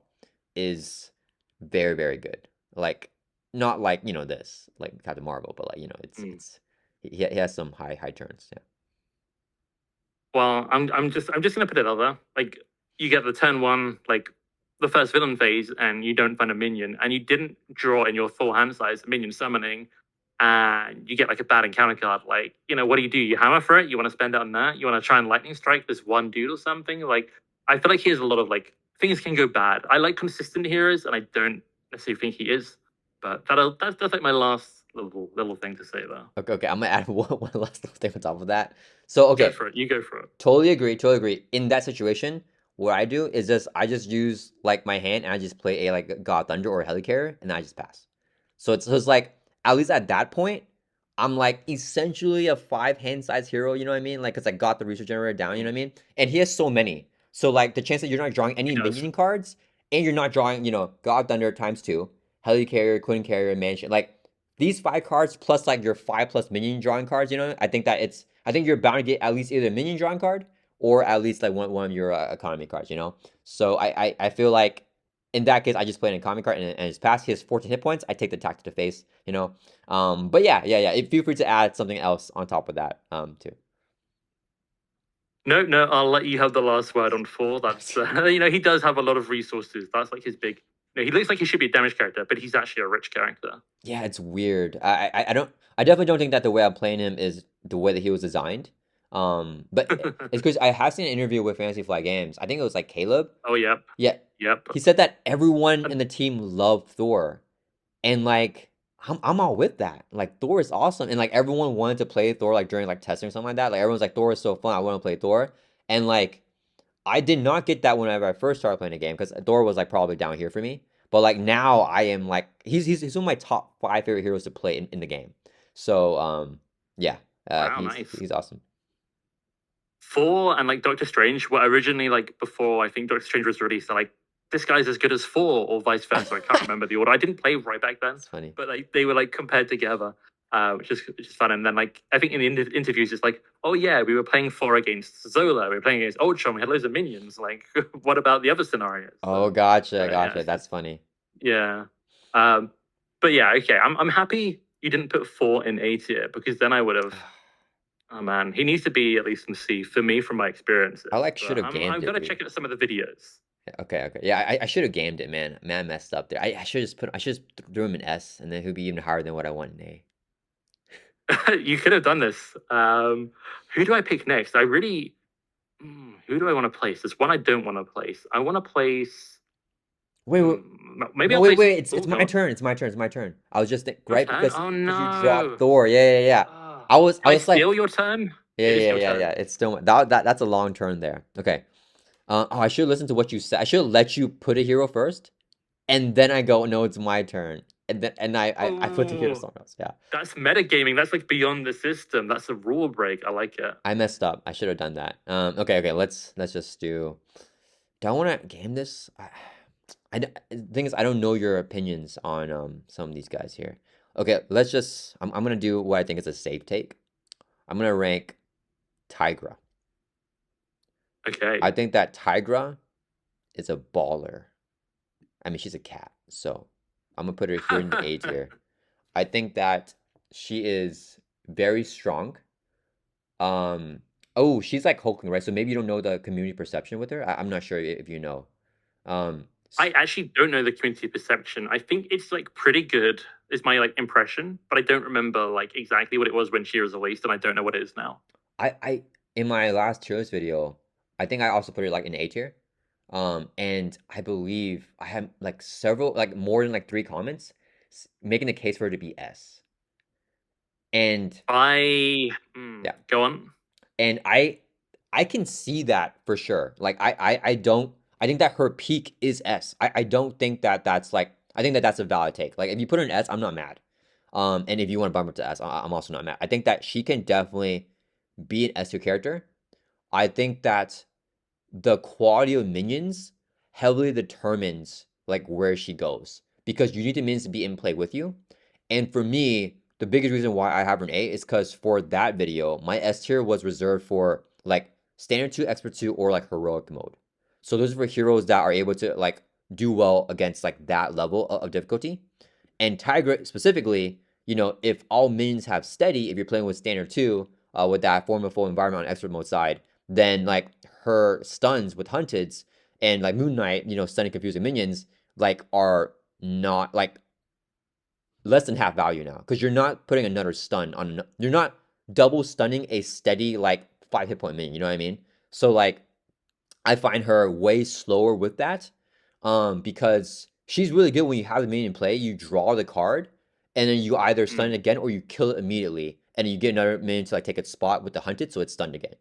is very, very good. Like not like, this, like Captain Marvel, but like, Mm. it's he has some high turns. Yeah. Well, I'm just gonna put it out there. Like, you get the turn one, like the first villain phase, and you don't find a minion, and you didn't draw in your full hand size minion summoning, and you get like a bad encounter card. Like, what do? You hammer for it? You want to spend it on that? You want to try and lightning strike this one dude or something? Like, I feel like he has a lot of like things can go bad. I like consistent heroes, and I don't necessarily think he is. But that's like my last little thing to say there. Okay, I'm gonna add one last little thing on top of that. So Go okay, for it. You go for it. totally agree, totally agree. In that situation, what I do is I just use like my hand and I just play a like God Thunder or Helicarrier and I just pass. So it's like at least at that point, I'm like essentially a 5 hand size hero, you know what I mean? Like cause I got the research generator down, you know Mm. what I mean? And he has so many. So like the chance that you're not drawing any He does. minion cards and you're not drawing, God Thunder ×2, Helicarrier, Queen Carrier, Mansion, like these 5 cards plus like your 5+ minion drawing cards, I think you're bound to get at least either a minion drawing card or at least like one of your economy cards. So I feel like in that case I just play an economy card and his pass. He has 14 hit points. I take the attack to the face. But yeah. Feel free to add something else on top of that too. No, no, I'll let you have the last word on four. That's he does have a lot of resources. That's like his big. He looks like he should be a damage character, but he's actually a rich character. Yeah, it's weird. I definitely don't think that the way I'm playing him is the way that he was designed. But it's because I have seen an interview with Fantasy Flight Games. I think it was like Caleb. Oh, yep, Yeah, yep. he said that everyone in And the team loved Thor, and like I'm all with that. Like Thor is awesome, and like everyone wanted to play Thor like during like testing or something like that. Like everyone's like Thor is so fun. I want to play Thor, and like I did not get that whenever I first started playing the game because Thor was like probably down here for me. But like now I am like he's one of my top 5 favorite heroes to play in the game. So yeah, wow, nice. he's awesome. Thor and like Doctor Strange were originally like before I think Doctor Strange was released. They're like, this guy's as good as Thor, or vice versa. I can't remember the order. I didn't play right back then, It's funny. but like they were like compared together, which is fun. And then like I think in the interviews, it's like, oh yeah, we were playing Thor against Zola, we were playing against Ultron, we had loads of minions. Like, what about the other scenarios? Oh, gotcha, Yeah, gotcha. That's funny. yeah. Um, but yeah, okay. I'm happy you didn't put Thor in A tier because then I would have. Oh man, he needs to be at least some C for me from my experiences. I like should But have I'm gamed it, gonna dude. check out some of the videos. Okay. Yeah, I should have gamed it, man. Man, I messed up there. I should just threw him an S, and then he'd be even higher than what I want in A. You could have done this. Who do I pick next? Who do I want to place? There's one I don't want to place. I want to place. Wait, Maybe no, I'll place. it's Oh, go my on. turn. It's my turn. It's my turn. I was just Your right turn. because Oh you dropped no. Thor. Yeah. Ah. I Can I was like, steal your turn? yeah, It is yeah, your yeah, yeah. turn. It's still that's a long turn there. Okay. I should listen to what you said. I should let you put a hero first, and then I go, no, it's my turn, and then I put the hero Oh, somewhere else. Yeah, that's metagaming. That's like beyond the system. That's a rule break. I like it. I messed up. I should have done that. Okay. Let's just do. Do I want to game this? The thing is, I don't know your opinions on some of these guys here. Okay, let's just. I'm gonna do what I think is a safe take. I'm gonna rank Tigra. Okay. I think that Tigra is a baller. I mean, she's a cat, so I'm gonna put her here in the A tier. I think that she is very strong. Oh, she's like Hulkling, right? So maybe you don't know the community perception with her. I'm not sure if you know. Um, I actually don't know the community perception. I think it's like pretty good, is my like impression, but I don't remember like exactly what it was when she was released, and I don't know what it is now. I in my last tier list video, I think I also put it like in A tier. And I believe I had like several, like more than like 3 comments making the case for it to be S. And I yeah, go on. and I can see that for sure. Like I don't I think that her peak is S. I don't think that that's like I think that that's a valid take. Like if you put her in S, I'm not mad. And if you want to bump her to S, I'm also not mad. I think that she can definitely be an S tier character. I think that the quality of minions heavily determines like where she goes because you need the minions to be in play with you. And for me, the biggest reason why I have her an A is because for that video, my S tier was reserved for like standard 2, expert 2, or like heroic mode. So those are for heroes that are able to like do well against like that level of difficulty. And Tigra specifically, if all minions have steady, if you're playing with standard 2, with that form of full environment on expert mode side, then like her stuns with hunteds and like Moon Knight, stunning confusing minions, like are not like less than half value now because you're not putting another stun on. You're not double stunning a steady like 5 hit point minion. You know what I mean? So like I find her way slower with that, because she's really good when you have the minion in play. You draw the card, and then you either stun it Mm. again or you kill it immediately, and then you get another minion to like take its spot with the hunted, so it's stunned again.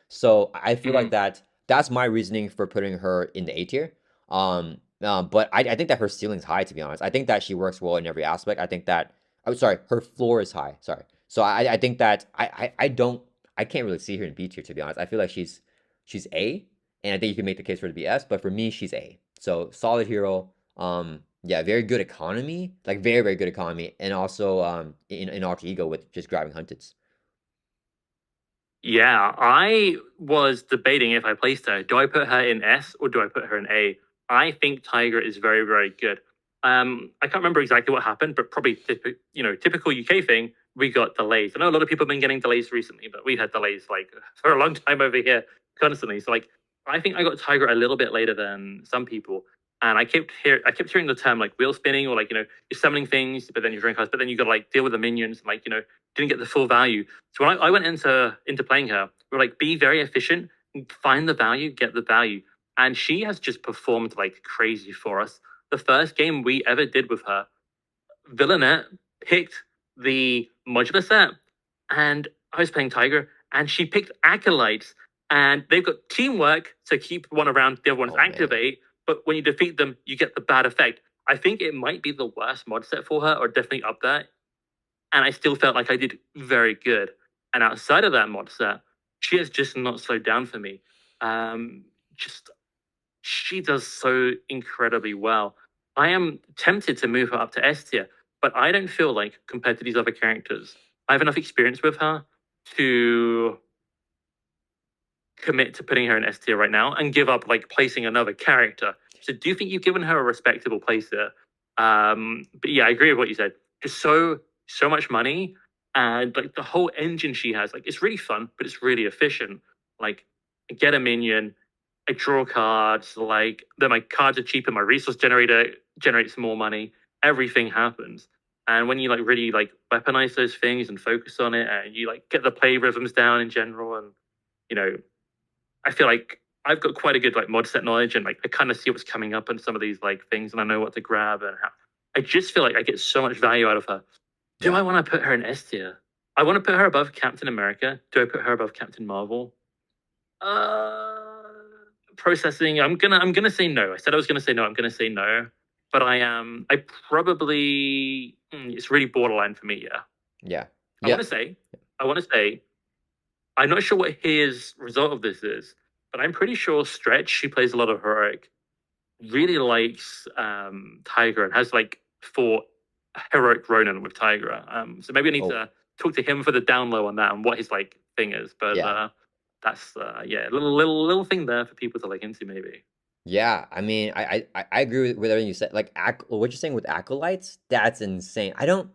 So I feel like Mm. that's my reasoning for putting her in the A tier. But I think that her ceiling's high, to be honest. I think that she works well in every aspect. I think that I'm sorry, her floor is high. Sorry. So I think that I can't really see her in B tier, to be honest. I feel like she's A, and I think you can make the case for her to be S, but for me, she's A. So solid hero. Yeah, very good economy, like very very good economy, and also in alter ego with just grabbing hunteds. Yeah, I was debating if I placed her. Do I put her in S or do I put her in A? I think Tiger is very, very good. I can't remember exactly what happened, but probably typical UK thing. We got delays. I know a lot of people have been getting delays recently, but we had delays like for a long time over here constantly. So like, I think I got Tiger a little bit later than some people, and I kept hearing the term like wheel spinning or like you're summoning things, but then you're drawing cards, but then you got to like deal with the minions, and like didn't get the full value. So when I went into playing her, we are like, be very efficient, find the value, get the value. And she has just performed like crazy for us. The first game we ever did with her, Villainette picked the modular set, and I was playing Tiger, and she picked Acolytes, and they've got teamwork to keep one around, the other ones Oh man. activate, but when you defeat them, you get the bad effect. I think it might be the worst mod set for her, or definitely up there, and I still felt like I did very good. And outside of that mod set, she has just not slowed down for me. Just she does so incredibly well. I am tempted to move her up to S tier, but I don't feel like compared to these other characters, I have enough experience with her to commit to putting her in S tier right now and give up like placing another character. So do you think you've given her a respectable place there? But yeah, I agree with what you said. Just so much money, and like the whole engine she has, like it's really fun, but it's really efficient. Like I get a minion, I draw cards, like then my cards are cheaper, my resource generator generates more money, everything happens. And when you like really like weaponize those things and focus on it, and you like get the play rhythms down in general, and you know I feel like I've got quite a good like mod set knowledge, and like I kind of see what's coming up in some of these like things, and I know what to grab and how. I just feel like I get so much value out of her. Do Yeah. I want to put her in S tier? I want to put her above Captain America. Do I put her above Captain Marvel? Uh, Processing. I'm gonna say no. I said I was gonna say no. I'm gonna say no. But I am. I probably. It's really borderline for me. Yeah. Yeah. I want Yeah. to say. I want to say. I'm not sure what his result of this is, but I'm pretty sure Stretch, she plays a lot of heroic, really likes Tigra and has like fought heroic Ronin with Tigra. So maybe I need Oh, to talk to him for the down low on that and what his like thing is. But yeah. that's yeah, little thing there for people to like into maybe. Yeah, I mean, I agree with everything you said. Like, what you're saying with acolytes, that's insane. I don't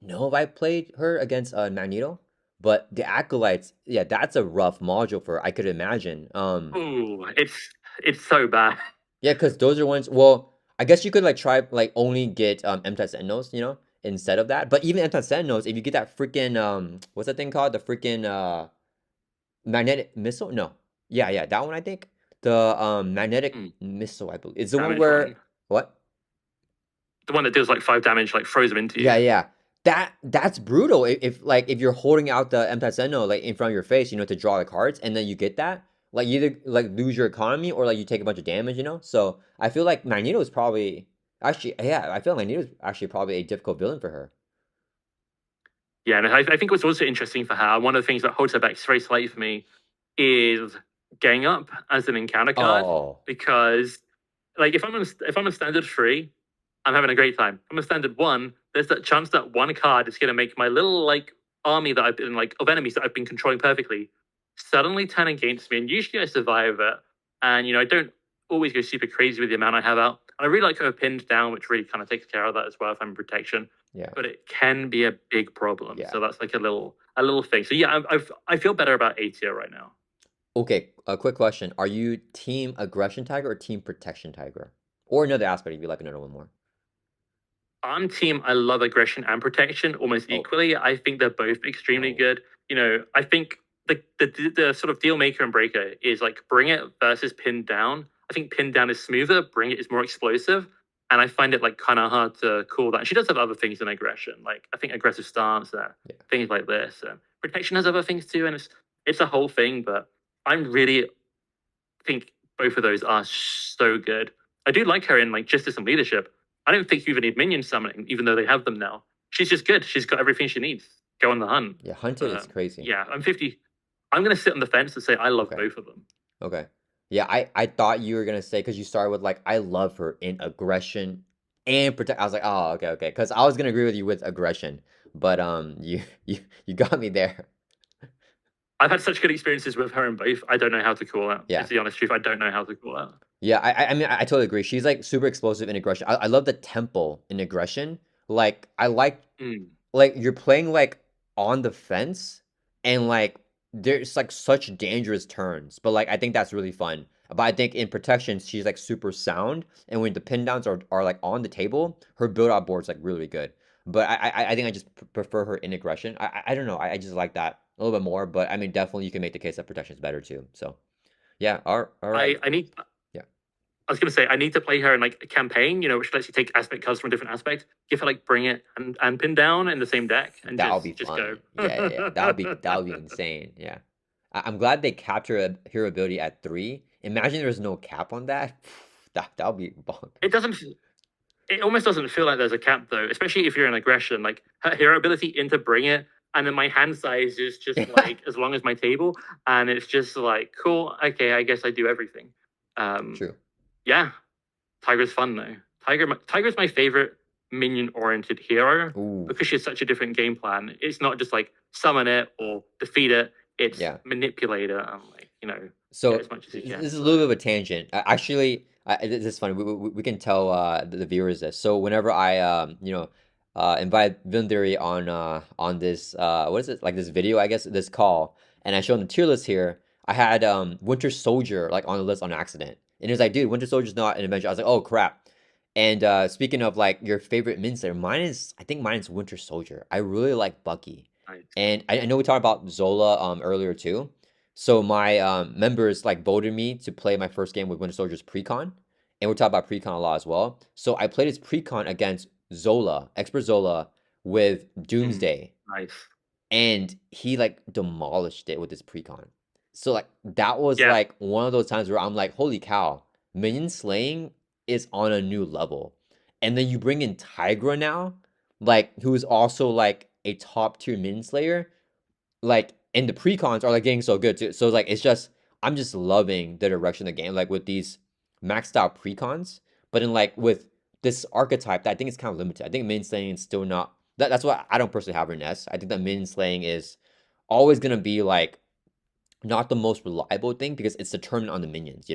know if I played her against Magneto, but the acolytes, yeah, that's a rough module for her, I could imagine. Ooh, it's so bad. Yeah, because those are ones. Well, I guess you could like try like only get M-type Sentinels, instead of that. But even M-type Sentinels, if you get that freaking what's that thing called? The freaking magnetic missile? No. Yeah, yeah, that one I think. The magnetic Mm, missile, I believe. It's the one damage where one. what? The one that deals like 5 damage, like throws them into Yeah, you. yeah. That's brutal. If you're holding out the M-type Sentinel like in front of your face, to draw the cards, and then you get that, like you either like lose your economy or like you take a bunch of damage. So I feel like Magneto is probably actually yeah, I feel like Magneto is actually probably a difficult villain for her. Yeah, and I think what's also interesting for her, one of the things that holds her back very slightly for me, is gang up as an encounter card. Oh, Because like if I'm a standard 3, I'm having a great time. If I'm a standard 1, there's that chance that one card is gonna make my little like army that I've been like of enemies that I've been controlling perfectly suddenly turn against me, and usually I survive it. And I don't always go super crazy with the amount I have out. And I really like her pinned down, which really kind of takes care of that as well if I'm in protection. yeah, But it can be a big problem. yeah. So that's like a little thing. So yeah, I feel better about A tier right now. Okay, a quick question. Are you team aggression tiger or team protection tiger? Or another aspect if you like another one more. I'm team. I love aggression and protection almost Oh, equally. I think they're both extremely oh, good. I think the sort of deal maker and breaker is like bring it versus pin down. I think pin down is smoother. Bring it is more explosive, and I find it like kind of hard to call that. And she does have other things than aggression, like I think aggressive stance, yeah. things like this. Protection has other things too, and it's a whole thing. But I'm really think both of those are so good. I do like her in like justice and leadership. I don't think you even need minion summoning, even though they have them now. She's just good. She's got everything she needs. Go on the hunt. Yeah, Hunted is But crazy. yeah, I'm 50. I'm gonna sit on the fence and say I love Okay. both of them. Okay. Yeah, I thought you were gonna say because you started with like I love her in aggression and protect. I was like, oh, okay, okay. Because I was gonna agree with you with aggression, but you got me there. I've had such good experiences with her in both. I don't know how to call out. Yeah. It's the honest truth. I don't know how to call out. Yeah, I mean I totally agree. She's like super explosive in aggression. I love the tempo in aggression. Like I Mm. like you're playing like on the fence and like there's like such dangerous turns, but like I think that's really fun. But I think in protection she's like super sound, and when the pin downs are like on the table, her build out board's like really good. But I think I just prefer her in aggression. I don't know. I just like that a little bit more. But I mean definitely you can make the case that protection is better too. So yeah, all right. I need. Yeah, I was gonna say I need to play her in like a campaign, which lets you take aspect cards from a different aspect. Give her like bring it and pin down in the same deck and that'll be just go. fun. Yeah, yeah, yeah. That'll be insane. Yeah. I'm glad they capture a hero ability at 3. Imagine there's no cap on that. That'll be It bonkers. doesn't. It almost doesn't feel like there's a cap though, especially if you're in aggression. Like her hero ability into bring it, and then my hand size is just like as long as my table, and it's just like cool. Okay, I guess I do everything. Um, True. yeah, Tiger's fun though. Tiger's my favorite minion-oriented hero Ooh, because she has such a different game plan. It's not just like summon it or defeat it. It's yeah. manipulate it and like get So as much as you this can. is a So little bit of a tangent. Actually, this is funny. We can tell the viewers this. So whenever I invite Villaintheory on this what is it like this video I guess this call, and I showed him the tier list here. I had Winter Soldier like on the list on accident, and he was like, "Dude, Winter Soldier's not an Avenger." I was like, "Oh crap." And speaking of like your favorite min slayer, I think mine is Winter Soldier. I really like Bucky, nice. and I know we talked about Zola earlier too. So my members like voted me to play my first game with Winter Soldier's precon, and we're talking about precon a lot as well. So I played his precon against Zola, Expert Zola, with Mm, Doomsday, nice. and he like demolished it with his precon. So like that was Yeah. like one of those times where I'm like, holy cow, minion slaying is on a new level. And then you bring in Tigra now, like who is also like a top tier minion slayer, like and the precons are like getting so good too. So like it's just I'm just loving the direction of the game, like with these maxed out precons, but in like with this archetype that I think is kind of limited. I think minion slaying is still not that's why I don't personally have her nest. I think that minion slaying is always gonna be like not the most reliable thing because it's determined on the minions.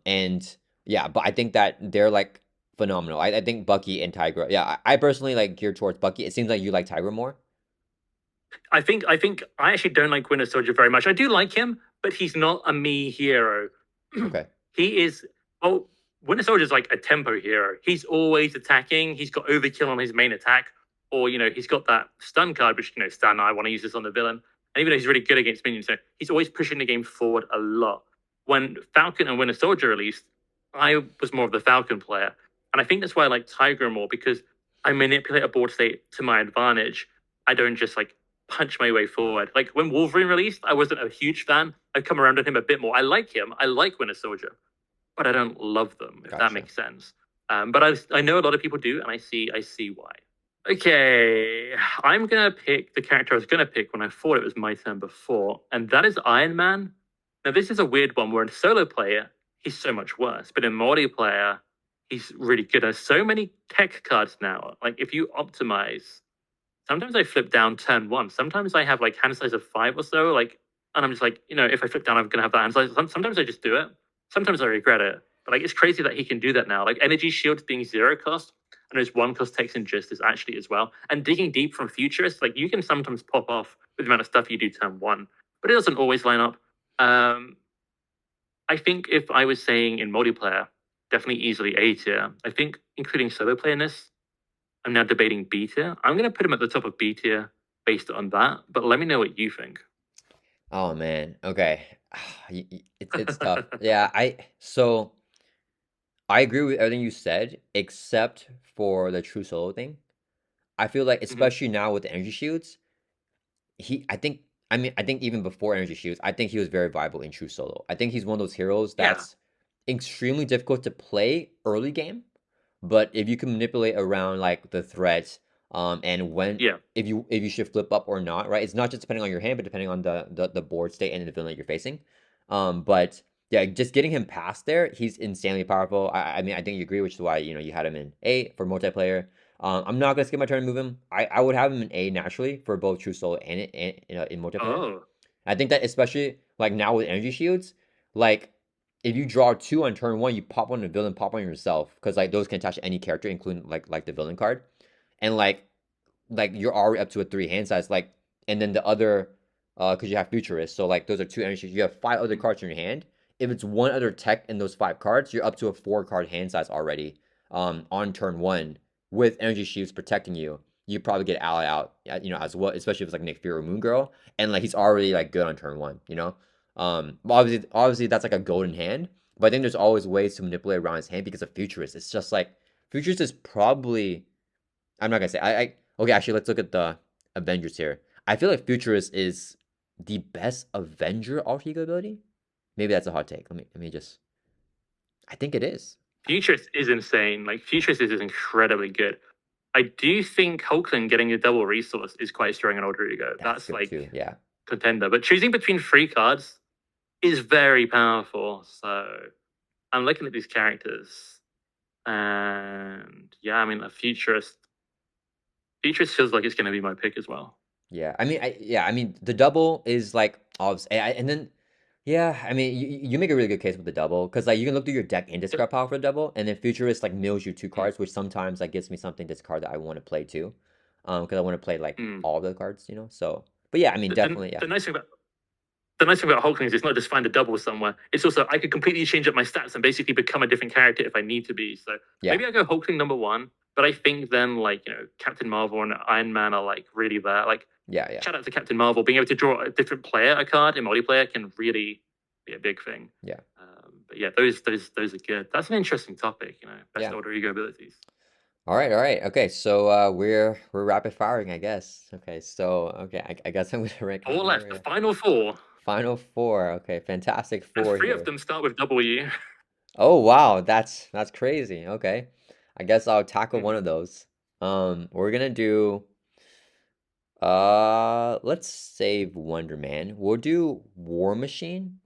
And yeah, but I think that they're like phenomenal. I think Bucky and Tigra. Yeah, I personally like geared towards Bucky. It seems like you like Tigra more. I think I actually don't like Winter Soldier very much. I do like him, but he's not a me hero. Okay. he is. Well, Winter Soldier's like a tempo hero. He's always attacking. He's got overkill on his main attack, or he's got that stun card, which Stan, I want to use this on the villain. And even though he's really good against minions, so he's always pushing the game forward a lot. When Falcon and Winter Soldier released, I was more of the Falcon player, and I think that's why I like Tigra more, because I manipulate a board state to my advantage. I don't just like punch my way forward. Like when Wolverine released, I wasn't a huge fan. I've come around on him a bit more. I like him. I like Winter Soldier, but I don't love them, if that Gotcha. makes sense. But I know a lot of people do, and I see why. Okay, I'm gonna pick the character I was gonna pick when I thought it was my turn before, and that is Iron Man. Now this is a weird one where in solo player he's so much worse, but in multiplayer he's really good. There's so many tech cards now. Like if you optimize, sometimes I flip down turn one. Sometimes I have like hand size of 5 or so. Like, and I'm just like, if I flip down, I'm gonna have that hand size. Sometimes I just do it. Sometimes I regret it. But like, it's crazy that he can do that now. Like energy shields being 0 cost, and there's 1 cost takes injustice actually as well. And digging deep from futurists, like you can sometimes pop off with the amount of stuff you do turn one, but it doesn't always line up. I think if I was saying in multiplayer, definitely easily A tier. I think including solo player in this, I'm now debating B tier. I'm going to put him at the top of B tier based on that, but let me know what you think. Oh man. Okay. It's tough. Yeah, so I agree with everything you said, except for the true solo thing. I feel like, especially now with the energy shields, I think even before energy shields, I think he was very viable in true solo. I think he's one of those heroes Yeah. that's extremely difficult to play early game, but if you can manipulate around like the threats, and when Yeah. if you should flip up or not, right? It's not just depending on your hand, but depending on the board state and the villain that you're facing. But yeah, just getting him past there, he's insanely powerful. I mean, I think you agree, which is why you had him in A for multiplayer. I'm not gonna skip my turn and move him. I would have him in A naturally for both true solo and in multiplayer. Oh. I think that especially like now with energy shields, like if you draw 2 on turn 1, you pop on the villain, pop on yourself, because like those can attach to any character, including like the villain card, and like you're already up to a 3 hand size. Like, and then the other, because you have futurist, so like those are 2 energy shields. You have 5 other cards in your hand. If it's one other tech in those 5 cards, you're up to a 4 card hand size already. On turn 1 with energy shields protecting you. You probably get ally out, as well, especially if it's like Nick Fury or Moon Girl, and like he's already like good on turn 1. But obviously that's like a golden hand, but I think there's always ways to manipulate around his hand because of Futurist. It's just like Futurist is probably, I'm not gonna say I okay, actually let's look at the Avengers here. I feel like Futurist is the best Avenger alter ego ability. Maybe that's a hot take. Let me just, I think it is. Futurist is insane. Like Futurist is incredibly good. I do think Hulkling getting a double resource is quite strong in alter ego. That's good like too, yeah. contender. But choosing between 3 cards is very powerful. So I'm looking at these characters, and yeah, I mean, a futurist feels like it's going to be my pick as well. Yeah, I mean, the double is like obvious, and then yeah, I mean, you make a really good case with the double because like you can look through your deck and discard power for the double, and then Futurist like mills you 2 cards, which sometimes like gives me something discard that I want to play too, because I want to play like all the cards. So, but yeah, I mean, definitely, yeah. The nice thing about Hulkling is it's not just find a double somewhere. It's also I could completely change up my stats and basically become a different character if I need to be. So Yeah. maybe I go Hulkling number 1, but I think then like Captain Marvel and Iron Man are like really there. Like Yeah. shout out to Captain Marvel, being able to draw a different player a card in multiplayer can really be a big thing. Yeah. But yeah, those are good. That's an interesting topic. Best Yeah. alter ego abilities. All right. Okay, so we're rapid firing, I guess. Okay, so I guess I'm gonna rank. 4 left. The final 4. Final 4. Okay, fantastic 4 And 3 here. of them start with W. Oh wow, that's crazy. Okay, I guess I'll tackle one of those. We're gonna do. Let's save Wonder Man. We'll do War Machine.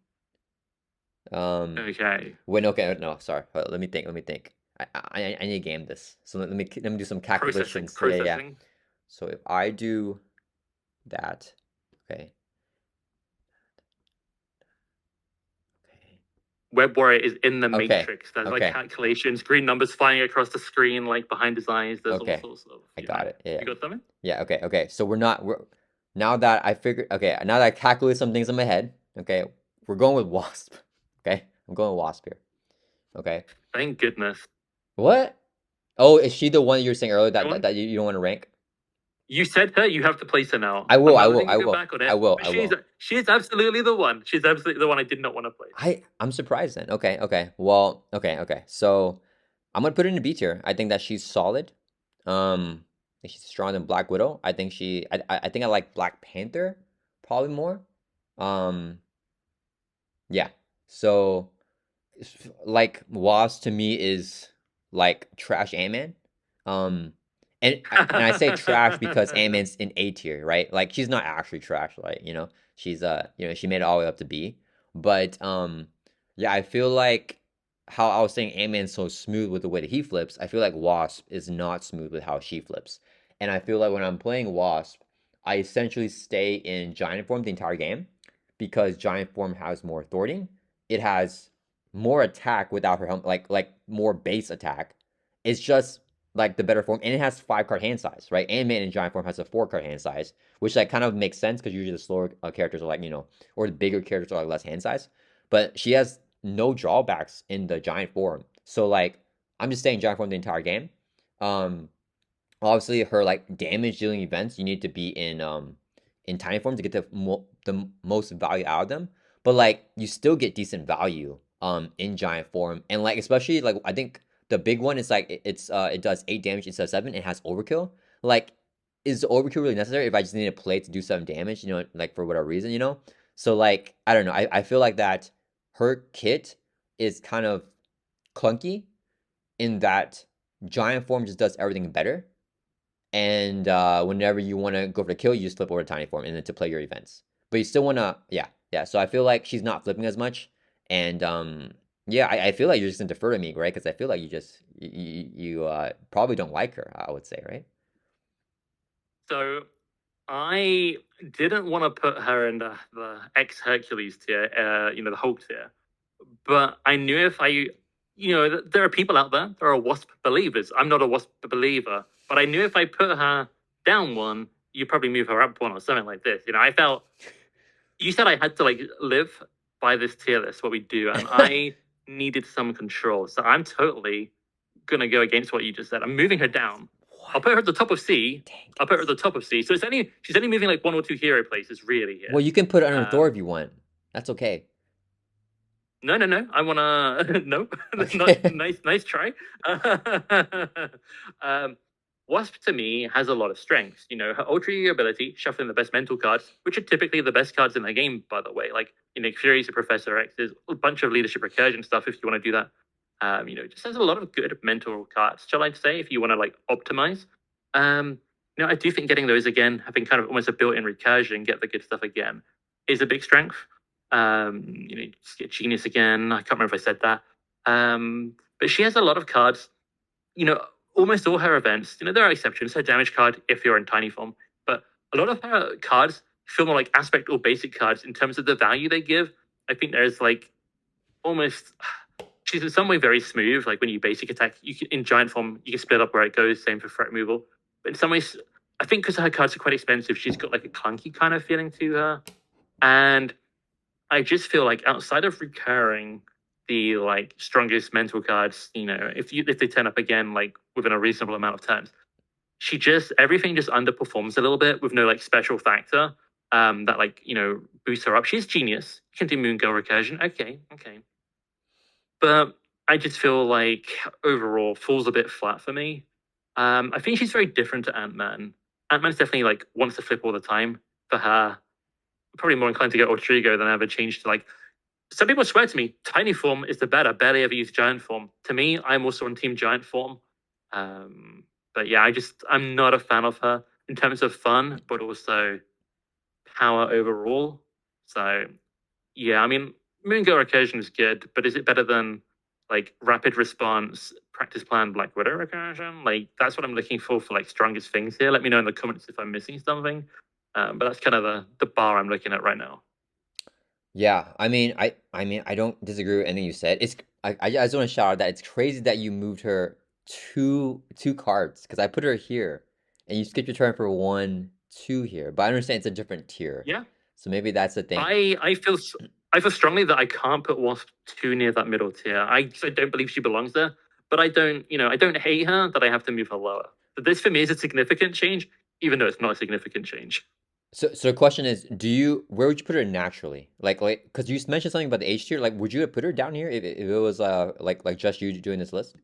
Okay. Wait, okay, no, sorry. Let me think. I need to game this. So let me do some calculations. Processing. Yeah. So if I do that, okay. Web-Warrior is in the Matrix. There's like calculations, green numbers flying across the screen, like behind his eyes. There's all sorts of. I got it. Yeah. You got something? Yeah. Okay. So now that I figured. Okay. Now that I calculate some things in my head. Okay. We're going with Wasp. Okay. I'm going with Wasp here. Okay. Thank goodness. What? Oh, is she the one you were saying earlier that Anyone? you don't want to rank? You said her. You have to place her now. I will, I'm I not will, letting you I go will, back on I it. will, But I will. she's absolutely the one. She's absolutely the one I did not want to place. I'm surprised then. Okay, okay. Well, okay. So I'm gonna put her in the B tier. I think that she's solid. I think she's stronger than Black Widow. I think I like Black Panther probably more. Um, yeah. So like Wasp to me is like trash Ant-Man. Um, and I say trash because Ant-Man's in A tier, right? Like she's not actually trash, like she's she made it all the way up to B. But yeah, I feel like how I was saying Ant-Man's so smooth with the way that he flips. I feel like Wasp is not smooth with how she flips, and I feel like when I'm playing Wasp, I essentially stay in Giant form the entire game because Giant form has more authority. It has more attack without her helmet, like more base attack. It's just like the better form, and it has 5 card hand size, right? Ant-Man in giant form has a 4 card hand size, which like kind of makes sense because usually the slower characters are like or the bigger characters are like less hand size. But she has no drawbacks in the giant form, so like I'm just staying giant form the entire game. Um, Obviously her like damage dealing events you need to be in tiny form to get the most value out of them, but like you still get decent value in giant form, and like especially like I think the big one is like it does 8 damage instead of 7. It has overkill. Like, is the overkill really necessary if I just need to play to do 7 damage, like for whatever reason, so like I don't know, I feel like that her kit is kind of clunky in that giant form just does everything better, and whenever you want to go for the kill, you just flip over to tiny form and then to play your events. But you still want to, yeah. So I feel like she's not flipping as much, and yeah, I feel like you're just gonna defer to me, right? Because I feel like you probably don't like her. I would say, right? So I didn't want to put her in the ex Hercules tier, the Hulk tier. But I knew if there are people out there, there are Wasp believers. I'm not a Wasp believer, but I knew if I put her down one, you probably move her up one or something like this. I felt you said I had to like live by this tier list, what we do, and I needed some control. So I'm totally gonna go against what you just said. I'm moving her down. I'll What? put her at the top of C. Dang I'll put her it. at the top of C. So she's only moving like 1 or 2 hero places really here. Well, you can put it under Thor Um, if you want. That's okay. no. I wanna no. Not Okay. nice try. um, Wasp to me has a lot of strengths. Her ultra ability, shuffling the best mental cards, which are typically the best cards in the game, by the way. Like Fury's a Professor X, there's a bunch of leadership recursion stuff if you want to do that. Just has a lot of good mental cards, shall I say, if you want to like optimize. I do think getting those again, having kind of almost a built-in recursion, get the good stuff again, is a big strength. Just get genius again. I can't remember if I said that. But she has a lot of cards. Almost all her events. There are exceptions. Her damage card, if you're in tiny form, but a lot of her cards feel more like aspect or basic cards in terms of the value they give. I think there's like almost she's in some way very smooth. Like when you basic attack, you can, in giant form, you can split up where it goes. Same for threat removal. But in some ways, I think because her cards are quite expensive, she's got like a clunky kind of feeling to her. And I just feel like outside of recurring the like strongest mental cards, if they turn up again like within a reasonable amount of times, everything just underperforms a little bit with no like special factor that like boosts her up. She's genius. You can do moon girl recursion. Okay. But I just feel like overall falls a bit flat for me. I think she's very different to Ant-Man. Ant-Man's definitely like wants to flip all the time. For her, probably more inclined to go Ultrigo than ever change to like some people swear to me, tiny form is the better. Barely ever use giant form. To me, I'm also on team giant form. But yeah, I'm not a fan of her in terms of fun, but also power overall. So yeah, I mean, Moon Girl Recursion is good, but is it better than like rapid response, practice plan, Black Widow Recursion? Like that's what I'm looking for like strongest things here. Let me know in the comments if I'm missing something. But that's kind of the bar I'm looking at right now. Yeah, I mean, I don't disagree with anything you said. I just want to shout out that it's crazy that you moved her two cards because I put her here, and you skipped your turn for 1, 2 here. But I understand it's a different tier, Yeah, so maybe that's the thing. I feel I feel strongly that I can't put Wasp too near that middle tier. I don't believe she belongs there, but I don't hate her that I have to move her lower. But this for me is a significant change, even though it's not a significant change. So the question is, where would you put her naturally? Because you mentioned something about the H tier. Like, would you have put her down here if it was like just you doing this list?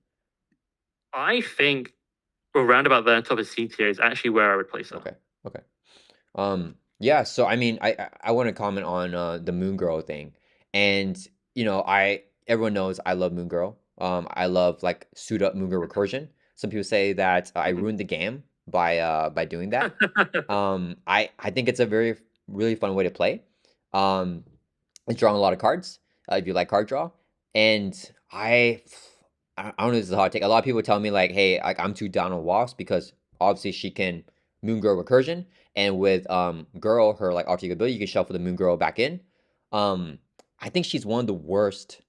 I think around about there, top of C tier is actually where I would place her. Okay. Okay. Yeah, so I mean, I want to comment on the Moon Girl thing. And everyone knows I love Moon Girl. I love like suit up Moon Girl recursion. Some people say that I Mhm. ruined the game by doing that. I think it's a very really fun way to play. Um, it's drawing a lot of cards, if you like card draw. And I don't know if this is a hot take. A lot of people tell me like, hey, like I'm too down on Wasp because obviously she can Moon Girl recursion, and with Girl, her like alter ego ability, you can shuffle the Moon Girl back in. Um, I think she's one of the worst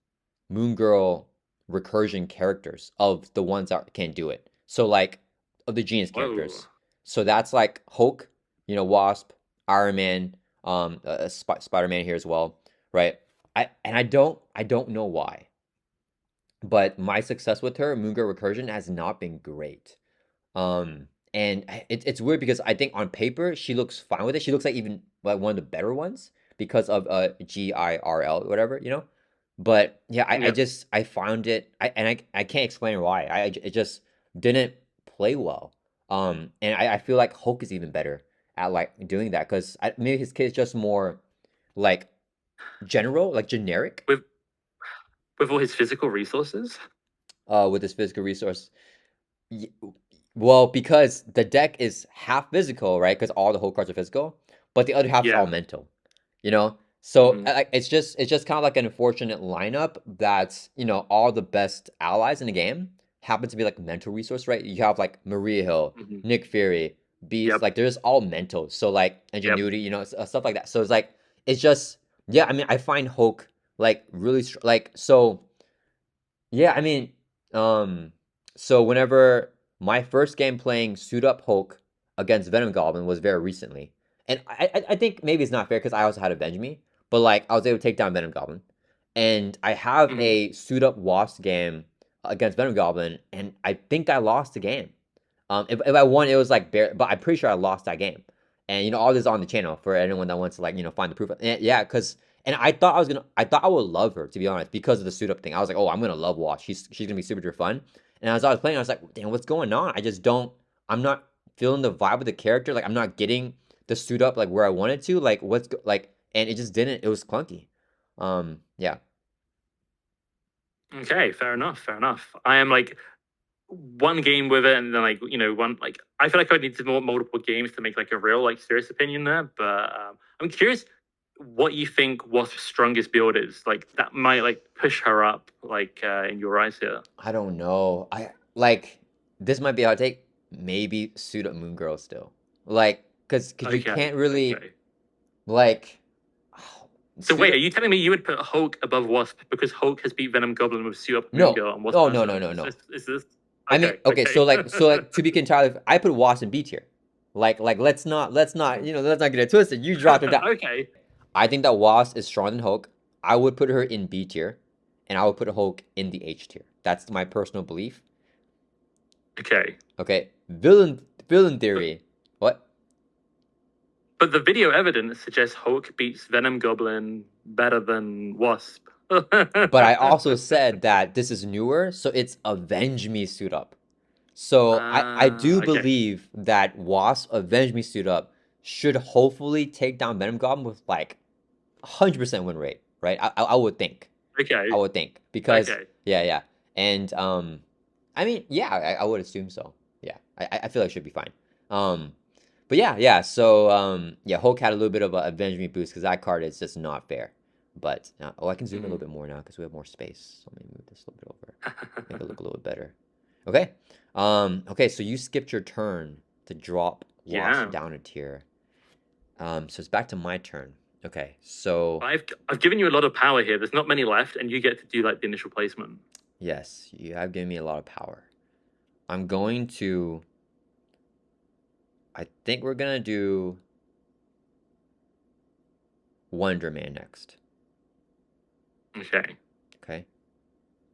Moon Girl recursion characters of the ones that can do it. So like of the genius Whoa. characters. So that's like Hulk, Wasp, Iron Man, Spider-Man here as well, right? I don't know why, but my success with her, Moon Girl recursion, has not been great. And it's weird because I think on paper she looks fine with it. She looks like even like one of the better ones because of GIRL whatever. But yeah, I Yeah. just I found it I can't explain why. It just didn't play well. And I feel like Hulk is even better at like doing that because maybe his kid is just more like general, like generic, With all his physical resources. with his physical resource. Y- Well, because the deck is half physical, right? Because all the whole cards are physical, but the other half is all Yeah. mental, you know? So Hmm. it's just kind of like an unfortunate lineup that's, all the best allies in the game happen to be like mental resource, right? You have like Maria Hill, Hmm. Nick Fury, Beast, Yep. like they're just all mental. So like Yep. ingenuity, stuff like that. So it's like it's just yeah, I mean, I find Hulk like really like so yeah, I mean, um, so whenever my first game playing Suit Up Hulk against Venom Goblin was very recently, and I think maybe it's not fair because I also had Avenge Me, but like I was able to take down Venom Goblin, and I have Hmm. a Suit Up Wasp game against Venom Goblin, and I think I lost the game. If I won, it was like bare, but I'm pretty sure I lost that game. And all this is on the channel for anyone that wants to like find the proof. And, yeah, and I thought I would love her to be honest because of the suit up thing. I was like, oh, I'm gonna love Watch. She's gonna be super duper fun. And as I was playing, I was like, damn, what's going on? I just don't. I'm not feeling the vibe of the character. Like I'm not getting the suit up like where I wanted to. Like like, and it just didn't. It was clunky. Yeah. Okay. Fair enough. Fair enough. I am like one game with it, and then like one like I feel like I need to more multiple games to make like a real like serious opinion there. But I'm curious what you think Wasp's strongest build is. Like that might like push her up like in your eyes here. I don't know. I like this might be a hot take. Maybe suit up Moon Girl still. Like, cause you Okay. can't really Okay. like So suit wait, are up. you telling me you would put Hulk above Wasp because Hulk has beat Venom Goblin with Suit Up Moon No. Girl and Wasp Oh no no hasn't? no no. Is this I mean, okay? okay. Okay. So like to be entirely, I put Wasp in B tier. Like let's not let's not get it twisted. You dropped her down. Okay. I think that Wasp is stronger than Hulk. I would put her in B tier, and I would put Hulk in the H tier. That's my personal belief. Okay. Okay, villain But theory. What? but the video evidence suggests Hulk beats Venom Goblin better than Wasp. But I also said that this is newer, so it's Avenge Me suit up. So I do Okay. believe that Wasp Avenge Me suit up should hopefully take down Venom Goblin with like 100% win rate, right? I would think. I Okay. would think because Okay. yeah, yeah. And I mean, yeah, I would assume so. Yeah. I feel like it should be fine. Um but yeah, yeah. So yeah, Hulk had a little bit of a Avenge Me boost because that card is just not fair. But I can zoom a little Mhm. bit more now because we have more space. So let me move this a little bit over, make it look a little bit better. Okay. Okay. So you skipped your turn to drop Wasp Yeah. down a tier. So it's back to my turn. Okay. So I've given you a lot of power here. There's not many left, and you get to do like the initial placement. yes, you have given me a lot of power. I'm going to. I think we're gonna do Wonder Man next. Okay. Okay.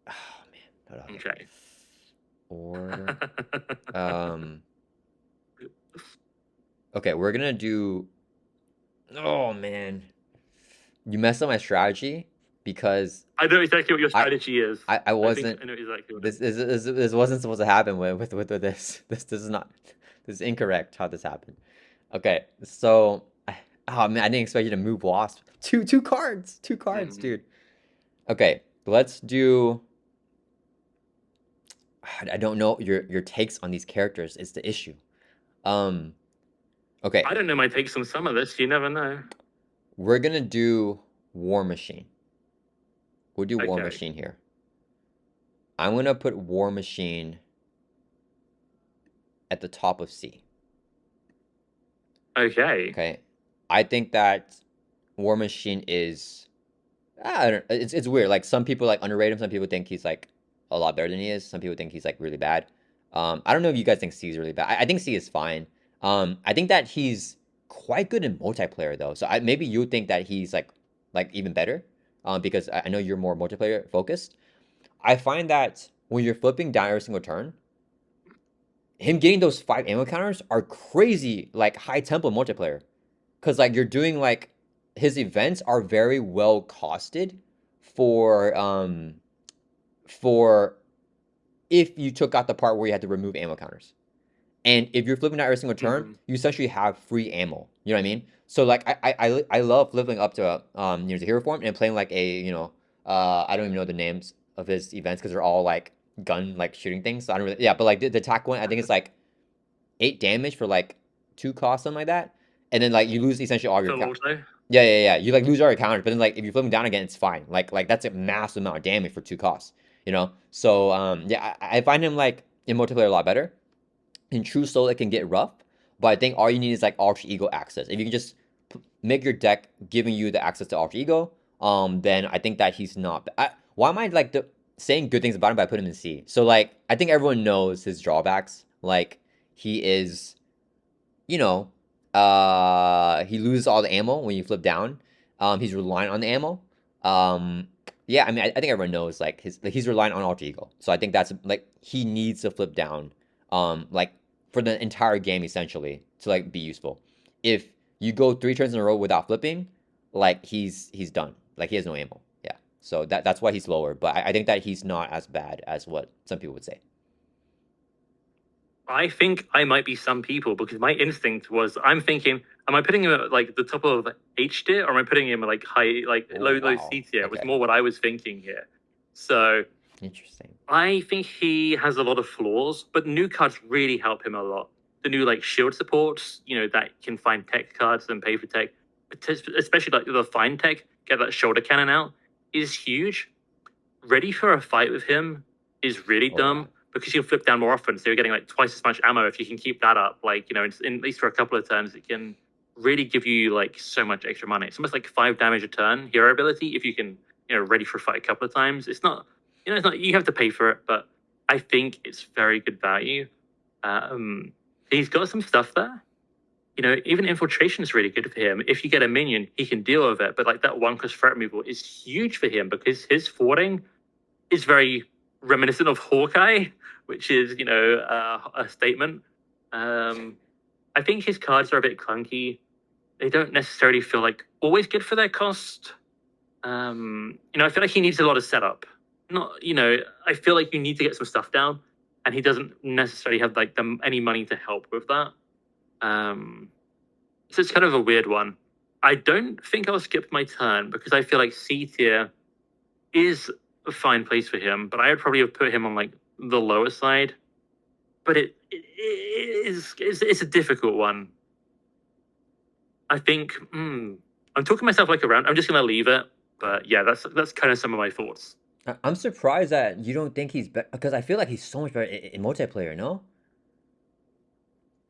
Oh man. Hold on. Okay. Or okay, we're gonna do. Oh man, you messed up my strategy because I know exactly what your I strategy is. I I think wasn't. I know exactly what it This wasn't supposed to happen with this. This is not. This is incorrect how this happened. Okay, so oh man, I didn't expect you to move Wasp. Two cards, is. dude. Okay, let's do. I don't know your takes on these characters is the issue. Um, okay, I don't know my takes on some of this. You never know. we're gonna do War Machine. We'll do War Okay. Machine here. I'm gonna put War Machine at the top of C. Okay. Okay, I think that War Machine is. I don't. It's weird. Like some people like underrate him. Some people think he's like a lot better than he is. Some people think he's like really bad. I don't know if you guys think C is really bad. I think C is fine. I think that he's quite good in multiplayer though. So maybe you think that he's like even better. Because I know you're more multiplayer focused. I find that when you're flipping down every single turn, him getting those 5 ammo counters are crazy, like high tempo multiplayer. Cause like you're doing like his events are very well costed for if you took out the part where you had to remove ammo counters. And if you're flipping out every single turn, Hmm. you essentially have free ammo. You know what I mean? So like I love living up to the hero form and playing like a I don't even know the names of his events because they're all like gun like shooting things. So I don't really but like the attack one I think it's like 8 damage for like 2 costs something like that, and then like you lose essentially all your Still auto. yeah. You like lose all your counters, but then like if you flip them down again, it's fine. Like that's a massive amount of damage for 2 costs. You know, so yeah, I find him like in multiplayer a lot better. In true solo, it can get rough, but I think all you need is like alter ego access. If you can just make your deck giving you the access to alter ego, then I think that he's not. Why am I like saying good things about him by putting him in C? So like I think everyone knows his drawbacks. Like he is, you know, he loses all the ammo when you flip down. He's relying on the ammo. Yeah, I mean, I think everyone knows like he's relying on alter ego. So I think that's like he needs to flip down, like for the entire game essentially to like be useful. If you go 3 turns in a row without flipping, like he's done. Like he has no ammo. Yeah, so that's why he's lower. But I think that he's not as bad as what some people would say. I think I might be some people because my instinct was I'm thinking, am I putting him at like the top of H tier or am I putting him at like high, like Oh low wow. C tier? It was Okay. more what I was thinking here. So Interesting. I think he has a lot of flaws, but new cards really help him a lot. The new like shield supports, that can find tech cards and pay for tech, especially like the find tech, get that shoulder cannon out, is huge. Ready for a fight with him is really Oh yeah. dumb because you'll flip down more often, so you're getting like twice as much ammo if you can keep that up. Like at least for a couple of turns, it can really give you like so much extra money. It's almost like 5 damage a turn hero ability if you can ready for a fight a couple of times. It's not it's not you have to pay for it, but I think it's very good value. He's got some stuff there. Even infiltration is really good for him. If you get a minion, he can deal with it. But like that 1 cost threat removal is huge for him because his forwarding is very reminiscent of Hawkeye, which is a statement. I think his cards are a bit clunky. They don't necessarily feel like always good for their cost. I feel like he needs a lot of setup. Not, I feel like you need to get some stuff down, and he doesn't necessarily have like any money to help with that. So it's kind of a weird one. I don't think I'll skip my turn because I feel like C tier is a fine place for him, but I would probably have put him on like the lower side. But it's a difficult one. I think I'm talking myself like around. I'm just gonna leave it. But yeah, that's kind of some of my thoughts. I'm surprised that you don't think he's better because I feel like he's so much better in multiplayer. No.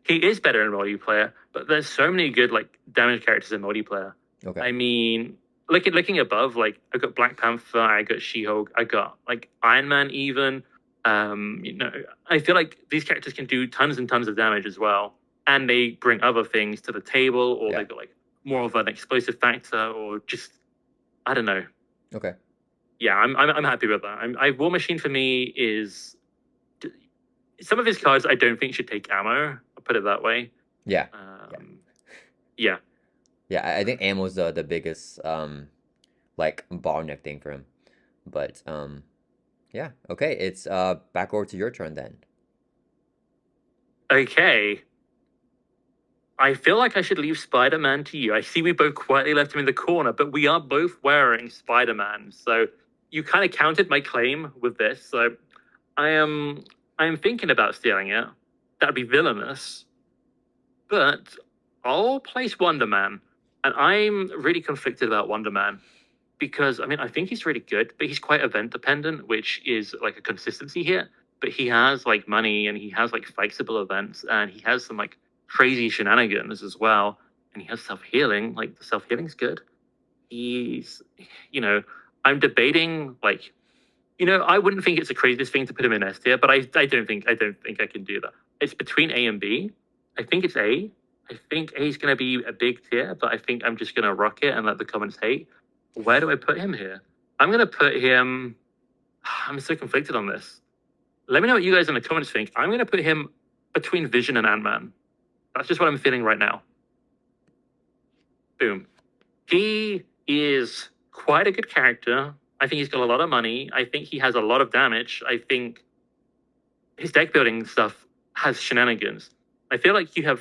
He is better in multiplayer, but there's so many good like damage characters in multiplayer. Okay. I mean, looking above, like I got Black Panther, I got She-Hulk, I got like Iron Man even. I feel like these characters can do tons and tons of damage as well, and they bring other things to the table, or Yeah. they've got like more of an explosive factor, or just I don't know. Okay. yeah, I'm happy with that. War Machine for me is some of his cards I don't think should take ammo. I'll put it that way. Yeah, yeah, Yeah. yeah. I think ammo's the biggest like bottleneck thing for him. But yeah. Okay, it's back over to your turn then. Okay. I feel like I should leave Spider-Man to you. I see we both quietly left him in the corner, but we are both wearing Spider-Man. So you kind of counted my claim with this. So I am thinking about stealing it. That'd be villainous. But I'll place Wonder Man. And I'm really conflicted about Wonder Man because I mean I think he's really good, but he's quite event dependent, which is like a consistency here. But he has like money and he has like flexible events and he has some like crazy shenanigans as well. And he has self healing. Like the self healing's good. He's, you know, I'm debating like, I wouldn't think it's the craziest thing to put him in S tier, but I don't think I can do that. It's between A and B. I think it's A. I think A is going to be a big tier, but I think I'm just going to rock it and let the comments hate. Where do I put him here? I'm going to put him. I'm so conflicted on this. Let me know what you guys in the comments think. I'm going to put him between Vision and Ant-Man. That's just what I'm feeling right now. Boom. He is quite a good character. I think he's got a lot of money. I think he has a lot of damage. I think his deck building stuff has shenanigans. I feel like you have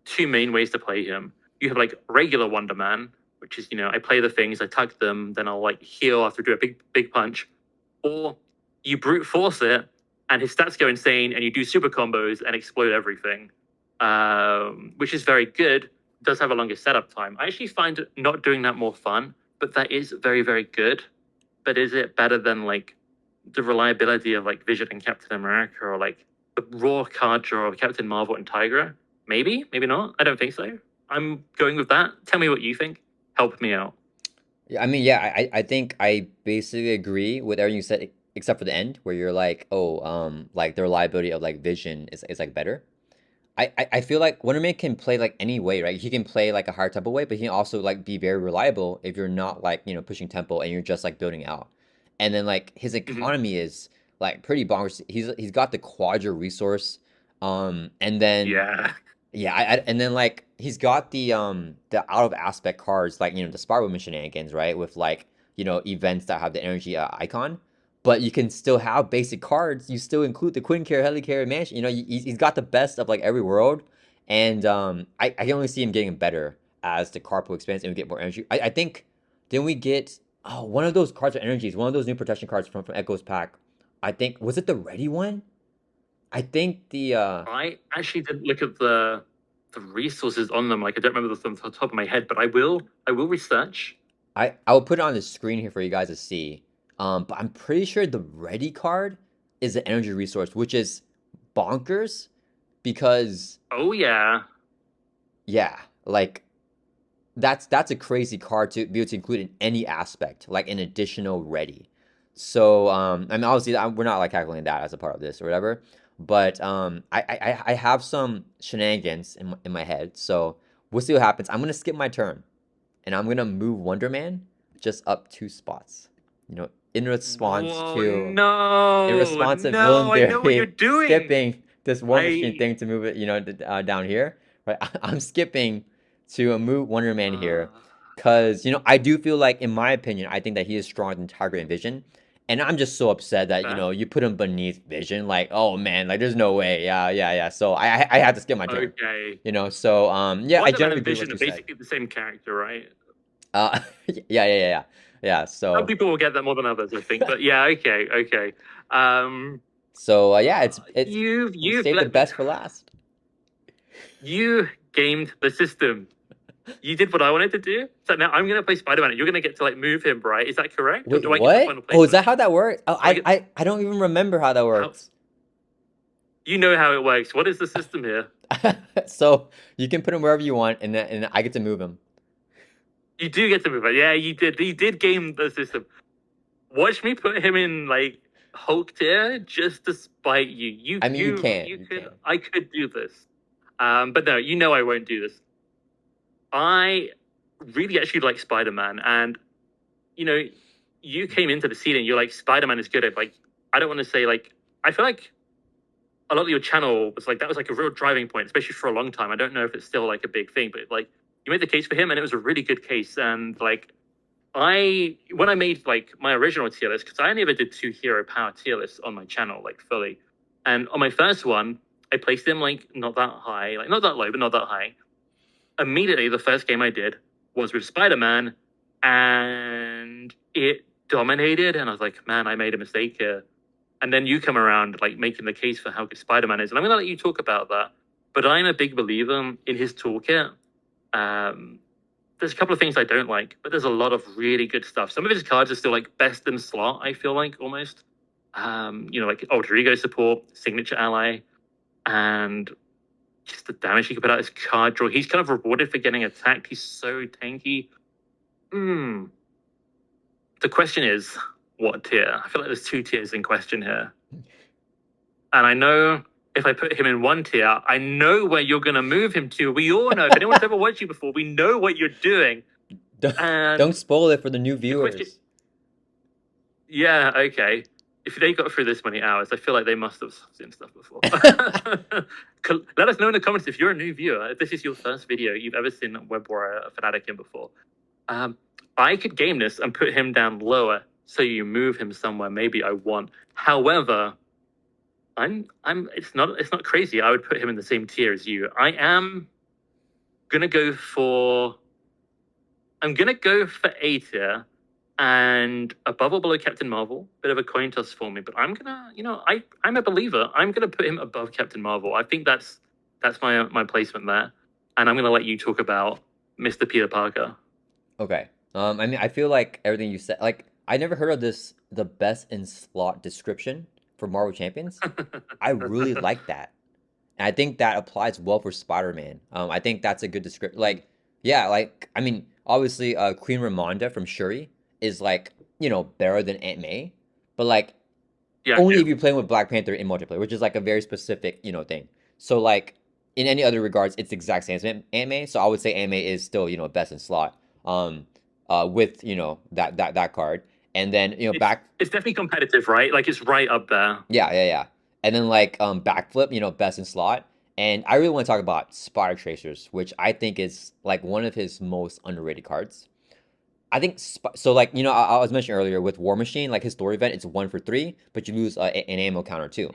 two main ways to play him. You have like regular Wonder Man, which is, I play the things, I tug them, then I'll like heal after do a big punch. Or you brute force it and his stats go insane and you do super combos and explode everything, which is very good. Does have a longer setup time. I actually find not doing that more fun, but that is very, very good. But is it better than like the reliability of like Vision and Captain America or like the raw card draw of Captain Marvel and Tigra? Maybe, maybe not. I don't think so. I'm going with that. Tell me what you think. Help me out. Yeah, I mean, yeah, I think I basically agree with everything you said, except for the end, where you're like, oh, like the reliability of like Vision is like better. I feel like Wonder Man can play like any way, right? He can play like a higher tempo way, but he can also like be very reliable if you're not like, pushing tempo and you're just like building out. And then like his Mm-hmm. economy is like pretty bonkers. He's got the quadra resource. And then Yeah. yeah, and then like he's got the out of aspect cards like the Sparrow shenanigans, right? With like events that have the energy icon, but you can still have basic cards. You still include the Queen Care, Helicarrier, Mansion. He's got the best of like every world, and I can only see him getting better as the card pool expands and we get more energy. I think then we get one of those cards of energies, one of those new protection cards from Echo's pack. I think was it the ready one? I think the I actually didn't look at the resources on them. Like I don't remember them off the top of my head, but I will research. I will put it on the screen here for you guys to see. But I'm pretty sure the ready card is an energy resource, which is bonkers because Oh yeah. yeah, like that's a crazy card to be able to include in any aspect, like an additional ready. So I mean obviously we're not like calculating that as a part of this or whatever, but I have some shenanigans in my head, so we'll see what happens. I'm gonna skip my turn and I'm gonna move Wonder Man just up 2 spots. In response Whoa, to no, no, I know what you're Villaintheory doing. skipping this War Machine I thing to move it, down here. Right, I'm skipping to move Wonder Man uh, here, cause I do feel like, in my opinion, I think that he is stronger than Tiger and Vision, and I'm just so upset that fair. you put him beneath Vision. Like, oh man, like there's no way. Yeah, yeah, yeah. So I had to skip my turn. Okay. So yeah, I Wonder Man generally and agree with what Vision you are said. basically the same character, right? Yeah, yeah, yeah, yeah, yeah. Some So people will get that more than others, I think. But yeah, okay, okay. Um, yeah, it's we you've saved the let me best for last. you gamed the system. You did what I wanted to do. So now I'm gonna play Spider-Man and you're gonna get to like move him, right? Is that correct? Or Wait, do I get the what? final Oh, is placement? that how that works? Oh, Do I get I don't even remember how that how works. you know how it works. What is the system here? So you can put him wherever you want, and I get to move him. You do get to move it. Yeah, you did. You did game the system. Watch me put him in like Hulk tier just to spite you. I mean, you You can, you could. can. I could do this. But no, I won't do this. I really actually like Spider-Man, and you know, you came into the scene and you're like, Spider-Man is good at, like, I don't want to say, like, I feel like a lot of your channel was like, that was like a real driving point, especially for a long time. I don't know if it's still like a big thing, but like, you made the case for him and it was a really good case. And like, when I made like my original tier list, because I only ever did 2 hero power tier lists on my channel, like fully. And on my first one, I placed him like not that high, like not that low, but not that high. Immediately, the first game I did was with Spider-Man, and it dominated. And I was like, man, I made a mistake here. And then you come around, like making the case for how good Spider-Man is, and I'm gonna let you talk about that. But I'm a big believer in his toolkit. There's a couple of things I don't like, but there's a lot of really good stuff. Some of his cards are still like best in slot, I feel like, almost. Like alter ego support, signature ally, and just the damage he can put out his card draw. He's kind of rewarded for getting attacked. He's so tanky. The question is, what tier? I feel like there's 2 tiers in question here. And I know if I put him in 1 tier, I know where you're going to move him to. We all know. If anyone's ever watched you before, we know what you're doing. Don't spoil it for the new viewers. Yeah, okay. If they got through this many hours, I feel like they must have seen stuff before. Let us know in the comments if you're a new viewer, if this is your first video you've ever seen Web-Warrior Fanatic in before. I could game this and put him down lower, so you move him somewhere maybe I want. However, it's not crazy. I would put him in the same tier as you. I'm gonna go for A tier, and above or below Captain Marvel. Bit of a coin toss for me, but I'm gonna, I'm a believer. I'm gonna put him above Captain Marvel. I think that's my placement there, and I'm gonna let you talk about Mr. Peter Parker. Okay. I mean, I feel like everything you said, like, I never heard of this, the best in slot description for Marvel Champions. I really like that. And I think that applies well for Spider-Man. I think that's a good description. Like, yeah, like, I mean, obviously, Queen Ramonda from Shuri is, like, better than Aunt May. But, like, only if you're playing with Black Panther in multiplayer, which is, like, a very specific, thing. So, like, in any other regards, it's the exact same as Aunt May. So I would say Aunt May is still, best in slot. With that card, and then it's definitely competitive, right? Like it's right up there. Yeah. And then like backflip, best in slot. And I really want to talk about Spider Tracers, which I think is like one of his most underrated cards. I think so. Like I was mentioning earlier with War Machine, like his story event, it's 1 for 3, but you lose an ammo counter too.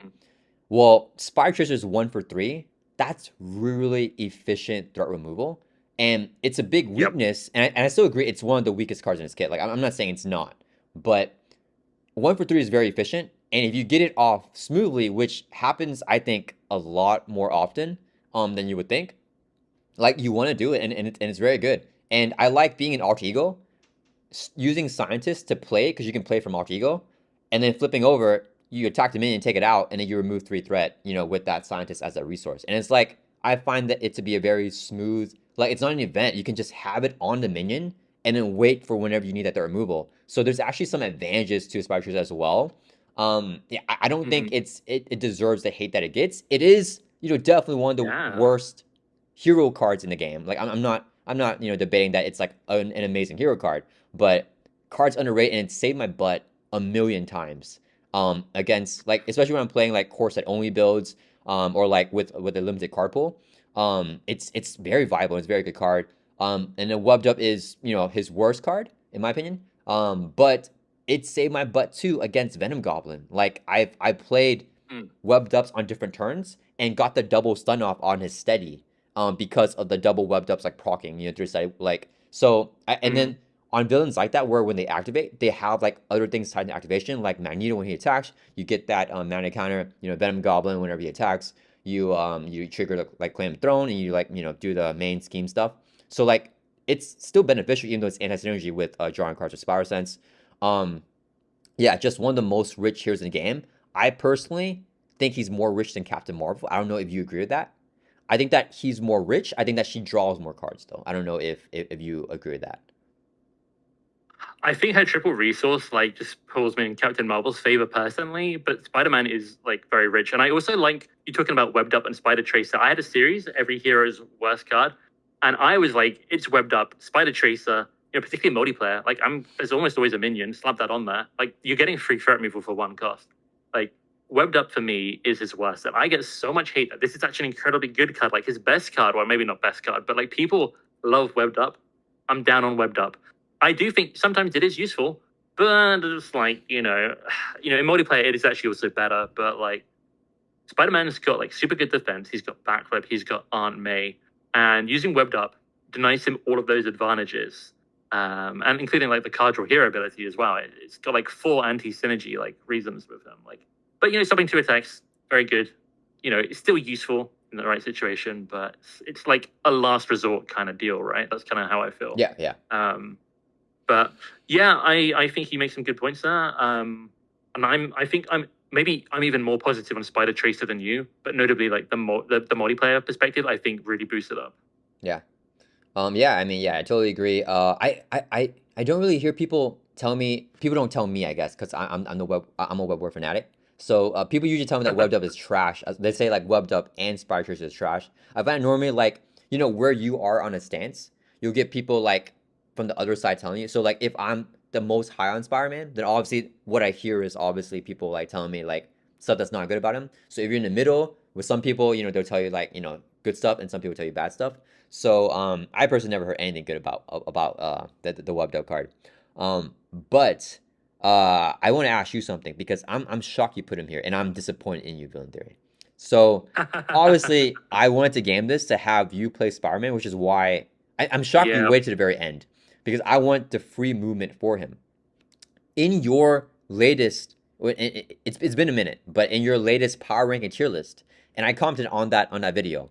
Well, Spider Tracers 1 for 3. That's really efficient threat removal. And it's a big weakness, and I still agree it's one of the weakest cards in his kit. Like, I'm not saying it's not, but 1 for 3 is very efficient, and if you get it off smoothly, which happens, I think, a lot more often than you would think, like, you want to do it, and it's very good. And I like being an alter ego, using Scientist to play, because you can play from alter ego, and then flipping over, you attack the minion, take it out, and then you remove 3 threat, with that Scientist as a resource. And it's like, I find that it to be a very smooth, like, it's not an event. You can just have it on the minion and then wait for whenever you need that removal. So there's actually some advantages to Spider Tracers as well. I don't think it deserves the hate that it gets. It is, definitely one of the worst hero cards in the game. Like, I'm not debating that it's like an amazing hero card, but cards underrated, and it saved my butt a million times. Against, like, especially when I'm playing like core set only builds, or like with a limited card pool. It's very viable. It's a very good card. And then Webbed Up is, his worst card, in my opinion. But it saved my butt too against Venom Goblin. Like, I played Webbed Ups on different turns and got the double stun off on his steady, because of the double Webbed Ups, like, proccing, through steady, like, so, and then on villains like that, where when they activate, they have like other things tied to activation, like Magneto when he attacks, you get that mana counter, Venom Goblin whenever he attacks, you trigger the, like, Claim Throne, and you, like, do the main scheme stuff. So, like, it's still beneficial, even though it's anti-synergy with drawing cards with Spider Sense. Yeah, just one of the most rich heroes in the game. I personally think he's more rich than Captain Marvel. I don't know if you agree with that. I think that he's more rich. I think that she draws more cards, though. I don't know if you agree with that. I think her triple resource, like, just pulls me in Captain Marvel's favor personally, but Spider-Man is, like, very rich. And I also like you talking about Webbed Up and Spider Tracer. I had a series, every hero's worst card, and I was like, it's Webbed Up, Spider Tracer, particularly multiplayer. Like there's almost always a minion. Slap that on there. Like you're getting free threat removal for one cost. Like webbed up for me is his worst, and I get so much hate that this is actually an incredibly good card. Like his best card, well maybe not best card, but like people love webbed up. I'm down on webbed up. I do think sometimes it is useful, but it's like in multiplayer it is actually also better. But like Spider-Man's got like super good defense. He's got backflip. He's got Aunt May, and using webbed up denies him all of those advantages, and including like the card draw hero ability as well. It's got like 4 anti-synergy like reasons with him. Like, but stopping 2 attacks, very good. It's still useful in the right situation, but it's like a last resort kind of deal, right? That's kind of how I feel. Yeah. But yeah, I think he makes some good points there. And I think I'm even more positive on Spider Tracer than you, but notably like the multiplayer perspective, I think really boosts it up. Yeah. I totally agree. I don't really hear people don't tell me, I guess, because I'm a Web-Warrior Fanatic. So people usually tell me that webbed up is trash. They say like webbed up and Spider Tracer is trash. I find normally like where you are on a stance, you'll get people like from the other side telling you. So like if I'm the most high on Spider-Man, then obviously what I hear is obviously people like telling me like stuff that's not good about him. So if you're in the middle with some people, they'll tell you like good stuff, and some people tell you bad stuff. So I personally never heard anything good about the webbed up card. But I want to ask you something, because I'm shocked you put him here, and I'm disappointed in you, Villain Theory. So obviously I wanted to game this to have you play Spider-Man, which is why I'm shocked you waited to the very end, because I want the free movement for him. In your latest, it's been a minute, but in your latest power ranking tier list, and I commented on that video,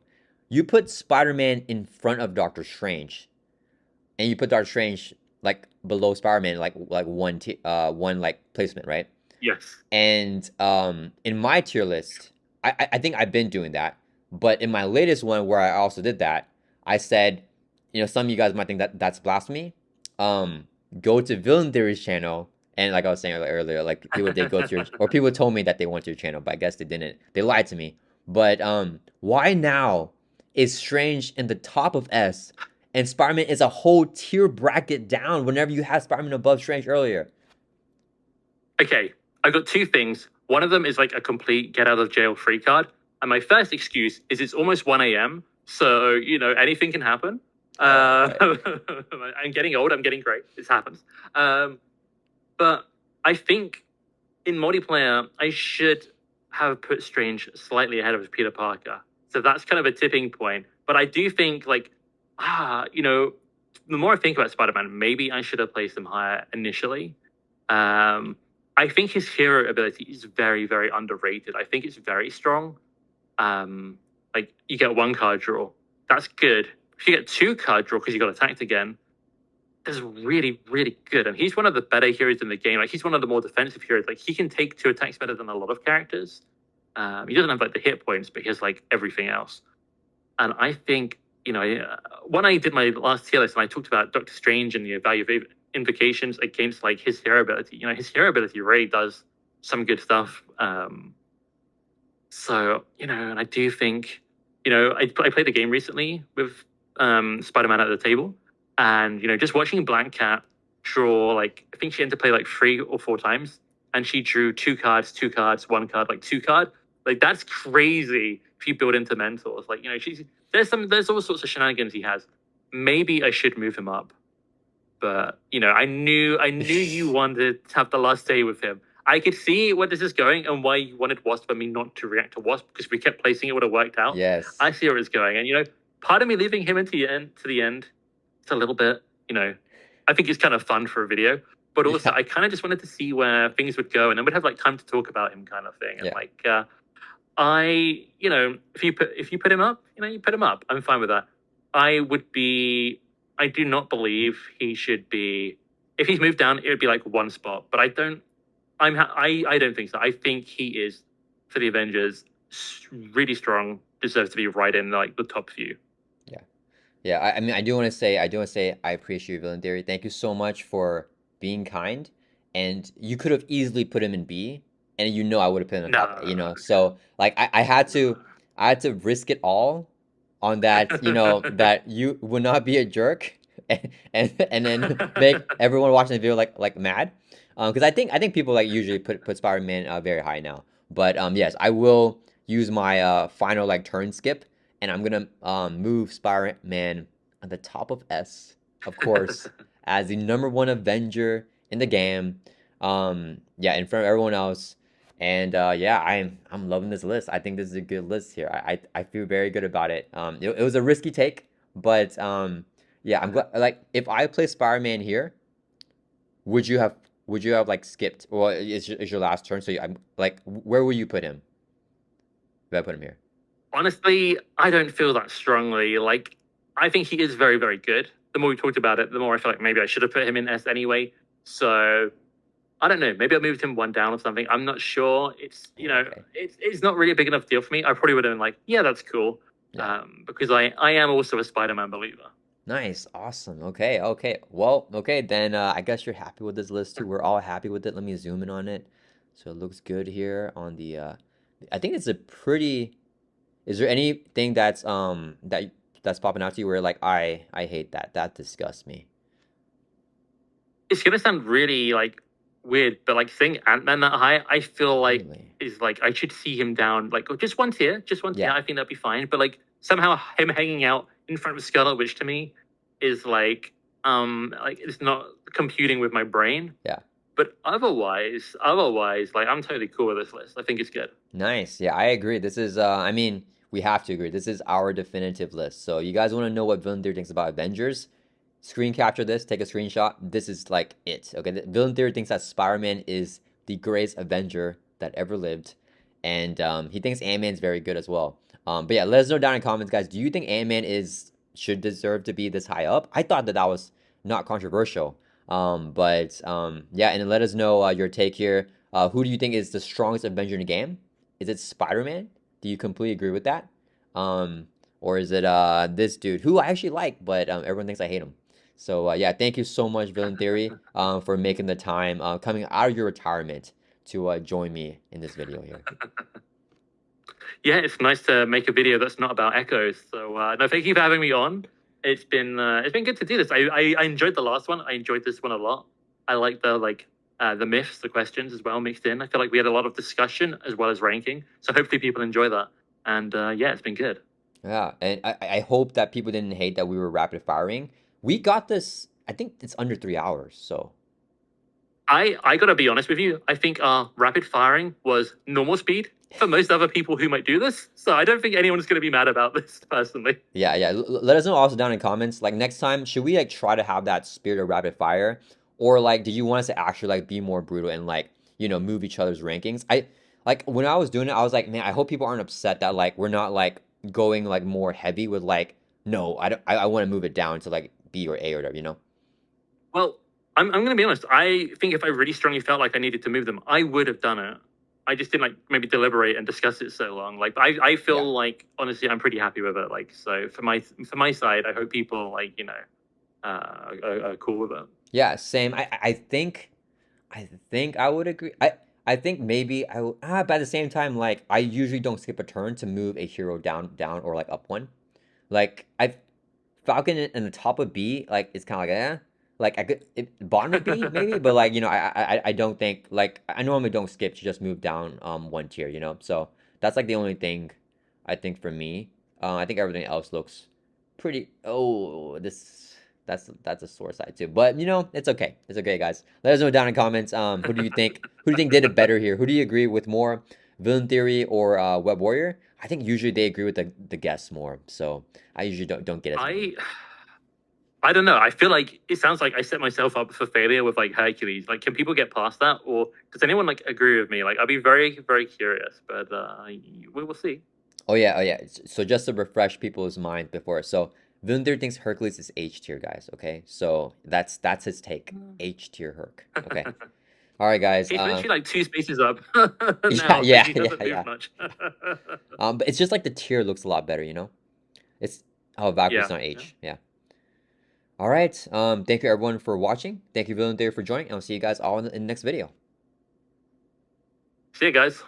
you put Spider-Man in front of Doctor Strange, and you put Doctor Strange like below Spider-Man, like one like placement, right? Yes. And in my tier list, I think I've been doing that, but in my latest one where I also did that, I said, some of you guys might think that that's blasphemy. Go to Villain Theory's channel, and like I was saying earlier, like people did go to your, or people told me that they went to your channel, but I guess they didn't. They lied to me. But why now is Strange in the top of S, and Spider-Man is a whole tier bracket down whenever you had Spider-Man above Strange earlier? Okay, I've got 2 things. One of them is like a complete get out of jail free card. And my first excuse is it's almost 1 a.m. So, anything can happen. Right. I'm getting old. I'm getting great. This happens. But I think in multiplayer, I should have put Strange slightly ahead of Peter Parker. So that's kind of a tipping point. But I do think like, the more I think about Spider-Man, maybe I should have placed him higher initially. I think his hero ability is very, very underrated. I think it's very strong. Like you get 1 card draw. That's good. If you get 2 card draw because you got attacked again, that's really, really good. And he's one of the better heroes in the game. Like he's one of the more defensive heroes. Like he can take 2 attacks better than a lot of characters. He doesn't have like the hit points, but he has like everything else. And I think, when I did my last tier list and I talked about Doctor Strange and the value of invocations against like his hero ability, his hero ability really does some good stuff. So, and I do think, I played the game recently with Spider-Man at the table, and, just watching Black Cat draw, like, I think she had to play like 3 or 4 times, and she drew 2 cards, 2 cards, 1 card, like 2 card. Like, that's crazy if you build into mentors. Like, there's all sorts of shenanigans he has. Maybe I should move him up. But, I knew you wanted to have the last day with him. I could see where this is going and why you wanted Wasp and me not to react to Wasp, because we kept placing it would have worked out. Yes. I see where it's going. And, part of me leaving him to the end, it's a little bit, I think it's kind of fun for a video. But also, I kind of just wanted to see where things would go, and then we'd have like time to talk about him, kind of thing. And if you put him up, you put him up. I'm fine with that. I do not believe he should be. If he's moved down, it would be like 1 spot. But I don't think so. I think he is, for the Avengers, really strong. Deserves to be right in like the top few. Yeah. I mean, I do want to say, I appreciate you, Villain Theory. Thank you so much for being kind. And you could have easily put him in B, and I would have put him in top. So like I had to risk it all on that. That you would not be a jerk. and then make everyone watching the video like mad. Because I think people like usually put Spider-Man very high now. But yes, I will use my final like turn skip, and I'm gonna move Spider-Man at the top of S, of course, as the #1 Avenger in the game. Yeah, in front of everyone else. And yeah, I'm loving this list. I think this is a good list here. I feel very good about it. It was a risky take, but yeah, I'm glad. Like, if I play Spider-Man here, would you have like skipped, or is your last turn? So I'm like, where will you put him? If I put him here. Honestly, I don't feel that strongly. Like, I think he is very, very good. The more we talked about it, the more I feel like maybe I should have put him in S anyway. So I don't know. Maybe I moved him one down or something. I'm not sure. It's Okay. it's not really a big enough deal for me. I probably would have been like, yeah, that's cool. Yeah. Because I am also a Spider-Man believer. Nice. Awesome. Okay. Okay. Well, okay, then I guess you're happy with this list too. We're all happy with it. Let me zoom in on it. So it looks good here on the I think it's a pretty. Is there anything that's popping out to you where like I hate that. That disgusts me. It's gonna sound really like weird, but like seeing Ant-Man that high, I feel like Really? is like I should see him down like just one tier, just one tier. Yeah. I think that'd be fine. But like somehow him hanging out in front of Scarlet Witch to me is like it's not computing with my brain. Yeah. But otherwise, like I'm totally cool with this list. I think it's good. Nice. Yeah, I agree. This is I mean, we have to agree. This is our definitive list. So you guys want to know what Villain Theory thinks about Avengers? Screen capture this, take a screenshot. This is like it. Okay, Villain Theory thinks that Spider-Man is the greatest Avenger that ever lived, and he thinks Ant-Man's very good as well. But yeah, let us know down in the comments, guys. Do you think Ant-Man should deserve to be this high up? I thought that was not controversial. But yeah, and then let us know your take here. Who do you think is the strongest Avenger in the game? Is it Spider-Man? Do you completely agree with that? Or is it this dude who I actually like, but everyone thinks I hate him. So yeah, thank you so much, Villain Theory, for making the time, coming out of your retirement to join me in this video here. Yeah, it's nice to make a video that's not about echoes. So no, thank you for having me on. It's been good to do this. I enjoyed the last one. I enjoyed this one a lot. I like the myths, the questions as well mixed in. I feel like we had a lot of discussion as well as ranking. So hopefully people enjoy that. And yeah, it's been good. Yeah, and I hope that people didn't hate that we were rapid firing. We got this, I think it's under 3 hours, so. I gotta be honest with you. I think our rapid firing was normal speed for most other people who might do this. So I don't think anyone's gonna be mad about this personally. Yeah, yeah. Let us know also down in comments. Like next time, should we like try to have that spirit of rapid fire, or like, do you want us to actually like be more brutal and like move each other's rankings? I like when I was doing it, I was like, man, I hope people aren't upset that like we're not like going like more heavy with like, no, I don't, I want to move it down to like B or A or whatever. Well, I'm going to be honest. I think if I really strongly felt like I needed to move them, I would have done it. I just didn't like maybe deliberate and discuss it so long. Like I feel Yeah. like honestly, I'm pretty happy with it. Like so for my side, I hope people like are cool with it. Yeah, same. I think I would agree. I think maybe I will, but at the same time, like I usually don't skip a turn to move a hero down or like up one. Like I Falcon in the top of B, like it's kind of like like I could bottom of B maybe, but like I don't think like I normally don't skip to just move down one tier. So that's like the only thing I think for me. I think everything else looks pretty. Oh, that's a sore side too. But it's okay. It's okay, guys. Let us know down in comments. Who do you think? Who do you think did it better here? Who do you agree with more, Villain Theory or Web-Warrior? I think usually they agree with the guests more. So I usually don't get as many. I don't know. I feel like it sounds like I set myself up for failure with like Hercules. Like, can people get past that, or does anyone like agree with me? Like, I'd be very, very curious, but we will see. Oh yeah, oh yeah. So just to refresh people's mind before, so Villaintheory thinks Hercules is H tier, guys. Okay, so that's his take. H tier Herc. Okay. All right, guys. He's literally like 2 spaces up Yeah, now. yeah, He doesn't yeah. move much. But it's just like the tier looks a lot better. It's Valkyrie's Yeah. not H. Yeah. All right. Thank you everyone for watching. Thank you Villaintheory for joining, and I'll see you guys all in the next video. See you guys.